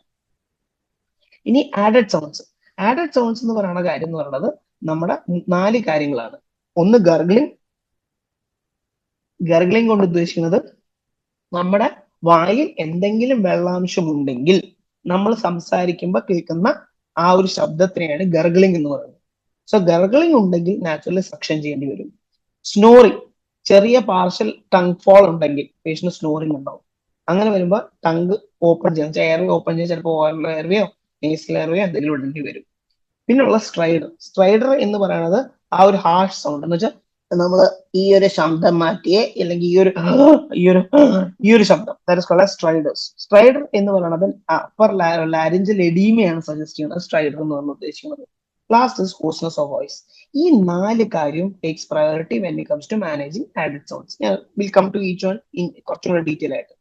Speaker 1: ഇനി ആഡഡ് സൗണ്ട്സ്. ആഡഡ് സൗണ്ട്സ് എന്ന് പറയുന്ന കാര്യം എന്ന് പറയുന്നത് നമ്മുടെ 4 കാര്യങ്ങളാണ്. ഒന്ന് ഗർഗ്ലിംഗ്. ഗർഗ്ലിംഗ് കൊണ്ട് ഉദ്ദേശിക്കുന്നത് നമ്മുടെ വായിൽ എന്തെങ്കിലും വെള്ളാംശം ഉണ്ടെങ്കിൽ നമ്മൾ സംസാരിക്കുമ്പോൾ കേൾക്കുന്ന ആ ഒരു ശബ്ദത്തിനെയാണ് ഗർഗ്ലിംഗ് എന്ന് പറയുന്നത്. സോ ഗർഗ്ലിംഗ് ഉണ്ടെങ്കിൽ നാച്ചുറലി സക്ഷൻ ചെയ്യേണ്ടി വരും. സ്നോറിങ്, ചെറിയ പാർഷ്യൽ ടങ് ഫോൾ ഉണ്ടെങ്കിൽ പേഷ്യന്റ് സ്നോറിങ് ഉണ്ടാവും. അങ്ങനെ വരുമ്പോൾ ടങ് ഓപ്പൺ ചെയ്യാൻ, എയർവേ ഓപ്പൺ ചെയ്യാൻ ചിലപ്പോൾ ഓറൽ എയർവേയോ നേസൽ എയർവേയോ എന്തെങ്കിലും ഇടേണ്ടി വരും. പിന്നെയുള്ള സ്ട്രൈഡർ. സ്ട്രൈഡർ എന്ന് പറയുന്നത് ആ ഒരു ഹാർഷ് സൗണ്ട് എന്ന് വെച്ചാൽ നമ്മൾ ഈ ഒരു ശബ്ദം മാറ്റിയേ, അല്ലെങ്കിൽ ഈ ഒരു ശബ്ദം, that is called as striders. Strider എന്ന് പറയുന്നത് അപ്പർ ലാരിഞ്ചൽ എഡീമയാണ് സജസ്റ്റ് ചെയ്യുന്നത് സ്ട്രൈഡർ എന്ന് പറഞ്ഞ് ഉദ്ദേശിക്കുന്നത്. Last is hoarseness of voice. ഈ 4 കാര്യം takes priority when it comes to managing added sounds. ഞാൻ will come to each one in കുറച്ചുകൂടെ ഡീറ്റെയിൽ ആയിട്ട്.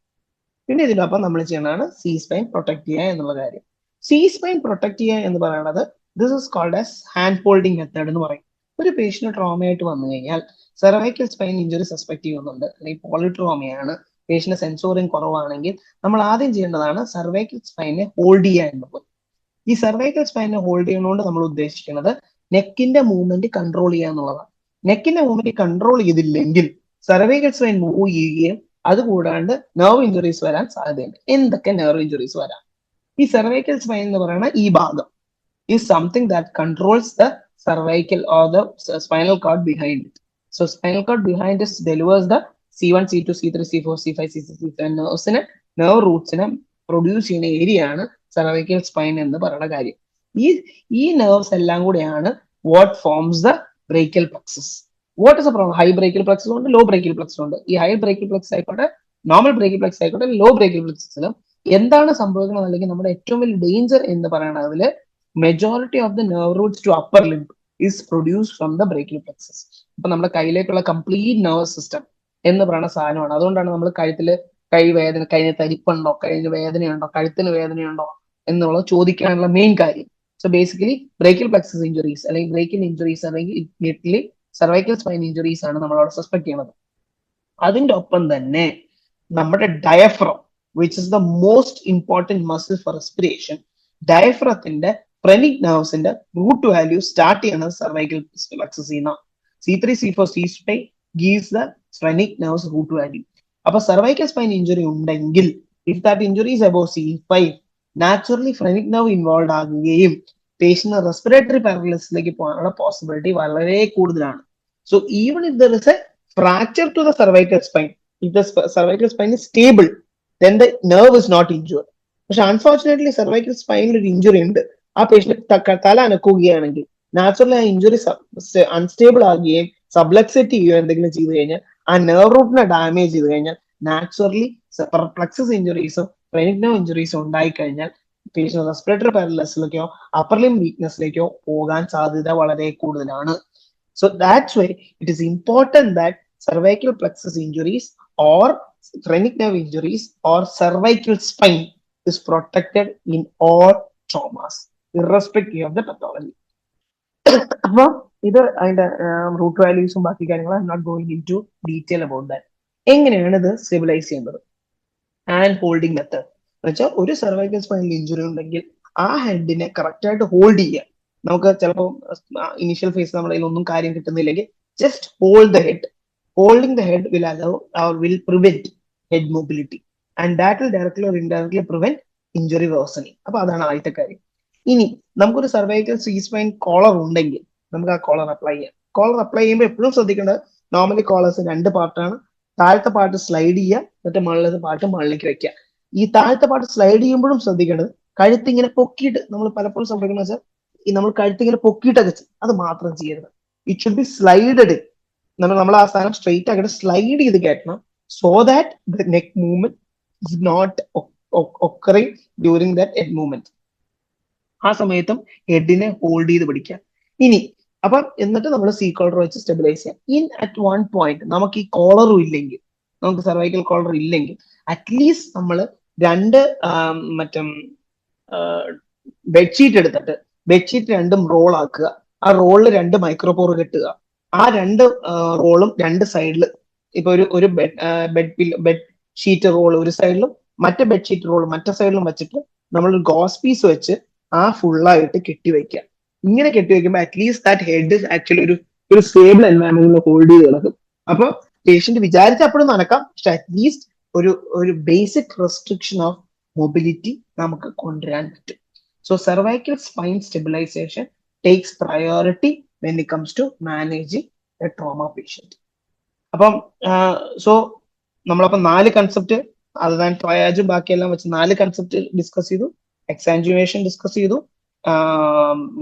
Speaker 1: പിന്നെ ഇതിനൊപ്പം നമ്മൾ ചെയ്യണതാണ് സി സ്പൈൻ പ്രൊട്ടക്ട് ചെയ്യുക എന്നുള്ള കാര്യം. സി സ്പൈൻ പ്രൊട്ടക്ട് ചെയ്യുക എന്ന് പറയുന്നത് this is called as hand holding method എന്ന് പറയും. ഒരു പേഷ്യന്റ് ട്രോമയായിട്ട് വന്നു കഴിഞ്ഞാൽ സെർവൈക്കൽ സ്പൈൻ ഇഞ്ചുറി സസ്പെക്ട് ചെയ്യുന്നുണ്ട്, അല്ലെങ്കിൽ പോളിട്രോമയാണ്, പേഷ്യന്റ് സെൻസോറിയം കുറവാണെങ്കിൽ നമ്മൾ ആദ്യം ചെയ്യേണ്ടതാണ് സെർവൈക്കൽ സ്പൈനെ ഹോൾഡ് ചെയ്യുക എന്നുള്ളത്. ഈ സെർവൈക്കൽ സ്പൈനെ ഹോൾഡ് ചെയ്യുന്നതുകൊണ്ട് നമ്മൾ ഉദ്ദേശിക്കുന്നത് നെക്കിന്റെ മൂവ്മെന്റ് കൺട്രോൾ ചെയ്യുക എന്നുള്ളതാണ്. നെക്കിന്റെ മൂവ്മെന്റ് കൺട്രോൾ ചെയ്തില്ലെങ്കിൽ സെർവൈക്കൽ സ്പൈൻ മൂവ് ചെയ്യുകയും അതുകൂടാണ്ട് നെർവ് ഇഞ്ചുറീസ് വരാൻ സാധ്യതയുണ്ട്. എന്തൊക്കെ നെർവ് ഇഞ്ചുറീസ് വരാം? ഈ സെർവൈക്കൽ സ്പൈൻ എന്ന് പറയുന്ന ഈ ഭാഗം is something that controls the cervical or the spinal cord behind it. So spinal cord behind it delivers the C1, C2, C3, C4, C5, C6, C7 nerves in nerve roots in produce ചെയ്യുന്ന area ആണ് cervical spine എന്ന് പറയുന്ന കാര്യം. ഈ nerves എല്ലാം കൂടെയാണ് what forms the brachial plexus. What is the problem? High brachial plexus ഉണ്ട്, low brachial plexus ഉണ്ട്. ഈ high brachial plexus ആയിക്കോട്ടെ, നോർമൽ brachial plexus ആയിക്കോട്ടെ, low brachial plexus എന്താണ് സംഭവിക്കുന്നത്, അല്ലെങ്കിൽ നമ്മുടെ ഏറ്റവും വലിയ ഡേഞ്ചർ എന്ന് പറയുന്നതിൽ majority of the nerve roots to upper limb is produced from the brachial plexus. അപ്പൊ നമ്മുടെ കയ്യിലേക്കുള്ള കംപ്ലീറ്റ് നെർവസ് സിസ്റ്റം എന്ന് പറയുന്ന സാധനമാണ്. അതുകൊണ്ടാണ് നമ്മൾ കഴുത്തില് കൈവേദന, കൈന് തരിപ്പുണ്ടോ, കൈന് വേദനയുണ്ടോ, കഴുത്തിന് വേദനയുണ്ടോ എന്നുള്ളത് ചോദിക്കാനുള്ള മെയിൻ കാര്യം. So basically brachial plexus injuries അല്ലെങ്കിൽ ബ്രേക്കിയൽ ഇഞ്ചുറീസ് അല്ലെങ്കിൽ ഇറ്റ്ലി സർവൈക്കൽ സ്പൈൻ ഇഞ്ചുറീസ് ആണ് നമ്മളവിടെ സസ്പെക്ട് ചെയ്യുന്നത്. അതിന്റെ ഒപ്പം തന്നെ നമ്മുടെ diaphragm, which is the most important muscle for respiration, ഡയഫ്രത്തിന്റെ ഫ്രെനിക് നെർവ്സിന്റെ റൂട്ട് വാല്യൂ സ്റ്റാർട്ട് ചെയ്യുന്നത് സർവൈക്കൽ പ്ലക്സസിൽ നിന്നാണ്. C3, C4, C5 gives the phrenic nerves root value. അപ്പൊ സർവൈക്കൽ സ്പൈൻ ഇഞ്ചുറി ഉണ്ടെങ്കിൽ, if that injury is above C5, naturally phrenic nerve involve ആകുകയും patient respiratory പാരലിസിലേക്ക് പോകാനുള്ള പോസിബിലിറ്റി വളരെ കൂടുതലാണ്. So even if there is a fracture to the cervical spine, if the cervical spine is stable, then the nerve is not injured. പക്ഷെ unfortunately cervical സ്പൈനിൽ ഒരു injury ഉണ്ട്, ആ patient തല അനക്കുകയാണെങ്കിൽ നാച്ചുറലി ആ ഇഞ്ചുറി അൺസ്റ്റേബിൾ ആകുകയും സബ്ലക്സേറ്റ് ചെയ്യുകയോ എന്തെങ്കിലും ചെയ്തു കഴിഞ്ഞാൽ, ആ നെർവ് റൂട്ടിനെ ഡാമേജ് ചെയ്ത് കഴിഞ്ഞാൽ നാച്ചുറലി പ്ലക്സസ് ഇഞ്ചുറീസോ ഫ്രെനിക് നെർവ് ഇഞ്ചുറീസോ ഉണ്ടായി കഴിഞ്ഞാൽ പേഷ്യന്റ് റെസ്പിറേറ്ററി പാരലിസിലേക്കോ അപ്പർ ലിം വീക്ക്നെസ്സിലേക്കോ പോകാൻ സാധ്യത വളരെ കൂടുതലാണ്. So that's why it is important that cervical plexus injuries or phrenic nerve injuries or cervical spine is protected in all traumas, irrespective of the pathology. അപ്പൊ ഇത് അതിന്റെ root വാല്യൂസും ബാക്കി കാര്യങ്ങളും I'm not going in to detail about that. എങ്ങനെയാണ് ഇത് stabilise ചെയ്യുന്നത്? Hand holding method എന്ന് വെച്ചാൽ ഒരു സർവൈക്കൽ സ്പൈനൽ ഇഞ്ചുറി ഉണ്ടെങ്കിൽ ആ ഹെഡിനെ കറക്റ്റ് ആയിട്ട് ഹോൾഡ് ചെയ്യുക. നമുക്ക് ചിലപ്പോൾ ഇനീഷ്യൽ ഫേസ് നമ്മുടെ കയ്യിൽ ഒന്നും കാര്യം കിട്ടുന്നില്ലെങ്കിൽ just hold the head. Holding the head will allow or will prevent head mobility, and that will directly or indirectly prevent injury worsening. അപ്പൊ അതാണ് ആദ്യത്തെ കാര്യം. ഇനി നമുക്കൊരു സർവൈക്കൽ സി സ്പൈൻ കോളർ ഉണ്ടെങ്കിൽ നമുക്ക് ആ കോളർ അപ്ലൈ ചെയ്യാം. കോളർ അപ്ലൈ ചെയ്യുമ്പോൾ എപ്പോഴും ശ്രദ്ധിക്കേണ്ടത്, നോർമലി കോളേഴ്സ് 2 പാർട്ടാണ്. താഴത്തെ പാർട്ട് സ്ലൈഡ് ചെയ്യുക, എന്നിട്ട് മുകളിലത്തെ പാർട്ട് മുകളിലേക്ക് വെക്കുക. ഈ താഴത്തെ പാർട്ട് സ്ലൈഡ് ചെയ്യുമ്പോഴും ശ്രദ്ധിക്കേണ്ടത്, കഴുത്ത് ഇങ്ങനെ പൊക്കിയിട്ട്, നമ്മൾ പലപ്പോഴും ശ്രദ്ധിക്കുന്നത് വെച്ചാൽ ഈ നമ്മൾ കഴുത്ത് ഇങ്ങനെ പൊക്കിയിട്ടൊക്കെ ചെയ്യും, അത് മാത്രം ചെയ്യരുത്. It should be slided. നമ്മൾ ആ സാധനം സ്ട്രെയിറ്റ് ആയിട്ട് സ്ലൈഡ് ചെയ്ത് കയറ്റണം, so that the neck movement is not occurring during that head movement. ആ സമയത്തും ഹെഡിനെ ഹോൾഡ് ചെയ്ത് പിടിക്കുക. ഇനി അപ്പം എന്നിട്ട് നമ്മൾ സി കോളർ വെച്ച് സ്റ്റെബിലൈസ് ചെയ്യാം. ഇൻ അറ്റ് വൺ പോയിന്റ് നമുക്ക് ഈ കോളറും ഇല്ലെങ്കിൽ, നമുക്ക് സർവൈക്കൽ കോളർ ഇല്ലെങ്കിൽ, അറ്റ്ലീസ്റ്റ് നമ്മൾ 2 മറ്റേ ബെഡ്ഷീറ്റ് എടുത്തിട്ട് ബെഡ്ഷീറ്റ് 2 റോൾ ആക്കുക. ആ റോളിൽ 2 മൈക്രോപോർ കെട്ടുക. ആ 2 റോളും 2 സൈഡിൽ, ഇപ്പൊ ഒരു ബെഡ് ഷീറ്റ് റോൾ ഒരു സൈഡിലും മറ്റേ ബെഡ്ഷീറ്റ് റോൾ മറ്റേ സൈഡിലും വെച്ചിട്ട് നമ്മൾ ഗോസ് പീസ് വെച്ച് ആ ഫുള്ളായിട്ട് കെട്ടിവെക്കുക. ഇങ്ങനെ കെട്ടിവെക്കുമ്പോൾ അറ്റ്ലീസ്റ്റ് ദാറ്റ് ഹെഡ് ആക്ച്വലി ഒരു സ്റ്റേബിൾ എൻവയറമെന്റിൽ ഹോൾഡ് ചെയ്ത് കിടക്കും. അപ്പൊ പേഷ്യന്റ് വിചാരിച്ച അപ്പോഴും നടക്കാം, പക്ഷെ അറ്റ്ലീസ്റ്റ് ഒരു ബേസിക് റെസ്ട്രിക്ഷൻ ഓഫ് മൊബിലിറ്റി നമുക്ക് കൊണ്ടുവരാൻ പറ്റും. So cervical spine stabilisation takes priority when it comes to managing a trauma patient. അപ്പം സോ നമ്മളപ്പം 4 കൺസെപ്റ്റ്, അതുതന്നെ ട്രയാജും ബാക്കിയെല്ലാം വെച്ച് 4 കൺസെപ്റ്റ് ഡിസ്കസ് ചെയ്തു. എക്സാൻജുവേഷൻ ഡിസ്കസ് ചെയ്തു.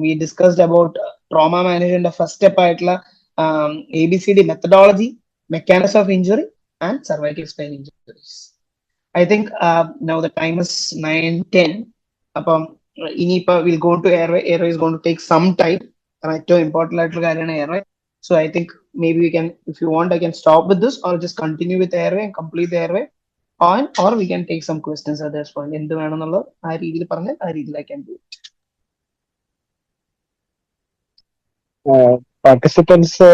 Speaker 1: വി ഡിസ്കസ്ഡ് അബൌട്ട് ട്രോമ മാനേജ്മെന്റിന്റെ ഫസ്റ്റ് സ്റ്റെപ്പ് ആയിട്ടുള്ള ABCD methodology, mechanism of injury, and cervical spine injuries. I think now the time is 9:10. അപ്പം ഇനിയിപ്പോ will go to airway. Airway is gone to take some time. ഏറ്റവും important ആയിട്ടുള്ള കാര്യമാണ് airway. So I think maybe we can, if you want, I can stop with this or just continue with airway and complete the airway on, or we can take some questions at this point. എന്ത് വേണമെന്നുള്ളത് ആ രീതിയിൽ പറഞ്ഞാൽ ആ രീതിയിൽ I can do it.
Speaker 2: Participants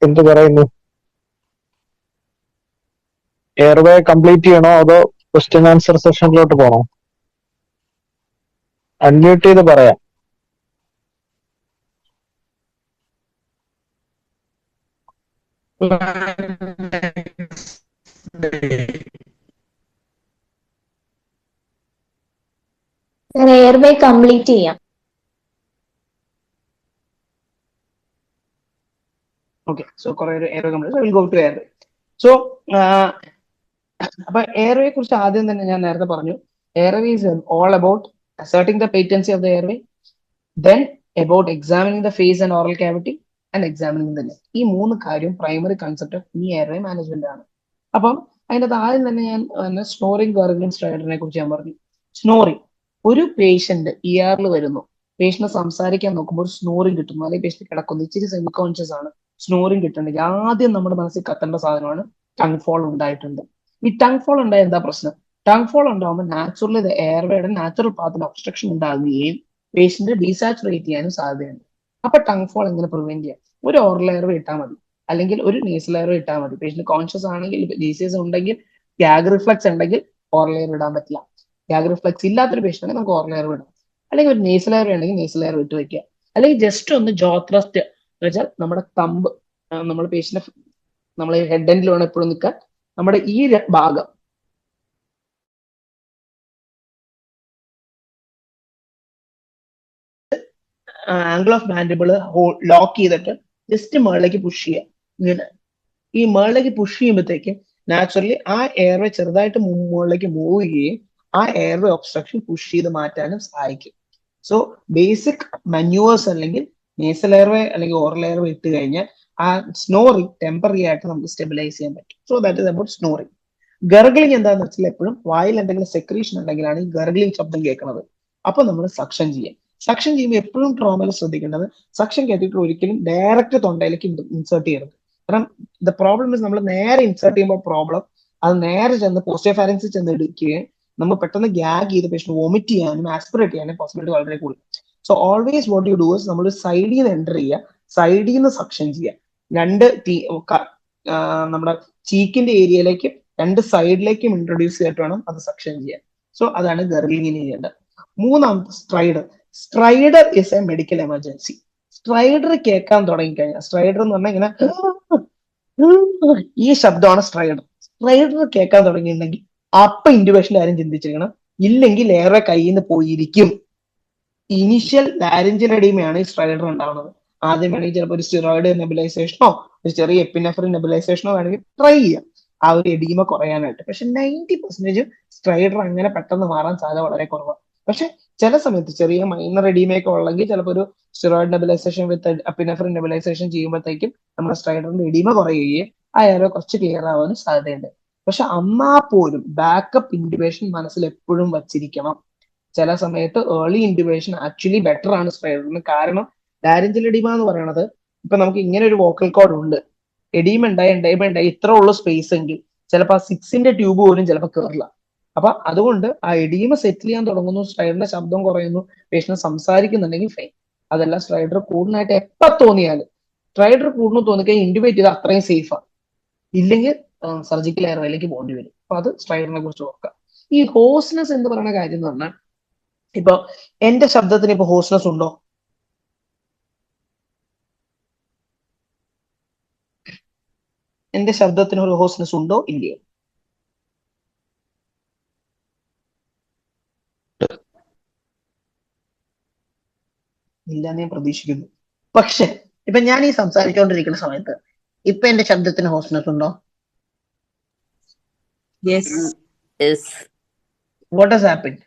Speaker 2: എന്ത് പറയുന്നു? Airway complete ചെയ്യണോ അതോ ക്വസ്റ്റ്യൻ ആൻസർ സെഷനിലോട്ട് പോകണോ? അൺമ്യൂട്ട് ചെയ്ത് പറയാം.
Speaker 4: എയർവേ കംപ്ലീറ്റ് ചെയ്യാം.
Speaker 1: Okay, so airway complete. So we'll go to airway. So അപ്പൊ എയർവേയെ കുറിച്ച് ആദ്യം തന്നെ ഞാൻ നേരത്തെ പറഞ്ഞു, airway is all about asserting the patency of the airway, then about examining the face and oral cavity and examining the neck. ഈ 3 കാര്യം primary concept of ഈ എയർവേ മാനേജ്മെന്റ് ആണ്. അപ്പം അതിനകത്ത് ആദ്യം തന്നെ ഞാൻ സ്നോറിംഗ്, ഗർഗ്ലിംഗ്, സ്ട്രൈഡറിനെ കുറിച്ച് ഞാൻ പറഞ്ഞു. സ്നോറിംഗ്, ഒരു പേഷ്യന്റ് ER വരുന്നു, പേഷ്യന്റ് സംസാരിക്കാൻ നോക്കുമ്പോൾ സ്നോറിംഗ് കിട്ടുന്നു, അല്ലെങ്കിൽ പേഷ്യന്റ് കിടക്കുന്നു, ഇച്ചിരി സെമി കോൺഷ്യസ് ആണ്, സ്നോറിംഗ് കിട്ടുന്നുണ്ടെങ്കിൽ ആദ്യം നമ്മുടെ മനസ്സിൽ കത്തേണ്ട സാധനമാണ് ടങ് ഫോൾ ഉണ്ടായിട്ടുണ്ട്. ഈ ടങ് ഫോൾ ഉണ്ടായ എന്താ പ്രശ്നം? ടങ് ഫോൾ ഉണ്ടാകുമ്പോൾ നാച്ചുറലി എയർവേയുടെ നാച്ചുറൽ പാത്തിന് ഒബ്സ്ട്രക്ഷൻ ഉണ്ടാകുകയും പേഷ്യന്റ് ഡീസാച്ചുറേറ്റ് ചെയ്യാനും സാധ്യതയുണ്ട്. അപ്പൊ ടങ് ഫോൾ എങ്ങനെ പ്രിവെന്റ് ചെയ്യാം? ഒരു ഓറൽ എയർവേ ഇട്ടാൽ മതി, അല്ലെങ്കിൽ ഒരു നേസൽ എയർവേ ഇട്ടാൽ മതി. പേഷ്യന്റ് കോൺഷ്യസ് ആണെങ്കിൽ, ഡിസീസ് ഉണ്ടെങ്കിൽ, ഗ്യാഗ് റിഫ്ലക്സ് ഉണ്ടെങ്കിൽ ഓറൽ എയർ ഇടാൻ പറ്റില്ല. ഗ്യാഗ് റിഫ്ലക്സ് ഇല്ലാത്തൊരു പേഷ്യന്റ് ആണെങ്കിൽ നമുക്ക് ഓറൽ എയർ ഇടാം, അല്ലെങ്കിൽ ഒരു നേസൽ എയർ ഉണ്ടെങ്കിൽ നേസൽ എയർ ഇട്ട് വെക്കുക, അല്ലെങ്കിൽ ജസ്റ്റ് ഒന്ന് ജോ ത്രസ്റ്റ് എന്ന് വെച്ചാൽ നമ്മുടെ തമ്പ്, നമ്മൾ പേഷ്യന്റ് നമ്മൾ ഹെഡ് എൻഡിൽ വേണം എപ്പോഴും നിൽക്കാൻ, നമ്മുടെ ഈ ഭാഗം ആംഗിൾ ഓഫ് മാൻഡിബിൾ ലോക്ക് ചെയ്തിട്ട് ജസ്റ്റ് മുകളിലേക്ക് പുഷ് ചെയ്യുക. ഇങ്ങനെ ഈ മുകളിലേക്ക് പുഷ് ചെയ്യുമ്പോഴത്തേക്കും നാച്ചുറലി ആ എയർവേ ചെറുതായിട്ട് മുകളിലേക്ക് മൂവ് ചെയ്യുകയും ആ എയർവേ ഒബ്സ്ട്രക്ഷൻ പുഷ് ചെയ്ത് മാറ്റാനും സഹായിക്കും. സോ ബേസിക് മന്യൂവേഴ്സ് അല്ലെങ്കിൽ നേസൽ എയർവേ അല്ലെങ്കിൽ ഓറൽ എയർവേ ഇട്ട് കഴിഞ്ഞാൽ ആ സ്നോറിംഗ് ടെമ്പററി ആയിട്ട് നമുക്ക് സ്റ്റെബിലൈസ് ചെയ്യാൻ പറ്റും. So that is about snoring. Gurgling എന്താണെന്ന് വെച്ചാൽ എപ്പോഴും വായിൽ എന്തെങ്കിലും സെക്രീഷൻ ഉണ്ടെങ്കിലാണ് ഈ ഗർഗ്ലിംഗ് ശബ്ദം കേൾക്കുന്നത്. അപ്പൊ നമ്മൾ സക്ഷൻ ചെയ്യാം. സക്ഷൻ ചെയ്യുമ്പോൾ എപ്പോഴും ട്രോമയിൽ ശ്രദ്ധിക്കേണ്ടത് സക്ഷൻ കേട്ടിട്ട് ഒരിക്കലും ഡയറക്റ്റ് തൊണ്ടയിലേക്ക് ഇൻസേർട്ട് ചെയ്യരുത്. കാരണം ദ പ്രോബ്ലം ഇസ് നമ്മൾ നേരെ ഇൻസേർട്ട് ചെയ്യുമ്പോൾ പ്രോബ്ലം അത് നേരെ ചെന്ന് പോസ്റ്റീരിയർ ഫാരിങ്സിൽ ചെന്ന് എടുക്കുകയും നമ്മൾ പെട്ടെന്ന് ഗ്യാഗ് ചെയ്ത് പേഷ്യന്റ് വോമിറ്റ് ചെയ്യാനും ആസ്പിറേറ്റ് ചെയ്യാനും പോസിബിലിറ്റി വളരെ കൂടുതൽ. So always what you do is നമ്മൾ സൈഡിൽ നിന്ന് എൻ്റർ ചെയ്യുക, സൈഡിൽ നിന്ന് സക്ഷൻ ചെയ്യുക. നമ്മുടെ ചീക്കിന്റെ ഏരിയയിലേക്കും 2 സൈഡിലേക്കും ഇൻട്രൊഡ്യൂസ് ചെയ്തിട്ട് വേണം അത് സക്ഷൻ ചെയ്യാൻ. സോ അതാണ് ഗർഗ്ലിങ്ങിന് ചെയ്യേണ്ടത്. മൂന്നാമത്തെ strider. Strider is A medical emergency. Strider കേൾക്കാൻ തുടങ്ങിക്കഴിഞ്ഞാൽ, സ്ട്രൈഡർ എന്ന് പറഞ്ഞാൽ ഇങ്ങനെ ഈ ശബ്ദമാണ് സ്ട്രൈഡർ. സ്ട്രൈഡർ കേൾക്കാൻ തുടങ്ങിയിട്ടുണ്ടെങ്കിൽ അപ്പൊ ഇൻറ്റുബേഷന്റെ കാര്യം ചിന്തിച്ചിരിക്കണം, ഇല്ലെങ്കിൽ ഏറെ കയ്യിൽ നിന്ന് പോയിരിക്കും. ഇനിഷ്യൽ ലാരിഞ്ചൽ എഡീമയാണ് ഈ സ്ട്രൈഡർ ഉണ്ടാവുന്നത്. ആദ്യം വേണമെങ്കിൽ ചിലപ്പോൾ ഒരു സ്റ്റിറോയിഡ് നെബുലൈസേഷനോ ഒരു ചെറിയ എപ്പിനെഫ്രിൻ നെബുലൈസേഷനോ വേണമെങ്കിൽ ട്രൈ ചെയ്യാം ആ ഒരു എഡീമ കുറയാനായിട്ട്. പക്ഷെ 90% സ്ട്രൈഡർ അങ്ങനെ പെട്ടെന്ന് മാറാൻ സാധ്യത വളരെ കുറവാണ്. പക്ഷെ ചില സമയത്ത് ചെറിയ മൈനർ എഡീമയൊക്കെ ഉള്ളെങ്കിൽ ചിലപ്പോൾ ഒരു സ്റ്റിറോയിഡ് നെബുലൈസേഷൻ വിത്ത് എപ്പിനെഫ്രിൻ നെബുലൈസേഷൻ ചെയ്യുമ്പോഴത്തേക്കും നമ്മുടെ സ്ട്രൈഡറിന്റെ എഡീമ കുറയുകയും ആ എയറോ കുറച്ച് ക്ലിയർ ആവാനും സാധ്യതയുണ്ട്. പക്ഷെ അന്നാ പോലും ബാക്കപ്പ് ഇൻറ്റുബേഷൻ മനസ്സിൽ എപ്പോഴും വച്ചിരിക്കണം. ചില സമയത്ത് ഏർലി ഇൻറ്റുബേഷൻ ആക്ച്വലി ബെറ്റർ ആണ് സ്ട്രൈഡറിന്. കാരണം ലാരിഞ്ചൽ എഡീമ എന്ന് പറയുന്നത്, ഇപ്പൊ നമുക്ക് ഇങ്ങനെ ഒരു വോക്കൽ കോഡ് ഉണ്ട്, എഡീമ ഉണ്ടായി ഇത്ര ഉള്ള സ്പേസ് എങ്കിൽ ചിലപ്പോൾ ആ 6ന്റെ ട്യൂബ് പോലും ചിലപ്പോൾ കയറില്ല. അപ്പൊ അതുകൊണ്ട് ആ എഡീമ സെറ്റിൽ ചെയ്യാൻ തുടങ്ങുന്നു, സ്ട്രൈഡറിന്റെ ശബ്ദം കുറയുന്നു, പേഷ്യന്റ് സംസാരിക്കുന്നുണ്ടെങ്കിൽ ഫൈൻ. അതല്ല സ്ട്രൈഡർ കൂടുന്നതായിട്ട് എപ്പോ തോന്നിയാലും, സ്ട്രൈഡർ കൂടുന്നു തോന്നിക്കഴിഞ്ഞാൽ ഇൻറ്റുബേറ്റ് ചെയ്ത് അത്രയും സേഫാണ്. ഇല്ലെങ്കിൽ സർജിക്കൽ എയർവേയിലേക്ക് പോകേണ്ടി വരും. അപ്പൊ അത് സ്ട്രൈഡറിനെ കുറിച്ച് ഓർക്കാം. ഈ ഹോസ്നെസ് എന്ന് പറയുന്ന കാര്യം എന്ന് പറഞ്ഞാൽ, ഇപ്പൊ എന്റെ ശബ്ദത്തിന് ഇപ്പൊ ഹോസ്നെസ് ഉണ്ടോ? എന്റെ ശബ്ദത്തിന് ഒരു ഹോസ്നെസ് ഉണ്ടോ ഇല്ലയോ? ഇല്ലാന്ന് ഞാൻ പ്രതീക്ഷിക്കുന്നു. പക്ഷെ ഇപ്പൊ ഞാൻ ഈ സംസാരിച്ചുകൊണ്ടിരിക്കുന്ന സമയത്ത് ഇപ്പൊ എന്റെ ശബ്ദത്തിന് ഹോസ്നെസ് ഉണ്ടോ?
Speaker 4: Yes. Yes.
Speaker 1: What has happened?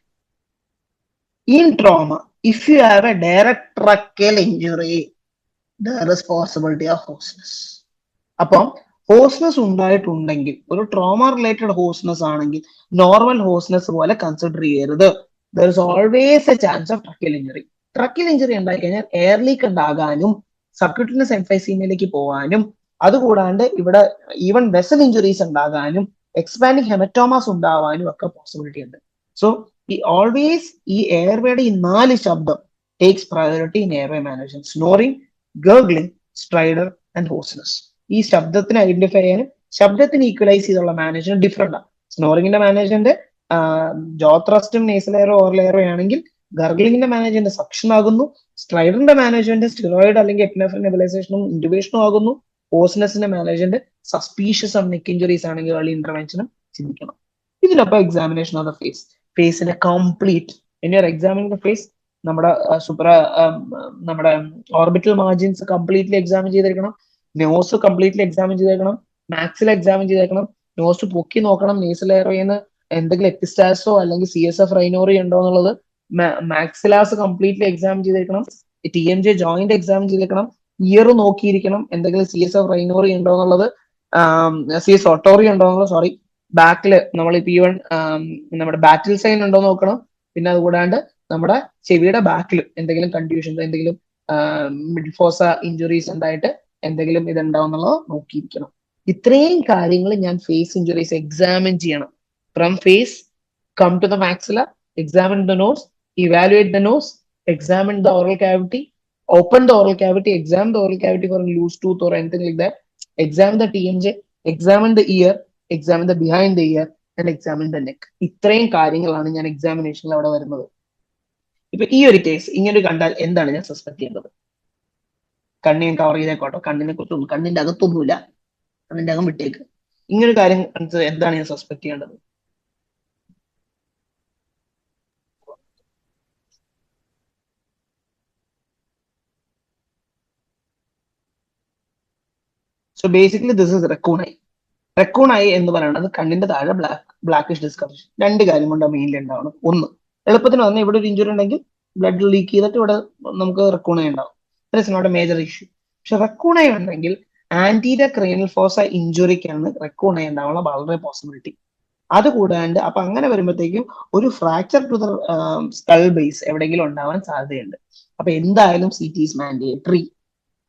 Speaker 1: In trauma, if you have a direct trachea injury, there is possibility of hoarseness. അപ്പം ഹോസ്നെസ് ഉണ്ടായിട്ടുണ്ടെങ്കിൽ ഒരു ട്രോമ റിലേറ്റഡ് ഹോസ്നെസ് ആണെങ്കിൽ നോർമൽ ഹോസ്നെസ് പോലെ കൺസിഡർ ചെയ്യരുത്. There is always a chance of tracheal injury. Tracheal injury ഉണ്ടായി കഴിഞ്ഞാൽ air leak ഉണ്ടാകാനും സബ്ക്യൂട്ടീനിയസ് എംഫൈസീമയിലേക്ക് പോകാനും അതുകൂടാണ്ട് ഇവിടെ ഈവൻ വെസൽ ഇഞ്ചുറീസ് ഉണ്ടാകാനും എക്സ്പാൻഡിങ് ഹെമറ്റോമാസ് ഉണ്ടാവാനും ഒക്കെ പോസിബിലിറ്റി ഉണ്ട്. സോ ഈ ഓൾവേസ് ഈ എയർവേയുടെ ഈ 4 ശബ്ദം takes priority in airway management: snoring, gurgling, stridor and hoarseness. ഈ ശബ്ദത്തിന് ഐഡന്റിഫൈ ചെയ്യാനും ശബ്ദത്തിന് ഈക്വലൈസ് ചെയ്തുള്ള മാനേജ്മെന്റ് ഡിഫറെന്റ് ആണ്. സ്നോറിംഗിന്റെ മാനേജ്മെന്റ് ജോ ത്രസ്റ്റും നേസൽ എയറോ ഓറൽ എയറോ ആണെങ്കിൽ ഗർഗ്ലിംഗിന്റെ മാനേജ്മെന്റ് സക്ഷൻ ആകുന്നു. സ്ട്രൈഡറിന്റെ മാനേജ്മെന്റ് സ്റ്റിറോയിഡ് അല്ലെങ്കിൽ എപ്പിനെഫ്രിൻ നെബുലൈസേഷനും ഇൻറ്റുബേഷനും ആകുന്നു. ഹോസ്നെസിന്റെ management suspicious of neck injuries ആണെങ്കിൽ ഏർലി ഇന്റർവെൻഷനും ചിന്തിക്കണം. ഇതിനൊപ്പം എക്സാമിനേഷൻ ഓഫ് ദ ഫേസ്, ഫേസിനെ complete in your examining the face നമ്മുടെ നമ്മുടെ ഓർബിറ്റൽ മാർജിൻസ് കംപ്ലീറ്റ്ലി എക്സാമിൻ ചെയ്തിരിക്കണം. നോസ് കംപ്ലീറ്റ്ലി എക്സാമിൻ ചെയ്തേക്കണം. മാക്സിൽ എക്സാമിൻ ചെയ്തേക്കണം. നോസ് പൊക്കി നോക്കണം. നേസൽ എയർവേന്ന് എന്തെങ്കിലും എപ്പിസ്റ്റാസോ അല്ലെങ്കിൽ CSF റൈനോറി ഉണ്ടോ എന്നുള്ളത് മാക്സിലാസ് കംപ്ലീറ്റ്ലി എക്സാമിൻ ചെയ്തേക്കണം. TMJ ജോയിന്റ് എക്സാമിൻ ചെയ്തേക്കണം. ഇയർ നോക്കിയിരിക്കണം എന്തെങ്കിലും CSF റൈനോറി ഉണ്ടോ എന്നുള്ളത്, CS ഒട്ടോറി ഉണ്ടോ എന്നുള്ളത്. സോറി, ബാക്കില് നമ്മൾ P1 നമ്മുടെ ബാറ്റിൽ സൈൻ ഉണ്ടോ നോക്കണം. പിന്നെ അതുകൂടാണ്ട് നമ്മുടെ ചെവിയുടെ ബാക്കിൽ എന്തെങ്കിലും കൺഫ്യൂഷൻസ്, എന്തെങ്കിലും മിഡിൽ ഫോസ ഇഞ്ചുറീസ് ഉണ്ടായിട്ട് എന്തെങ്കിലും ഇതുണ്ടാവും എന്നുള്ളത് നോക്കിയിരിക്കണം. ഇത്രയും കാര്യങ്ങൾ ഞാൻ ഫേസ് ഇഞ്ചുറീസ് എക്സാമിൻ ചെയ്യണം. From face come to the maxilla, examine the nose, evaluate the nose, examine the oral cavity, open the oral cavity, examine the oral cavity for a loose tooth or anything like that, examine the TMJ, examine the ear, examine the behind the ear and examine the neck. ഇത്രയും കാര്യങ്ങളാണ് ഞാൻ എക്സാമിനേഷനിൽ അവിടെ വരുന്നത്. ഇപ്പൊ ഈ ഒരു case ഇങ്ങനെ കണ്ടാൽ എന്താണ് ഞാൻ സസ്പെക്ട് ചെയ്യേണ്ടത്? കണ്ണിനെ കവർ ചെയ്തേക്കോട്ടോ, കണ്ണിനെ കുറിച്ചൊന്നും, കണ്ണിന്റെ അകത്തൊന്നുമില്ല, കണ്ണിന്റെ അകം വിട്ടേക്ക്. ഇങ്ങനൊരു കാര്യം എന്താണ് ഞാൻ സസ്പെക്ട് ചെയ്യേണ്ടത്? So basically this is raccoon eye. Raccoon eye എന്ന് പറയുന്നത് കണ്ണിന്റെ താഴെ ബ്ലാക്കിഷ് ഡിസ്കറേഷൻ. 2 കാര്യം കൊണ്ടാണ് മെയിൻലി ഉണ്ടാവുന്നത്. ഒന്ന്, എളുപ്പത്തിന് വന്ന് ഇവിടെ ഒരു ഇഞ്ചുറി ഉണ്ടെങ്കിൽ ബ്ലഡ് ലീക്ക് ചെയ്തിട്ട് ഇവിടെ നമുക്ക് റെക്കൂൺ ഐ ഉണ്ടാവും. It's not a major issue. പക്ഷെ റെക്കൂൺ ഐ ഉണ്ടെങ്കിൽ ആന്റീരിയർ ക്രേനിയൽ ഫോസ ഇഞ്ചുറിക്കാണ് റെക്കൂൺ ഐ ഉണ്ടാവാനുള്ള വളരെ പോസിബിലിറ്റി. അതുകൂടാണ്ട് അപ്പൊ അങ്ങനെ വരുമ്പോഴത്തേക്കും ഒരു fracture to the skull base എവിടെയെങ്കിലും ഉണ്ടാവാൻ സാധ്യതയുണ്ട്. അപ്പൊ എന്തായാലും CT ഈസ് മാൻഡേറ്ററി.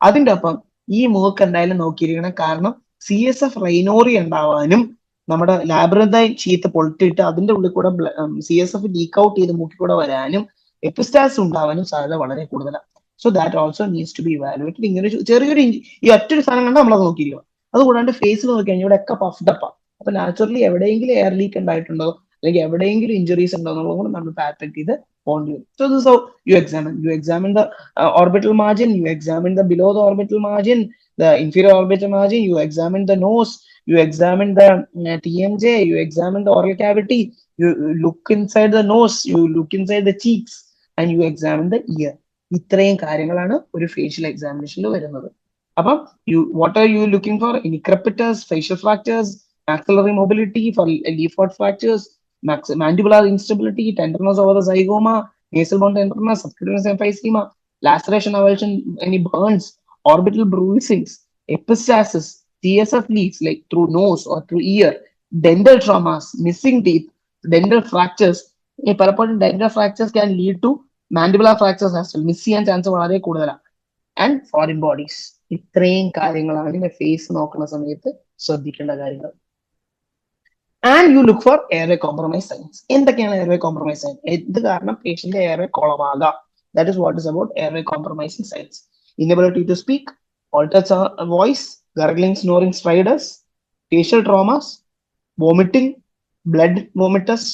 Speaker 1: അതിന്റെ ഒപ്പം ഈ മൂക്ക് എന്തായാലും നോക്കിയിരിക്കണം. കാരണം CSF റൈനോറി ഉണ്ടാവാനും നമ്മുടെ ലാബ്രന്തൈൻ ഷീത്ത് പൊളിട്ടിട്ട് അതിന്റെ ഉള്ളിൽ കൂടെ CSF ലീക്ക് ഔട്ട് ചെയ്ത് മൂക്കിൽ കൂടെ വരാനും എപ്പിസ്റ്റാസ് ഉണ്ടാവാനും സാധ്യത വളരെ കൂടുതലാണ്. So that also needs to be evaluated. ഇങ്ങനെ ചെറിയൊരു ഈ ഒറ്റൊരു സാധനം കണ്ടാൽ നമ്മളത് നോക്കിയിരിക്കണം. അതുകൂടാണ്ട് ഫേസിൽ നോക്കി കഴിഞ്ഞാൽ ഇവിടെ ഒക്കെ പഫ്ഡപ്പാ. അപ്പൊ നാച്ചുറലി എവിടെയെങ്കിലും എയർ ലീക്ക് ഉണ്ടായിട്ടുണ്ടോ അല്ലെങ്കിൽ എവിടെയെങ്കിലും ഇഞ്ചുറീസ് ഉണ്ടോ എന്നുള്ളത് കൂടെ നമ്മൾ പാറ്റക്ട് ചെയ്ത് പോകേണ്ടി വരും. So this is how you examine the orbital margin, you examine the below the orbital margin, the inferior orbital margin, you examine the nose, you examine the TMJ, you examine the oral cavity, you look inside the nose, you look inside the cheeks and you examine the ear. ഇത്രയും കാര്യങ്ങളാണ് ഒരു facial എക്സാമിനേഷനിൽ വരുന്നത്. അപ്പം what are you looking for? Any crepitus, facial fractures, maxillary mobility, for leaf rod fractures, mandibular instability, tenderness over the zygoma, nasal bone tenderness, subcutaneous emphysema, laceration, avulsion, any burns, orbital bruisings, epistasis, CSF leaks like through nose or through ear, dental traumas, missing teeth, dental fractures. പലപ്പോഴും dental fractures can lead to mandibular fractures as well. Miss ചെയ്യാൻ chance വളരെ കൂടുതലാണ്. And foreign bodies. ഇത്രയും കാര്യങ്ങളാണ് face നോക്കുന്ന സമയത്ത് ശ്രദ്ധിക്കേണ്ട കാര്യങ്ങൾ. And you look for airway compromise signs. എന്തൊക്കെയാണ് എയർവേ കോംപ്രമൈസ് സൈൻ? എന്ത് കാരണം പേഷ്യന്റ് എയർവേ കുളമാകാം? That is what is about airway compromising signs. Inability to speak, altered voice, gurgling, snoring, stridors, facial traumas, vomiting, blood vomitus,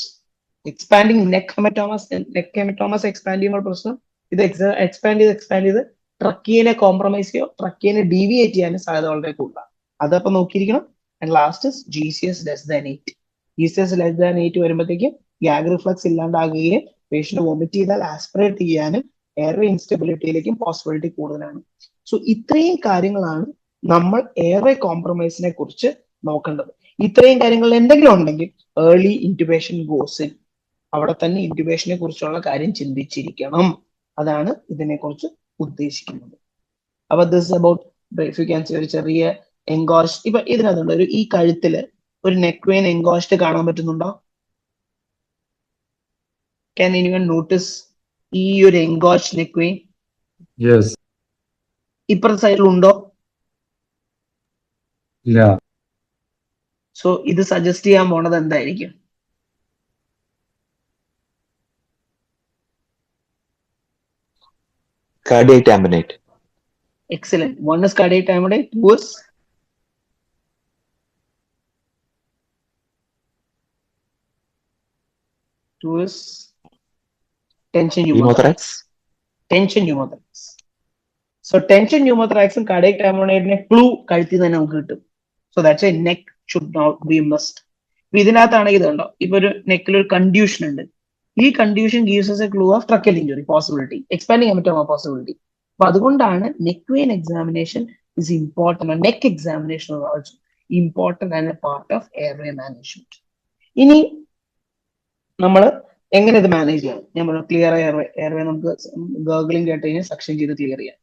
Speaker 1: expanding neck hematomas. Neck hematomas expand ചെയ്യുമ്പോൾ പ്രശ്നം ഇത് expand ചെയ്ത് ട്രക്കിയെ compromise ചെയ്യോ ട്രക്കിയെ deviate ചെയ്യാനും സാധ്യത വളരെ കൂടുതലാണ്. അതപ്പം നോക്കിയിരിക്കണം. And last GCS less than 8. GCS less than 8 വരുമ്പോഴത്തേക്കും ഗ്യാഗ് റിഫ്ലക്സ് ഇല്ലാണ്ടാകുകയും പേഷ്യന്റ് വോമിറ്റ് ചെയ്താൽ ആസ്പിറേറ്റ് ചെയ്യാനും എയർവേ ഇൻസ്റ്റബിലിറ്റിയിലേക്കും പോസിബിലിറ്റി കൂടുതലാണ്. സോ ഇത്രയും കാര്യങ്ങളാണ് നമ്മൾ എയർവേ കോംപ്രമൈസിനെ കുറിച്ച് നോക്കേണ്ടത്. ഇത്രയും കാര്യങ്ങൾ എന്തെങ്കിലും ഉണ്ടെങ്കിൽ ഏർലി ഇൻറ്റുബേഷൻ ഗോസ് ഇൻ. അവിടെ തന്നെ ഇൻറ്റുബേഷനെ കുറിച്ചുള്ള കാര്യം ചിന്തിച്ചിരിക്കണം. അതാണ് ഇതിനെ കുറിച്ച് ഉദ്ദേശിക്കുന്നത്. അപ്പൊ this about if you can see ഒരു ചെറിയ എൻഗോസ്റ്റ്. ഇപ്പൊ ഇതിനകത്തുണ്ട് ഒരു ഈ കഴുത്തില് ഒരു നെക്ക് വെയിൻ എൻഗോസ്റ്റ് കാണാൻ പറ്റുന്നുണ്ടോ? ക്യാൻ എനിവൺ നോട്ടീസ് ഈ ഒരു എൻഗോസ്റ്റ് നെക്ക് വെയിൻ
Speaker 7: Yes.
Speaker 1: ഇപ്പുറത്തെ സൈഡിൽ ഉണ്ടോ?
Speaker 7: Yeah.
Speaker 1: സോ ഇത് സജസ്റ്റ് ചെയ്യാൻ പോണത് എന്തായിരിക്കും?
Speaker 5: Cardiac tamponade.
Speaker 1: Excellent. One is cardiac tamponade, two is tension pneumothorax. Tension pneumothorax. So tension pneumothorax and cardiac tamponade clue കഴുത്തിൽ തന്നെ നമുക്ക് കിട്ടും. So that's why neck should not be missed. ഇപ്പൊ ഇതിനകത്താണെങ്കിൽ ഇതുണ്ടോ, ഇപ്പൊ ഒരു നെക്കിൽ ഒരു കൺഡ്യൂഷൻ ഉണ്ട്. ഈ condition gives us a clue of tracheal injury possibility, expanding hematoma possibility. അപ്പൊ അതുകൊണ്ടാണ് neck vein examination is important. Neck examination also important and a part of airway management. ഇനി നമ്മൾ എങ്ങനെ ഇത് മാനേജ് ചെയ്യാം? ഞാൻ പറഞ്ഞു ക്ലിയർ എയർവേ നമുക്ക് ഗർഗിളിംഗ് കേട്ട് കഴിഞ്ഞാൽ സക്ഷൻ ചെയ്ത് ക്ലിയർ ചെയ്യാം.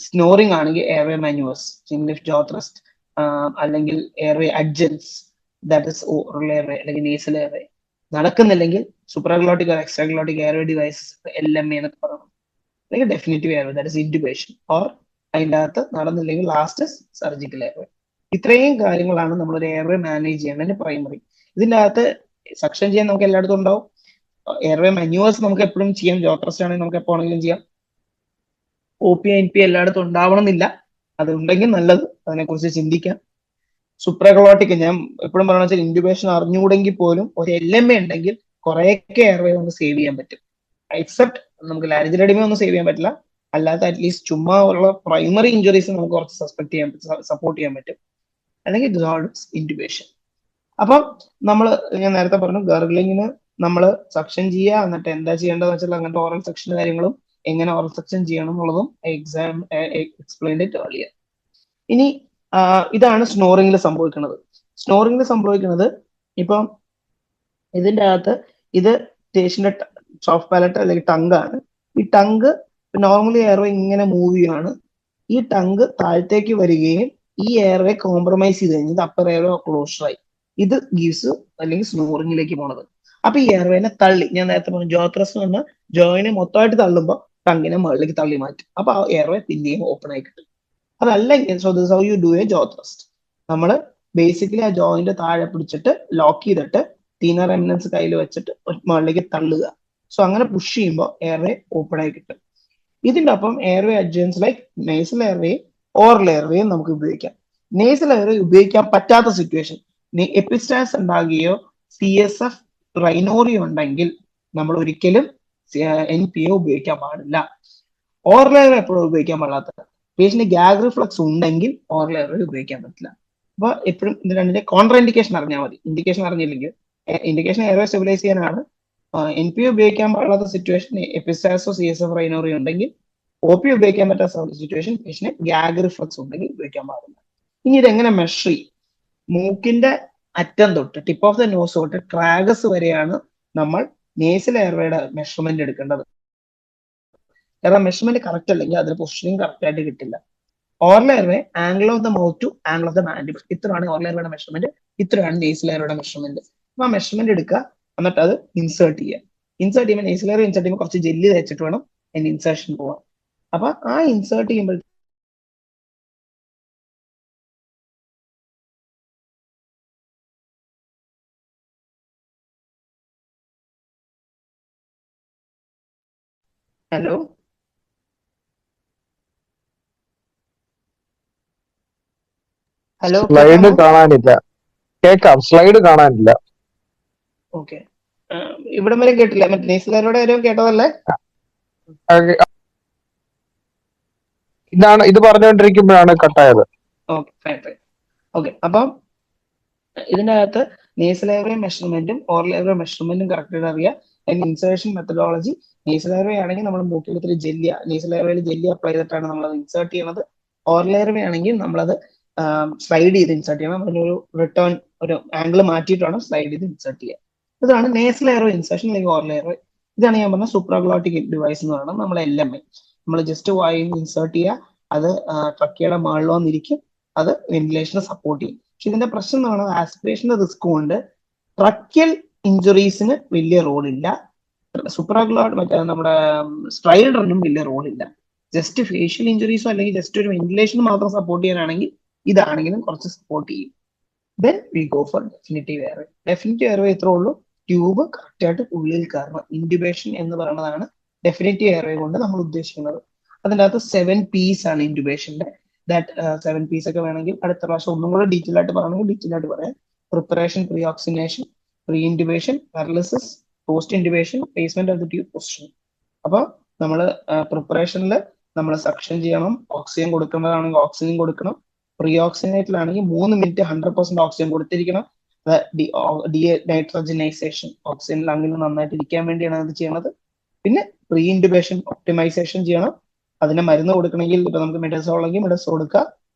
Speaker 1: സ്നോറിംഗ് ആണെങ്കിൽ airway manoeuvres, chin lift, jaw thrust, അല്ലെങ്കിൽ airway adjuncts, that is oral airway അല്ലെങ്കിൽ നേസൽ എയർവേ. നടക്കുന്നില്ലെങ്കിൽ supraglottic extraglottic airway devices, LMA എന്നൊക്കെ പറയണം. അല്ലെങ്കിൽ definitive airway, that is intubation. Or അതിൻ്റെ അകത്ത് നടന്നില്ലെങ്കിൽ ലാസ്റ്റ് സർജിക്കൽ എയർവേ. ഇത്രയും കാര്യങ്ങളാണ് നമ്മളൊരു എയർവേ മാനേജ് ചെയ്യേണ്ടതിന്റെ പ്രൈമറി. ഇതിൻ്റെ അകത്ത് സക്ഷൻ ചെയ്യാൻ നമുക്ക് എല്ലായിടത്തും ഉണ്ടാവും. എയർവേ മാനുവേഴ്സ് നമുക്ക് എപ്പോഴും ചെയ്യാം. ജോ ത്രസ്റ്റ് ആണെങ്കിൽ നമുക്ക് എപ്പോൾ ആണെങ്കിലും ചെയ്യാം. OP NP എല്ലായിടത്തും ഉണ്ടാവണമെന്നില്ല. അതുണ്ടെങ്കിൽ നല്ലത്, അതിനെക്കുറിച്ച് ചിന്തിക്കാം. സുപ്രാഗ്ലോട്ടിക് ഞാൻ എപ്പോഴും പറയണ വെച്ചാൽ ഇൻറ്റുബേഷൻ അറിഞ്ഞുകൂടെങ്കിൽ പോലും ഒരു LMA ഉണ്ടെങ്കിൽ കുറേയൊക്കെ എയർവേ നമുക്ക് സേവ് ചെയ്യാൻ പറ്റും. എക്സെപ്റ്റ് നമുക്ക് ലാരിഞ്ചൽ എഡിമ ഒന്നും സേവ് ചെയ്യാൻ പറ്റില്ല. അല്ലാത്ത അറ്റ്ലീസ്റ്റ് ചുമ്മാ ഉള്ള പ്രൈമറി ഇഞ്ചുറീസ് നമുക്ക് കുറച്ച് സപ്പോർട്ട് ചെയ്യാൻ പറ്റും. അല്ലെങ്കിൽ ഇൻറ്റുബേഷൻ. അപ്പം ഞാൻ നേരത്തെ പറഞ്ഞു ഗർഗ്ലിങ്ങിന് നമ്മൾ സക്ഷൻ ചെയ്യുക, എന്നിട്ട് എന്താ ചെയ്യേണ്ടതെന്ന് വെച്ചാൽ അങ്ങനത്തെ ഓറൽ സെക്ഷൻ കാര്യങ്ങളും എങ്ങനെ ഓറൽ സെക്ഷൻ ചെയ്യണം എന്നുള്ളതും എക്സ്പ്ലെയിൻഡ് ഇറ്റ് ഏർലിയർ. ഇനി ഇതാണ് സ്നോറിംഗിൽ സംഭവിക്കുന്നത്. സ്നോറിംഗിൽ സംഭവിക്കുന്നത് ഇപ്പം ഇതിൻ്റെ അകത്ത് ഇത് പേഷ്യന്റെ സോഫ്റ്റ് പാലറ്റ് അല്ലെങ്കിൽ ടങ്കാണ്. ഈ ടങ്ക് നോർമലി എയർവേ ഇങ്ങനെ മൂവ് ചെയ്യാണ്. ഈ ടങ്ക് താഴത്തേക്ക് വരികയും ഈ എയർവേ കോംപ്രമൈസ് ചെയ്ത് കഴിഞ്ഞാൽ അപ്പർ എയർവേ ക്ലോഷറായി. ഇത് ഗീവ്സ് അല്ലെങ്കിൽ സ്നോറിംഗിലേക്ക് പോണത്. അപ്പൊ ഈ എയർവേനെ തള്ളി, ഞാൻ നേരത്തെ പറഞ്ഞു ജോ ത്രസ്റ്റ് എന്ന് പറഞ്ഞാൽ ജോയിനെ മൊത്തമായിട്ട് തള്ളുമ്പോൾ ടങ്ങിനെ മുകളിലേക്ക് തള്ളി മാറ്റും. അപ്പൊ ആ എയർവേ പിന്നെയും ഓപ്പൺ ആയി കിട്ടും. അതല്ലെങ്കിൽ so this how you do a jaw thrust. നമ്മൾ ബേസിക്കലി ആ ജോയിന്റ് താഴെ പിടിച്ചിട്ട് ലോക്ക് ചെയ്തിട്ട് ടീനർ എമിനൻസ് കയ്യിൽ വെച്ചിട്ട് മുകളിലേക്ക് തള്ളുക. സോ അങ്ങനെ പുഷ് ചെയ്യുമ്പോൾ എയർവേ ഓപ്പൺ ആയി കിട്ടും. ഇതിന്റെ ഒപ്പം airway adjuncts like nasal airway, oral എയർവേയും നമുക്ക് ഉപയോഗിക്കാം. നേസൽ എയർവേ ഉപയോഗിക്കാൻ പറ്റാത്ത സിറ്റുവേഷൻ, എപ്പിസ്റ്റാസ് ഉണ്ടാകുകയോ CSF റൈനോറിയോ ഉണ്ടെങ്കിൽ നമ്മൾ ഒരിക്കലും NPO ഉപയോഗിക്കാൻ പാടില്ല. ഓറൽ എയർവേ എപ്പോഴും ഉപയോഗിക്കാൻ പാടില്ലാത്ത പേഷ്യന്റ് ഗ്യാഗ് റിഫ്ലക്സ് ഉണ്ടെങ്കിൽ ഓറൽ എയർവേ ഉപയോഗിക്കാൻ പറ്റില്ല. അപ്പൊ എപ്പോഴും ഇത് രണ്ടിന്റെ കോൺട്രാ ഇൻഡിക്കേഷൻ അറിഞ്ഞാൽ മതി. ഇൻഡിക്കേഷൻ അറിഞ്ഞില്ലെങ്കിൽ ഇൻഡിക്കേഷൻ എയർവേ സ്റ്റെബിലൈസ് ചെയ്യാനാണ്. NPO ഉപയോഗിക്കാൻ പാടില്ലാത്ത സിറ്റുവേഷൻ എപ്പിസ്റ്റാസോ CSF റൈനോറിയോ ഉണ്ടെങ്കിൽ, OP ഉപയോഗിക്കാൻ പറ്റാത്ത സിറ്റുവേഷൻ പേഷ്യന്റ് ഗ്യാഗ് റിഫ്ലക്സ് ഉണ്ടെങ്കിൽ ഉപയോഗിക്കാൻ പാടില്ല. ഇനി ഇതെങ്ങനെ മെഷർ ചെയ്യും? മൂക്കിന്റെ അറ്റം തൊട്ട് ടിപ്പ് ഓഫ് ദ നോസ് തൊട്ട് ട്രാഗസ് വരെയാണ് നമ്മൾ നേസൽ എയർവേയുടെ മെഷർമെന്റ് എടുക്കേണ്ടത്. കാരണം മെഷർമെന്റ് കറക്റ്റ് അല്ലെങ്കിൽ അതിന് പൊസിഷനിങ് കറക്റ്റ് ആയിട്ട് കിട്ടില്ല. Oral airway angle of the mouth to angle of the mandible, ഇത്രയാണ് ഓറൽ എയർവേയുടെ മെഷർമെന്റ്, ഇത്രയാണ് നേസൽ എയർവേയുടെ മെഷർമെന്റ്. അപ്പൊ ആ മെഷർമെന്റ് എടുക്കുക, എന്നിട്ട് അത് ഇൻസേർട്ട് ചെയ്യുക. ഇൻസേർട്ട് ചെയ്യുമ്പോൾ നേസൽ എയർവേ ഇൻസേർട്ട് ചെയ്യുമ്പോൾ കുറച്ച് ജെല്ലി തേച്ചിട്ട് വേണം അതിന്റെ ഇൻസേർഷൻ പോവാൻ. അപ്പൊ ആ ഇൻസേർട്ട് ചെയ്യുമ്പോൾ ഹലോ ഹലോ
Speaker 2: സ്ലൈഡ് കാണാനില്ല. കേക്കാം, സ്ലൈഡ് കാണാനില്ല.
Speaker 1: ഓക്കെ, ഇവിടം വരെ കേട്ടില്ല. മറ്റേ നേസൽ എയർവേയുടെ കാര്യം കേട്ടതല്ലേ?
Speaker 2: ഇത് പറഞ്ഞുകൊണ്ടിരിക്കുമ്പോഴാണ് കട്ടായത്.
Speaker 1: Okay fine. ഓക്കെ, അപ്പം ഇതിൻ്റെ അകത്ത് നേസൽ എയർവേ മെഷർമെന്റും ഓറൽ എയർവേ മെഷർമെന്റും കറക്റ്റ് ആയിട്ട് അറിയാം. അതിന്റെ ഇൻസേർഷൻ മെത്തഡോളജി, നേസൽ എയർവേ ആണെങ്കിൽ നമ്മൾ മൂക്കിൽ ഇത്തിരി ജെല്ലി, നേസൽ എയർവേയിൽ ജെല്ലി അപ്ലൈ ചെയ്തിട്ടാണ് നമ്മളത് ഇൻസേർട്ട് ചെയ്യുന്നത്. ഓറൽ എയർവേ ആണെങ്കിൽ നമ്മളത് സ്ലൈഡ് ചെയ്ത് ഇൻസേർട്ട് ചെയ്യണം. അതിനൊരു റിട്ടേൺ ഒരു ആംഗിൾ മാറ്റിയിട്ട് വേണം സ്ലൈഡ് ചെയ്ത് ഇൻസേർട്ട് ചെയ്യാൻ. ഇതാണ് നേസൽ എയർവേ ഇൻസേർഷൻ അല്ലെങ്കിൽ ഓറൽ എയർവേ. ഇതാണ് ഞാൻ പറഞ്ഞ സൂപ്രാഗ്ലോട്ടിക് ഡിവൈസ് എന്ന് പറയുന്നത്. നമ്മൾ LMA നമ്മൾ ജസ്റ്റ് വായിൽ ഇൻസേർട്ട് ചെയ്യുക, അത് ട്രക്കിയുടെ മുകളിൽ വന്നിരിക്കും, അത് വെന്റിലേഷനെ സപ്പോർട്ട് ചെയ്യും. പക്ഷെ ഇതിന്റെ പ്രശ്നം എന്ന് പറയുന്നത് ആസ്പിറേഷന്റെ റിസ്ക് കൊണ്ട് ട്രക്കിയൽ ഇഞ്ചുറീസിന് വലിയ റോളില്ല, സൂപ്പറാഗ്ലോഡ് മറ്റേ നമ്മുടെ സ്ട്രൈഡറിനും വലിയ റോളില്ല. ജസ്റ്റ് ഫേഷ്യൽ ഇഞ്ചുറീസോ അല്ലെങ്കിൽ ജസ്റ്റ് ഒരു വെന്റിലേഷൻ മാത്രം സപ്പോർട്ട് ചെയ്യാനാണെങ്കിൽ ഇതാണെങ്കിലും കുറച്ച് സപ്പോർട്ട് ചെയ്യും. Then we go for definitive airway. Definitive airway ഇത്രേ ഉള്ളൂ, ട്യൂബ് കറക്റ്റ് ആയിട്ട് ഉള്ളിൽ കയറണം. ഇൻഡ്യൂബേഷൻ എന്ന് പറയുന്നതാണ് ഡെഫിനിറ്റീവ് എയർവേ കൊണ്ട് നമ്മൾ ഉദ്ദേശിക്കുന്നത്. അതിൻ്റെ അകത്ത് 7 P's ആണ് ഇൻഡ്യൂബേഷന്റെ. ദാറ്റ് 7 P's ഒക്കെ വേണമെങ്കിൽ അടുത്ത പ്രാവശ്യം ഒന്നും കൂടെ ഡീറ്റെയിൽ ആയിട്ട് പറയണമെങ്കിൽ ഡീറ്റെയിൽ ആയിട്ട് പറയാം. Preparation, pre oxygenation, pre intubation, paralysis, post intubation, placement of the tube position. അപ്പൊ നമ്മൾ പ്രിപ്പറേഷനിൽ നമ്മൾ സക്ഷൻ ചെയ്യണം, ഓക്സിജൻ കൊടുക്കേണ്ടതാണെങ്കിൽ ഓക്സിജൻ കൊടുക്കണം. പ്രീ ഓക്സിജനേറ്റിലാണെങ്കിൽ 3 മിനിറ്റ് 100% ഓക്സിജൻ കൊടുത്തിരിക്കണം. നൈട്രജനൈസേഷൻ, ഓക്സിജൻ ലങ്ങിൽ നന്നായിട്ട് ഇരിക്കാൻ വേണ്ടിയാണ് അത് ചെയ്യണത്. പിന്നെ പ്രീ ഇൻഡ്യൂബേഷൻ ഒപ്റ്റിമൈസേഷൻ ചെയ്യണം. അതിന് മരുന്ന് കൊടുക്കണമെങ്കിൽ ഇപ്പൊ നമുക്ക് മെഡസോ ഉണ്ടെങ്കിൽ മെഡസോ കൊടുക്കാം.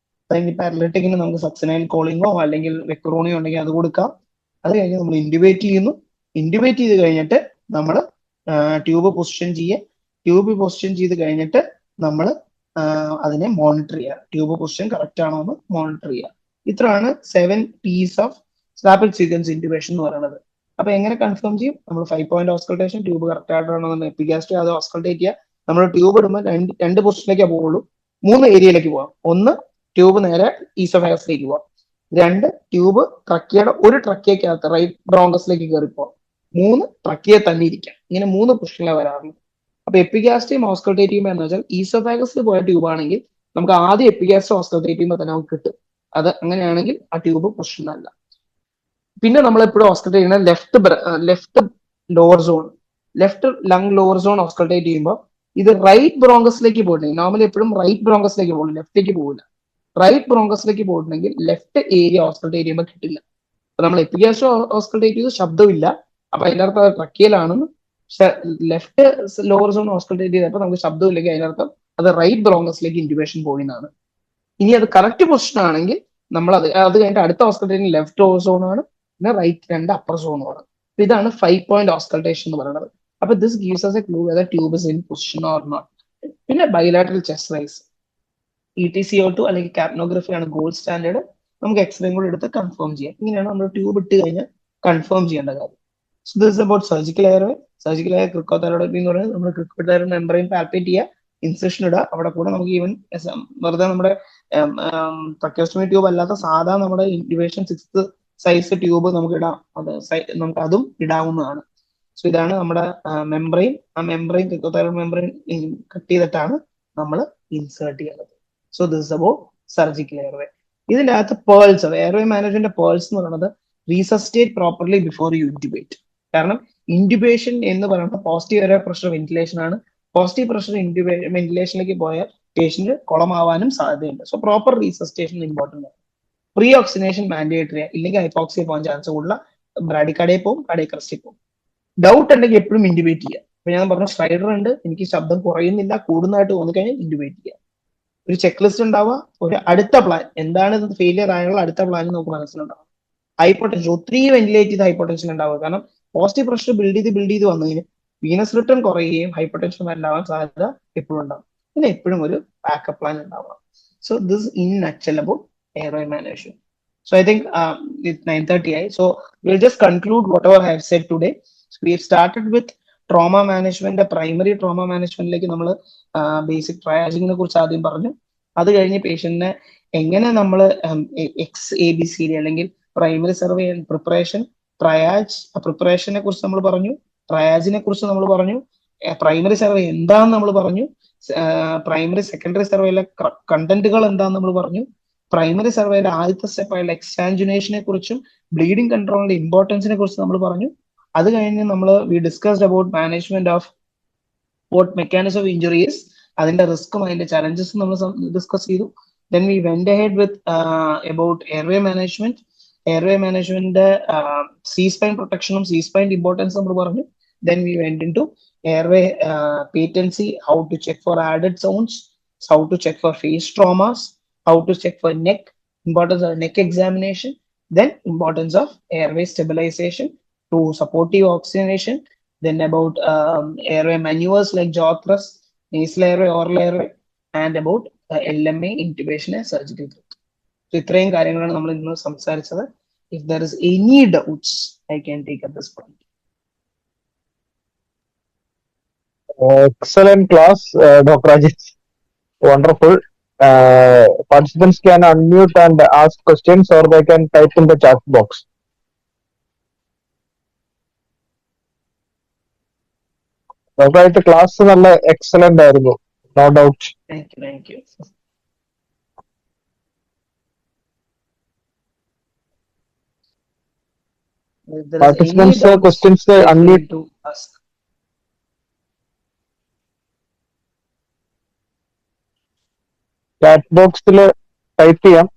Speaker 1: അല്ലെങ്കിൽ പാരലിറ്റിക്കിന് നമുക്ക് സക്സനൈൽ കോളിങ്ങോ അല്ലെങ്കിൽ വെക്രോണിയോ ഉണ്ടെങ്കിൽ അത് കൊടുക്കാം. അത് കഴിഞ്ഞ് നമ്മൾ ഇൻഡ്യൂബേറ്റ് ചെയ്യുന്നു. ഇൻഡ്യൂബേറ്റ് ചെയ്ത് കഴിഞ്ഞിട്ട് നമ്മൾ ട്യൂബ് പൊസിഷൻ ചെയ്യുക. ട്യൂബ് പൊസിഷൻ ചെയ്ത് കഴിഞ്ഞിട്ട് നമ്മൾ അതിനെ മോണിറ്റർ ചെയ്യുക. ട്യൂബ് പൊസിഷൻ കറക്റ്റ് ആണോ എന്ന് മോണിറ്റർ ചെയ്യുക. ഇത്രയാണ് 7 P's ഓഫ് റാപ്പിഡ് സീക്വൻസ് ഇൻഡ്യൂബേഷൻ എന്ന് പറയുന്നത്. അപ്പൊ എങ്ങനെ കൺഫേം ചെയ്യും? നമ്മൾ 5 പോയിന്റ് ഓസ്കൾട്ടേഷൻ, ട്യൂബ് കറക്റ്റ് ആയിട്ടാണോ എപ്പിഗാസ്ട്രി അത് ഓസ്കൾട്ടേറ്റ് ചെയ്യുക. നമ്മൾ ട്യൂബ് ഇടുമ്പോൾ രണ്ട് പൊസിഷനിലേക്കേ പോവുള്ളൂ. 3 ഏരിയയിലേക്ക് പോവാം. ഒന്ന്, ട്യൂബ് നേരെ ഈസോഫാഗസിലേക്ക് പോവാം. 2, ട്യൂബ് ട്രക്കിയുടെ ഒരു ട്രക്കിയക്കകത്ത് റൈറ്റ് ബ്രോങ്കസിലേക്ക് കയറി പോവാം. 3, ട്രക്കിയെ തന്നെ ഇരിക്കാം. ഇങ്ങനെ 3 പൊസിഷനിലാണ് വരാറുണ്ട്. അപ്പൊ എപ്പിഗാസ്ട്രിയും ഓസ്കൾട്ടേറ്റ് എന്ന് വെച്ചാൽ ഈസോഫാഗസിൽ പോയ ട്യൂബ് ആണെങ്കിൽ നമുക്ക് ആദ്യം എപ്പിഗാസ്ട്രി ഓസ്കൾട്ടേറ്റ് ചെയ്യുമ്പോൾ തന്നെ നമുക്ക് കിട്ടും. അത് അങ്ങനെയാണെങ്കിൽ ആ ട്യൂബ് പൊസിഷൻ അല്ല. പിന്നെ നമ്മൾ എപ്പോഴും ഓസ്കൾട്ടേറ്റ് ചെയ്യുന്നത് left lower zone, left lung lower zone auscultate ചെയ്യുമ്പോൾ ഇത് റൈറ്റ് ബ്രോങ്കസിലേക്ക് പോയിട്ടുണ്ടെങ്കിൽ, നോർമലി എപ്പോഴും റൈറ്റ് ബ്രോങ്കസിലേക്ക് പോകും, ലെഫ്റ്റിലേക്ക് പോകില്ല. റൈറ്റ് ബ്രോങ്കസിലേക്ക് പോയിട്ടുണ്ടെങ്കിൽ ലെഫ്റ്റ് ഏരിയ ഓസ്കൾട്ടേറ്റ് ചെയ്യുമ്പോൾ കിട്ടില്ല. അപ്പൊ നമ്മൾ എപ്പിഗാസ്ട്രി ഓസ്കൾട്ടേറ്റ് ചെയ്ത് ശബ്ദമില്ല, അപ്പൊ അതിന്റെ അർത്ഥം അത് ട്രക്കിയലാണെന്ന്. ലെഫ്റ്റ് ലോവർ സോൺ ഓസ്കൾട്ടേറ്റ് ചെയ്തപ്പോൾ നമുക്ക് ശബ്ദമില്ലെങ്കിൽ അതിന്റെ അർത്ഥം അത് റൈറ്റ് ബ്രോങ്കസിലേക്ക് ഇൻഡ്യൂബേഷൻ പോയിന്നാണ്. ഇനി അത് കറക്റ്റ് പൊസിഷൻ ആണെങ്കിൽ നമ്മൾ അത് കഴിഞ്ഞിട്ട് അടുത്ത ഓസ്കൾട്ടേഷൻ ലെഫ്റ്റ് ലോവർ സോൺ ആണ്, പിന്നെ റൈറ്റ് 2 അപ്പർ സോണും ആണ്. ഇതാണ് 5 പോയിന്റ് ഓസ്കൾട്ടേഷൻ എന്ന് പറയുന്നത്. അപ്പൊ this gives us a clue whether tube is in position or not. പിന്നെ ബൈലാറ്ററൽ ചെസ്റ്റ് റൈസ്, ETCO2 അല്ലെങ്കിൽ കാപ്നോഗ്രഫി ആണ് ഗോൾഡ് സ്റ്റാൻഡേർഡ്. നമുക്ക് എക്സ്റേയും കൂടെ എടുത്ത് കൺഫേം ചെയ്യാം. ഇങ്ങനെയാണ് നമ്മൾ ട്യൂബ് ഇട്ട് കഴിഞ്ഞാൽ കൺഫേം ചെയ്യേണ്ട കാര്യം. So this is about surgical airway. Surgical air cricothyrotomy എന്ന് പറയുന്നത് നമ്മൾ ക്രിക്കോതെറാപ്പി മെമ്പറൈൻ പാൽപ്പേറ്റ് ചെയ്യുക, ഇൻസെഷൻ ഇടുക. അവിടെ കൂടെ നമുക്ക് ഈവൻ വെറുതെ നമ്മുടെ ട്രക്കിയോസ്റ്റമി ട്യൂബ് അല്ലാത്ത സാധാ നമ്മുടെ ഇൻഡ്യൂബേഷൻ 6th സൈസ് ട്യൂബ് നമുക്ക് ഇടാം. നമുക്ക് അതും ഇടാവുന്നതാണ്. സോ ഇതാണ് നമ്മുടെ മെമ്പറൈൻ. ആ മെമ്പറൈൻ ക്രിക്കോതെറാപ്പി മെമ്പറൈൻ കട്ട് ചെയ്തിട്ടാണ് നമ്മൾ ഇൻസേർട്ട് ചെയ്യുന്നത്. So this is about surgical airway. ഇതിന്റെ അകത്ത് പേൾസ്, എയർവേ മാനേജ്മെന്റ് പേൾസ് എന്ന് പറയുന്നത് റീസസ്റ്റേറ്റ് പ്രോപ്പർലി ബിഫോർ യു ഇൻഡ്യൂബേറ്റ്. കാരണം ഇൻഡ്യൂബേഷൻ എന്ന് പറയുന്നത് പോസിറ്റീവ് എയർ പ്രഷർ വെന്റിലേഷൻ ആണ്. പോസിറ്റീവ് പ്രഷർ വെന്റിലേഷനിലേക്ക് പോയാൽ പേഷ്യന്റ് കുളമാവാനും സാധ്യതയുണ്ട്. സോ പ്രോപ്പർ റീസസ്റ്റേഷൻ ഇമ്പോർട്ടന്റ് ആണ്. പ്രീ ഓക്സിനേഷൻ മാൻഡേറ്ററി, ഇല്ലെങ്കിൽ ഹൈപ്പോക്സിയ പോകാൻ ചാൻസ് കൂടുതൽ. ബ്രാഡിക്കാർഡിയ പോകും, കാർഡിയക് അറസ്റ്റ് പോകും. ഡൗട്ട് ഉണ്ടെങ്കിൽ എപ്പോഴും ഇൻഡ്യൂബേറ്റ് ചെയ്യുക. അപ്പൊ ഞാൻ പറഞ്ഞ സ്ട്രൈഡർ ഉണ്ട്, എനിക്ക് ശബ്ദം കുറയുന്നില്ല, കൂടുന്നതായിട്ട് തോന്നിക്കഴിഞ്ഞാൽ ഇൻഡ്യൂബേറ്റ് ചെയ്യുക. ഒരു ചെക്ക് ലിസ്റ്റ് ഉണ്ടാവുക, ഒരു അടുത്ത പ്ലാൻ എന്താണ് ഇത് ഫെയിലിയർ ആയുള്ള അടുത്ത പ്ലാൻ നമുക്ക് മനസ്സിലുണ്ടാവും. ഹൈപ്പോടെൻഷൻ, ഒത്തിരി വെന്റിലേറ്റ് ചെയ്ത് ഹൈപ്പോടെൻഷൻ ഉണ്ടാവുക. കാരണം പോസിറ്റീവ് പ്രഷർ ബിൽഡ് ചെയ്ത് വന്നു കഴിഞ്ഞാൽ വീനസ് റിട്ടേൺ കുറയുകയും ഹൈപ്പോടെൻഷൻ ഉണ്ടാവാൻ സാധ്യത എപ്പോഴും ഉണ്ടാവും. പിന്നെ എപ്പോഴും ഒരു ബാക്കപ്പ് പ്ലാൻ ഉണ്ടാവണം. So this in nutshell about airway management. So I think it's 9:30. So we'll just conclude whatever I have said today. So we have started with trauma management. Primary trauma management like നമ്മൾ basic ട്രയാജിങ്ങിനെ കുറിച്ച് ആദ്യം പറഞ്ഞു. അത് കഴിഞ്ഞ് പേഷ്യന്റിനെ എങ്ങനെ നമ്മൾ XABCD അല്ലെങ്കിൽ primary survey and preparation, triage പ്രിപ്പറേഷനെ കുറിച്ച് നമ്മൾ പറഞ്ഞു, ട്രയാജിനെ കുറിച്ച് നമ്മൾ പറഞ്ഞു, പ്രൈമറി സർവേ എന്താണെന്ന് നമ്മൾ പറഞ്ഞു, പ്രൈമറി സെക്കൻഡറി സർവേയിലെ കണ്ടന്റുകൾ എന്താണെന്ന് നമ്മൾ പറഞ്ഞു, പ്രൈമറി സർവേയുടെ ആദ്യത്തെ സ്റ്റെപ്പായുള്ള എക്സാഞ്ചുനേഷനെ കുറിച്ചും ബ്ലീഡിംഗ് കൺട്രോളിന്റെ ഇമ്പോർട്ടൻസിനെ കുറിച്ച് നമ്മൾ പറഞ്ഞു. അത് കഴിഞ്ഞ് നമ്മൾ we discussed about management of what mechanism of injuries, അതിന്റെ റിസ്ക്കും അതിന്റെ ചലഞ്ചസും നമ്മൾ ഡിസ്കസ് ചെയ്തു. Then we went ahead with about airway management. Airway management C spine പ്രൊട്ടക്ഷനും സി സ്പൈൻ്റെ ഇമ്പോർട്ടൻസ് നമ്മൾ പറഞ്ഞു. Then we went in to airway patency, how to check for added sounds, how to check for face traumas, how to check for neck, importance of neck examination, then importance of airway stabilization to supportive oxygenation, then about airway maneuvers like jaw thrust, nasal airway, oral airway, and about LMA, intubation, surgery. So ഇത്രയും കാര്യങ്ങളാണ് നമ്മൾ ഇന്ന് സംസാരിച്ചത്. If there is any doubts, I can take at this point.
Speaker 2: Excellent class, Dr. Ajit. Wonderful. Participants can unmute and ask questions or they can type in the chat box. Dr. Ajit, class നല്ല excellent ആയിരുന്നു. No doubt.
Speaker 1: Thank you, thank you. If there is
Speaker 2: Participants,
Speaker 1: any doubts,
Speaker 2: questions
Speaker 1: feel free
Speaker 2: unmute.
Speaker 1: to ask.
Speaker 2: Chat ബോക്സിൽ type ചെയ്യാം.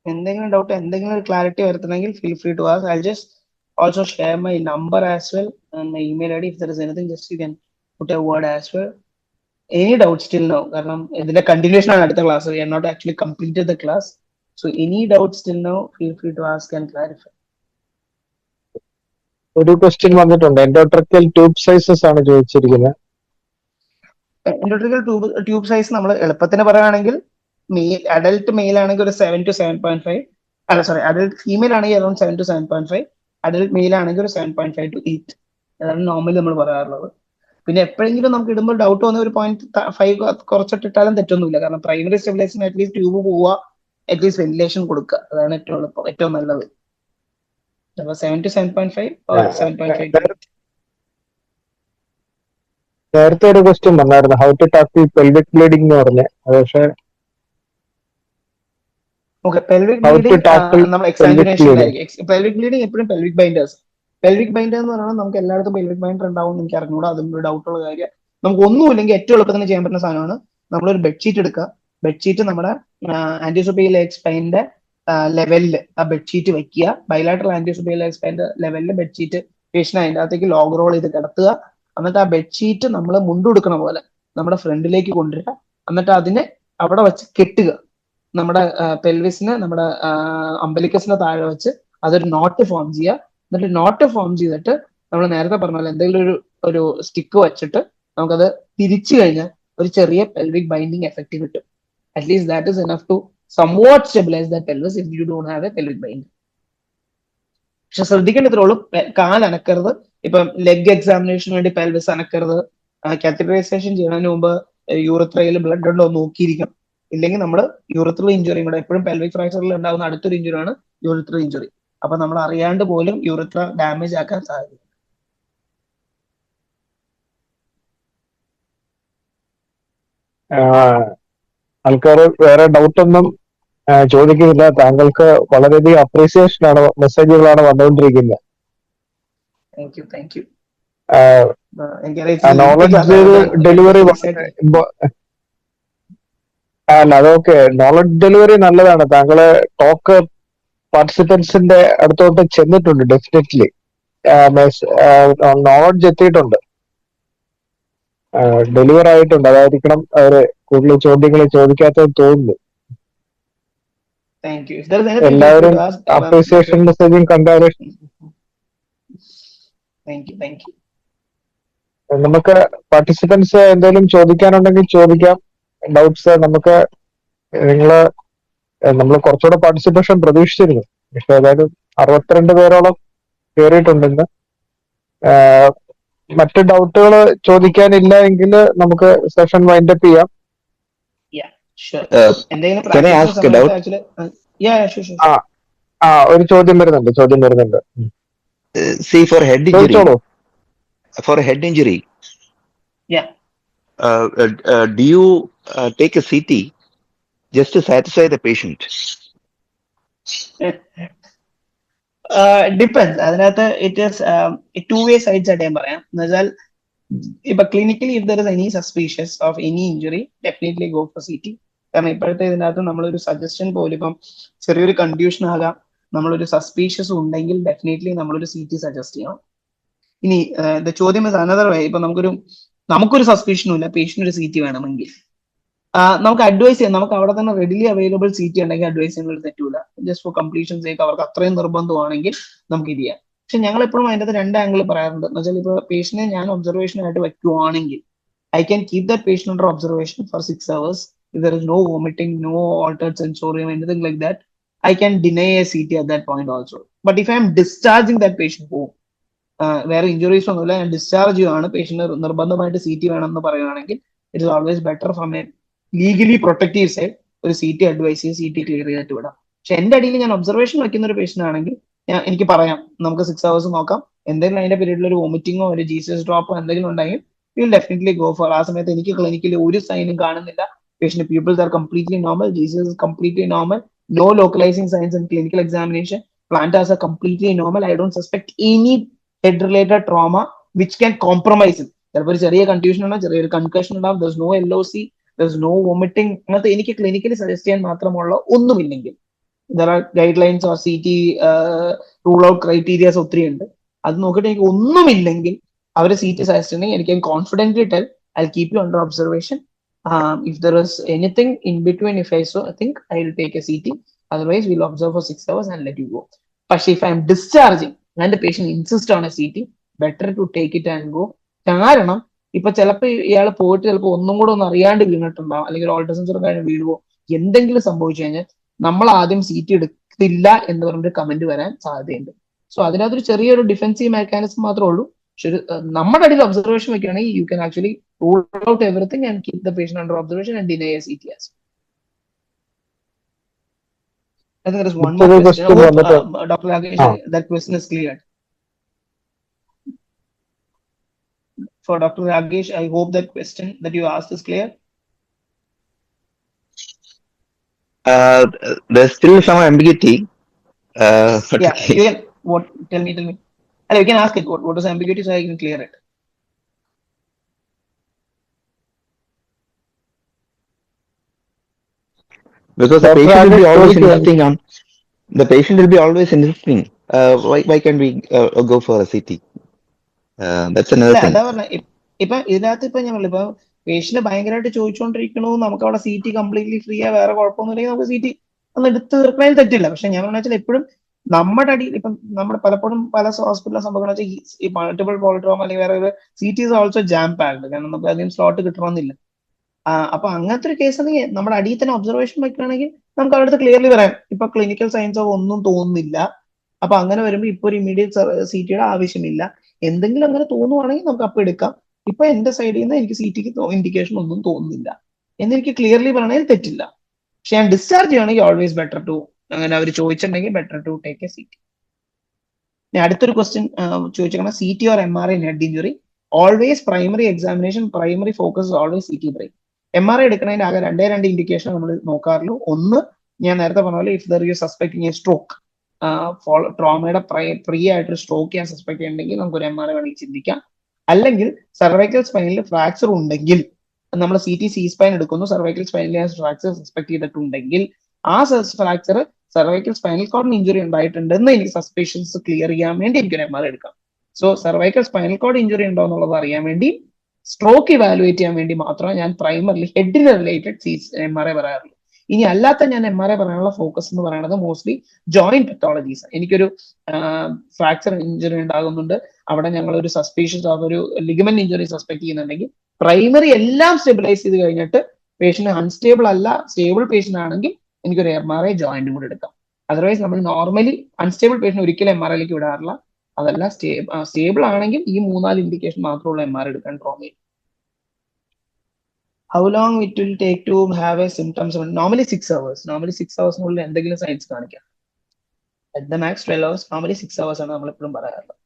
Speaker 1: എന്തെങ്കിലും doubt, എന്തെങ്കിലും ഒരു clarity വരുത്തണമെങ്കിൽ feel free to ask. I'll just also share my number as well and my email ID. If there is anything, just you can put a word as well. Any doubts till now? കാരണം ഇതിന്റെ continuation ആണ് അടുത്ത class. We have not actually completed the class. So any doubts till now, feel free to ask and clarify.
Speaker 2: ഒരു question വന്നിട്ടുണ്ട്. Endotracheal tube sizes ആണ് ചോദിച്ചിരിക്കുന്നത്.
Speaker 1: Endotracheal tube size നമ്മൾ എളുപ്പത്തിന് പറയുകയാണെങ്കിൽ അഡൽട്ട് മെയിൽ ആണെങ്കിൽ ഒരു 7 to 7.5, അല്ല സോറി, അഡൽട്ട് ഫീമെയിൽ ആണെങ്കിൽ അറൌണ്ട് 7 to 7.5, അഡൽട്ട് മെയിൽ ആണെങ്കിൽ ഒരു 7.5 to 8. അതാണ് നോർമലി നമ്മൾ പറയാറുള്ളത്. പിന്നെ എപ്പോഴെങ്കിലും നമുക്ക് ഇടുമ്പോൾ ഡൗട്ട് വന്ന ഒരു 0.5 കുറച്ചിട്ടിട്ടാലും തെറ്റൊന്നുമില്ല. കാരണം പ്രൈമറി സ്റ്റെബിലൈസേഷൻ അറ്റ്ലീസ്റ്റ് ട്യൂബ് പോവുക, അറ്റ്ലീസ്റ്റ് വെന്റിലേഷൻ കൊടുക്കുക, അതാണ് ഏറ്റവും എളുപ്പം, ഏറ്റവും നല്ലത്. അപ്പൊ 7 to 7.5 or 7.5 to 8.
Speaker 2: നേരത്തെ ഒരു ക്വസ്റ്റ്യൻ വന്നായിരുന്നു, how to tackle pelvic bleeding എന്ന് പറഞ്ഞ്. അത് പക്ഷേ
Speaker 1: okay, pelvic
Speaker 2: how to
Speaker 1: bleeding
Speaker 2: tackle
Speaker 1: നമ്മൾ
Speaker 2: pelvic
Speaker 1: എക്സാമിനേഷനിലായിരിക്കും. പെൽവിക് ബ്ലീഡിംഗ് എപ്പോഴും പെൽവിക് ബൈൻഡേഴ്സ്. പെൽവിക് ബൈൻഡർ എന്ന് പറയുന്നത് നമുക്ക് എല്ലായിടത്തും പെൽവിക് ബൈൻഡർ ഉണ്ടാവും എനിക്ക് അറിഞ്ഞൂടാ, അതും ഒരു ഡൗട്ടുള്ള കാര്യം. നമുക്ക് ഒന്നുമില്ലെങ്കിൽ ഏറ്റവും എളുപ്പത്തിന് ചെയ്യാൻ പറ്റുന്ന സാധനമാണ് നമ്മളൊരു ബെഡ്ഷീറ്റ് എടുക്കുക. ബെഡ്ഷീറ്റ് നമ്മുടെ ആന്റിസോപിയൽ സ്പൈനിന്റെ ലെവലിൽ ആ ബെഡ്ഷീറ്റ് വെക്കുക. ബൈലാറ്ററൽ ആന്റിസോപിയൽ സ്പൈനിന്റെ ലെവലിൽ ബെഡ്ഷീറ്റ് പേഷ്യൻ അതിൻ്റെ അകത്തേക്ക് ലോഗ് റോൾ ചെയ്ത് കിടത്തുക. എന്നിട്ട് ആ ബെഡ്ഷീറ്റ് നമ്മൾ മുണ്ടുകൊടുക്കണ പോലെ നമ്മുടെ ഫ്രണ്ടിലേക്ക് കൊണ്ടുവരിക. എന്നിട്ട് അതിനെ അവിടെ വെച്ച് കെട്ടുക. നമ്മുടെ പെൽവിസിന്, നമ്മുടെ അമ്പലിക്കസിന് താഴെ വെച്ച് അതൊരു നോട്ട് ഫോം ചെയ്യുക. എന്നിട്ട് നോട്ട് ഫോം ചെയ്തിട്ട് നമ്മൾ നേരത്തെ പറഞ്ഞ പോലെ എന്തെങ്കിലും ഒരു സ്റ്റിക്ക് വെച്ചിട്ട് നമുക്കത് തിരിച്ചു കഴിഞ്ഞാൽ ഒരു ചെറിയ പെൽവിക് ബൈൻഡിങ് എഫക്റ്റ് കിട്ടും. At least that is enough to somewhat stabilise the pelvis if you don't have a pelvic binding. പക്ഷെ ശ്രദ്ധിക്കേണ്ടതുള്ളൂ, കാൽ അനക്കരുത്. ഇപ്പം ലെഗ് എക്സാമിനേഷന് വേണ്ടി പെൽവിസ് അനക്കരുത്. കാത്തഗറൈസേഷൻ ചെയ്യുന്നതിന് മുമ്പ് യൂറിത്രയിൽ ബ്ലഡ് ഉണ്ടോ നോക്കിയിരിക്കണം. ഇല്ലെങ്കിൽ നമ്മൾ യൂറിത്രൽ ഇഞ്ചുറി കൂടെ, എപ്പോഴും പെൽവിക് ഫ്രാക്ചറിൽ ഉണ്ടാകുന്ന അടുത്തൊരു ഇഞ്ചുറിയാണ് യൂറിത്രൽ ഇഞ്ചുറി. അപ്പൊ നമ്മൾ അറിയാണ്ട് പോലും യൂറിത്ര ഡാമേജ് ആക്കാൻ സാധ്യത.
Speaker 2: ആൾക്കാർ വേറെ ഡൗട്ടൊന്നും ചോദിക്കുന്നില്ല. താങ്കൾക്ക് വളരെയധികം അപ്രീസിയേഷൻ ആണ്, മെസ്സേജുകളാണ് വന്നുകൊണ്ടിരിക്കുന്നത്.
Speaker 1: Thank you.
Speaker 2: നോളജ് ഡെലിവറി അല്ല, അതൊക്കെ നോളജ് ഡെലിവറി നല്ലതാണ്. താങ്കള് ടോക്ക് പാർട്ടിസിപ്പൻസിന്റെ അടുത്തോട്ട് ചെന്നിട്ടുണ്ട്. ഡെഫിനറ്റ്ലി നോളജ് എത്തിയിട്ടുണ്ട്, ഡെലിവർ ആയിട്ടുണ്ട്. അതായിരിക്കണം അവര് കൂടുതൽ ചോദ്യങ്ങൾ ചോദിക്കാത്തത് തോന്നുന്നു. എല്ലാവരും അപ്രീസിയേഷൻ മെസ്സേജും കൺഗ്രാജുലേഷൻ. നമുക്ക് പാർട്ടിസിപ്പൻസ് എന്തെങ്കിലും ചോദിക്കാനുണ്ടെങ്കിൽ ചോദിക്കാം. ഡൗട്ട്സ് നമുക്ക് നമ്മൾ കുറച്ചുകൂടെ പാർട്ടിസിപ്പേഷൻ പ്രതീക്ഷിച്ചിരുന്നു. പക്ഷെ ഏതായാലും 62 പേരോളം കയറിയിട്ടുണ്ടെന്ന്. മറ്റ് ഡൗട്ടുകൾ ചോദിക്കാനില്ല എങ്കിൽ നമുക്ക് സെഷൻ വൈൻഡപ്പ് ചെയ്യാം.
Speaker 5: Can I ask a doubt?
Speaker 2: ഒരു ചോദ്യം വരുന്നുണ്ട്.
Speaker 5: See, for head injury,
Speaker 2: ചോദിച്ചോളൂ.
Speaker 1: Yeah.
Speaker 5: Do you take a CT just to satisfy the patient?
Speaker 1: Depends. അതിനകത്ത് it is to way sides ആയിട്ട് ഞാൻ പറയാം. എന്ന് വെച്ചാൽ ഇപ്പൊ clinically if there is any suspicious of any injury, definitely go for CT. കാരണം ഇപ്പോഴത്തെ ഇതിനകത്ത് നമ്മളൊരു സജഷൻ പോലും ഇപ്പം ചെറിയൊരു കൺഫ്യൂഷൻ ആകാം. നമ്മളൊരു സസ്പീഷ്യസ് ഉണ്ടെങ്കിൽ ഡെഫിനറ്റ്ലി നമ്മളൊരു CT സജസ്റ്റ് ചെയ്യണം. ഇനി ചോദ്യം ഇസ് അനദർ വേ. ഇപ്പൊ നമുക്കൊരു നമുക്കൊരു സസ്പീഷനും ഇല്ല, പേഷ്യന്റ് ഒരു CT വേണമെങ്കിൽ നമുക്ക് അഡ്വൈസ് ചെയ്യാം. നമുക്ക് അവിടെ തന്നെ റെഡിലി അവൈലബിൾ CT ഉണ്ടെങ്കിൽ അഡ്വൈസ് ചെയ്യുന്നത് തെറ്റൂല. ജസ്റ്റ് ഫോർ കംപ്ലീഷൻ സേക്ക് അവർക്ക് അത്രയും നിർബന്ധമാണെങ്കിൽ നമുക്ക് ഇത് ചെയ്യാം. പക്ഷെ ഞങ്ങൾ എപ്പോഴും അതിൻ്റെ 2 ആംഗിൾ പറയാറുണ്ട്. എന്ന് വെച്ചാൽ ഇപ്പോൾ പേഷ്യന്റിനെ ഞാൻ ഒബ്സർവേഷനായിട്ട് വെക്കുവാണെങ്കിൽ I can keep that patient under observation for 6 hours. If there is no vomiting, no altered sensorium, anything like that, I can deny a CT at that point also. But if I am discharging that patient home, വേറെ injuries ഒന്നുമില്ല, ഞാൻ discharge ചെയ്യുകയാണ്, patient നിർബന്ധമായിട്ട് CT വേണമെന്ന് പറയുകയാണെങ്കിൽ it is always better from A legally protective side ഒരു CT advice ചെയ്ത് CT clear ചെയ്തിട്ട് വിടാം. പക്ഷെ എന്റെ അടിയിൽ ഞാൻ ഒബ്സർവേഷൻ വെക്കുന്ന ഒരു പേഷ്യന്റ് ആണെങ്കിൽ എനിക്ക് പറയാം നമുക്ക് 6 hours നോക്കാം, എന്തെങ്കിലും അതിന്റെ പീരീഡിൽ ഒരു വോമിറ്റിങ്ങോ ഒരു GCS ഡ്രോപ്പോ എന്തെങ്കിലും ഉണ്ടെങ്കിൽ വിൽ ഡെഫിനറ്റ്ലി ഗോ ഫോർ. ആ സമയത്ത് എനിക്ക് ക്ലിനിക്കിൽ ഒരു സൈനും കാണുന്നില്ല, patient people's are completely normal, GCS is completely normal, no localizing signs in clinical examination, plantas are completely normal, I don't suspect any head related trauma which can compromise it. ചിലപ്പോൾ ഒരു ചെറിയ confusion ഉണ്ടാവും, ചെറിയൊരു concussion ഉണ്ടാവും, there's no LOC, there's no vomiting, അങ്ങനത്തെ എനിക്ക് clinically suggest ചെയ്യാൻ മാത്രമുള്ള ഒന്നുമില്ലെങ്കിൽ there are guidelines or CT rule out criterias ഒത്തിരി ഉണ്ട്. അത് നോക്കിയിട്ട് എനിക്ക് ഒന്നുമില്ലെങ്കിൽ അവർ CT സജസ്റ്റ് ചെയ്യണമെങ്കിൽ എനിക്ക് confidently tell I keep you under observation. If there is anything in between, if I think I will take a CT, otherwise we'll observe for 6 hours and let you go. But if I am discharging and the patient insists on a CT, better to take it and go. കാരണം ഇപ്പൊ ചിലപ്പോൾ ഇയാൾ പോയിട്ട് ചിലപ്പോൾ ഒന്നും കൂടെ ഒന്ന് അറിയാണ്ട് വീണിട്ടുണ്ടാവും, അല്ലെങ്കിൽ ഓൾട്രസെൻസർ കഴിഞ്ഞ് വീഴുവോ എന്തെങ്കിലും സംഭവിച്ചു കഴിഞ്ഞാൽ നമ്മൾ ആദ്യം CT എടുത്തില്ല എന്ന് പറഞ്ഞിട്ട് കമന്റ് വരാൻ സാധ്യതയുണ്ട്. സോ അതിനകത്തൊരു ചെറിയൊരു ഡിഫെൻസീവ് മെക്കാനിസം മാത്രമേ ഉള്ളൂ. പക്ഷെ നമ്മുടെ അടിയിൽ ഒബ്സർവേഷൻ വെക്കുകയാണെങ്കിൽ you can actually rule out everything and keep the patient under observation and deny A CT as. I think there is one more question. Dr. Rakesh, that question is cleared. For Dr. Rakesh, I hope that question that you asked is clear.
Speaker 5: There's still some ambiguity. But
Speaker 1: Yeah, you can, what? Tell me. And you can ask it. What is ambiguity, so I can clear it.
Speaker 5: Because the
Speaker 2: Dr.
Speaker 5: patient will be
Speaker 2: Rakesh,
Speaker 5: always
Speaker 2: sorry to-
Speaker 5: insisting on. The patient will be always insisting. Why can't we go for a CT? That's another
Speaker 1: അല്ല
Speaker 5: thing.
Speaker 1: അതാ പറഞ്ഞ ഇപ്പൊ ഇതിനകത്ത് ഇപ്പൊ ഞാൻ പറഞ്ഞു, ഇപ്പൊ patient ഭയങ്കരമായിട്ട് ചോദിച്ചുകൊണ്ടിരിക്കണു, നമുക്ക് അവിടെ CT കംപ്ലീറ്റ്ലി ഫ്രീ ആ, വേറെ കുഴപ്പമൊന്നുമില്ലെങ്കിൽ നമുക്ക് CT ഒന്ന് എടുത്ത് തീർക്കുന്നതിൽ തെറ്റില്ല. പക്ഷെ ഞാൻ പറഞ്ഞ വെച്ചാൽ എപ്പോഴും നമ്മുടെ അടിയിൽ ഇപ്പം നമ്മുടെ പലപ്പോഴും പല ഹോസ്പിറ്റലിലെ സംഭവം വെച്ചാൽ ഈ മൾട്ടിപ്പിൾ പോളിട്രോമ അല്ലെങ്കിൽ വേറെ ഒരു CT is also jam packed, കാരണം നമുക്ക് അധികം സ്ലോട്ട് കിട്ടണമെന്നില്ല. അപ്പൊ അങ്ങനത്തെ ഒരു കേസ് ആണെങ്കിൽ നമ്മുടെ അടിയിൽ തന്നെ ഒബ്സർവേഷൻ വെക്കുകയാണെങ്കിൽ നമുക്ക് അവിടെ ക്ലിയർലി പറയാം ഇപ്പൊ ക്ലിനിക്കൽ സയൻസോ ഒന്നും തോന്നുന്നില്ല. അപ്പൊ അങ്ങനെ വരുമ്പോൾ ഇപ്പൊ ഒരു ഇമീഡിയറ്റ് CTയുടെ ആവശ്യമില്ല. എന്തെങ്കിലും അങ്ങനെ തോന്നുവാണെങ്കിൽ നമുക്ക് അപ്പൊ എടുക്കാം. ഇപ്പൊ എന്റെ സൈഡിൽ നിന്ന് എനിക്ക് CTക്ക് ഇൻഡിക്കേഷൻ ഒന്നും തോന്നുന്നില്ല എന്നെനിക്ക് ക്ലിയർലി പറയണതിൽ തെറ്റില്ല. പക്ഷെ ഞാൻ ഡിസ്ചാർജ് ചെയ്യുകയാണെങ്കിൽ ഓൾവേസ് ബെറ്റർ ടു, അങ്ങനെ അവർ ചോദിച്ചിട്ടുണ്ടെങ്കിൽ better to take a CT. അടുത്തൊരു ക്വസ്റ്റ്യൻ ചോദിച്ചിരിക്കണം, CT or MRI in head injury. Always primary examination, primary focus is always CT brain. MRI എടുക്കുന്നതിന്റെ ആകെ രണ്ട് ഇൻഡിക്കേഷൻ നമ്മൾ നോക്കാറുള്ളൂ. ഒന്ന് ഞാൻ നേരത്തെ പറഞ്ഞ പോലെ if there you suspecting a stroke, ട്രോമയുടെ പ്രീ ആയിട്ട് സ്ട്രോക്ക് ഞാൻ സസ്പെക്ട് ചെയ്യുന്നുണ്ടെങ്കിൽ നമുക്കൊരു MRI വേണമെങ്കിൽ ചിന്തിക്കാം. അല്ലെങ്കിൽ സർവൈക്കൽ സ്പൈനിൽ ഫ്രാക്ചർ ഉണ്ടെങ്കിൽ നമ്മൾ CT C സ്പൈൻ എടുക്കുന്നു, സർവൈക്കൽ സ്പൈനിൽ ഫ്രാക്ചർ സസ്പെക്ട് ചെയ്തിട്ടുണ്ടെങ്കിൽ ആ ഫ്രാക്ചർ സർവൈക്കൽ സ്പൈനൽ കോർഡിന് ഇഞ്ചുറി ഉണ്ടായിട്ടുണ്ടെന്ന് എനിക്ക് സസ്പെഷൻസ് ക്ലിയർ ചെയ്യാൻ വേണ്ടി എനിക്കൊരു MRI എടുക്കാം. So cervical spinal cord injury ഉണ്ടോ എന്നുള്ളത് അറിയാൻ വേണ്ടി, സ്ട്രോക്ക് ഇവാലുവേറ്റ് ചെയ്യാൻ വേണ്ടി മാത്രമേ ഞാൻ പ്രൈമറിലി ഹെഡിന് റിലേറ്റഡ് MRI പറയാറുള്ളൂ. ഇനി അല്ലാത്ത ഞാൻ MRI പറയാനുള്ള ഫോക്കസ് എന്ന് പറയുന്നത് മോസ്റ്റ്ലി ജോയിന്റ് പെത്തോളജീസ്. എനിക്കൊരു ഫ്രാക്ചർ ഇഞ്ചുറി ഉണ്ടാകുന്നുണ്ട്, അവിടെ ഞങ്ങൾ ഒരു സസ്പീഷ്യസ് ഓഫ് ഒരു ലിഗമെന്റ് ഇഞ്ചുറി സസ്പെക്ട് ചെയ്യുന്നുണ്ടെങ്കിൽ പ്രൈമറി എല്ലാം സ്റ്റെബിലൈസ് ചെയ്ത് കഴിഞ്ഞിട്ട് പേഷ്യന്റ് അൺസ്റ്റേബിൾ അല്ല, സ്റ്റേബിൾ പേഷ്യന്റ് ആണെങ്കിൽ എനിക്കൊരു MRI ജോയിന്റും കൂടെ എടുക്കാം. അതർവൈസ് നമ്മൾ നോർമലി അൺസ്റ്റേബിൾ പേഷ്യന്റ് ഒരിക്കലും MRIയിലേക്ക് വിടാറില്ല. അതല്ല സ്റ്റേബിൾ ആണെങ്കിൽ ഈ 3-4 ഇൻഡിക്കേഷൻ മാത്രമുള്ള MRI എടുക്കാൻ ട്രോമയിൽ. How long it will take to have a symptoms? Normally 6 hours. Normally 6 hours നുള്ളിൽ എന്തെങ്കിലും സൈൻസ് കാണിക്കാം. At the max 12 hours. Normally 6 hours ആണ് നമ്മൾ എപ്പോഴും പറയാറുള്ളത്.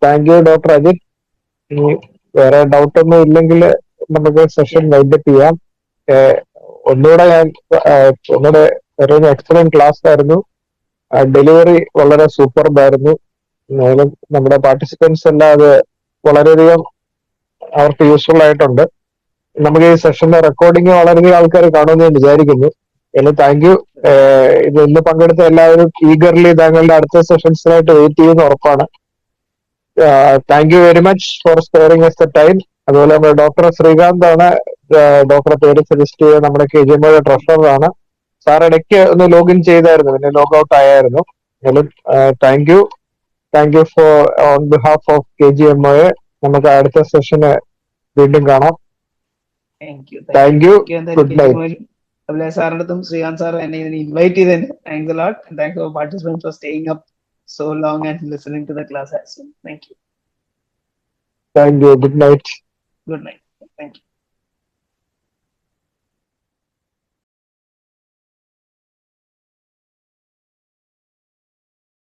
Speaker 2: Thank you doctor Ajith. ഇനി വേറെ ഡൗട്ട് ഒന്നും ഇല്ലെങ്കിൽ നമുക്ക് സെഷൻ വൈൻഡപ്പ് ചെയ്യാം. ഒന്നുകൂടെ ഒരു എക്സലന്റ് ക്ലാസ് ആയിരുന്നു. ഡെലിവറി വളരെ സൂപ്പർബായിരുന്നു. നമ്മുടെ പാർട്ടിസിപ്പൻസ് എല്ലാം അത് വളരെയധികം അവർക്ക് യൂസ്ഫുൾ ആയിട്ടുണ്ട്. നമുക്ക് ഈ സെഷന്റെ റെക്കോർഡിംഗ് വളരെയധികം ആൾക്കാർ കാണുമെന്ന് ഞാൻ വിചാരിക്കുന്നു. എല്ലാം താങ്ക് യു. ഇത് ഇന്ന് പങ്കെടുത്ത എല്ലാവരും ഈഗർലി താങ്കളുടെ അടുത്ത സെഷൻസിനായിട്ട് വെയിറ്റ് ചെയ്യുന്ന ഉറപ്പാണ്. Thank you very much for sparing S the time. അതുപോലെ നമ്മുടെ ഡോക്ടർ ശ്രീകാന്ത് ആണ് ഡോക്ടറെ പേര് സജസ്റ്റ് ചെയ്ത് നമ്മുടെ KGMO ട്രഷററാണ്. സാർ ഇടയ്ക്ക് ഒന്ന് ലോഗിൻ ചെയ്തായിരുന്നു, പിന്നെ ലോഗൌട്ട് ആയായിരുന്നു. Thank you for on behalf of KGMO. നമുക്ക് അടുത്ത സെഷന് വീണ്ടും കാണാം. Thank you. Good night.
Speaker 1: Abhay sir and Srikanth sir and invite you then. Thanks a lot, and thanks for participants for staying up so long and listening to the class as well. Thank you.
Speaker 2: Thank you. Good night.
Speaker 1: Good night. Thank you.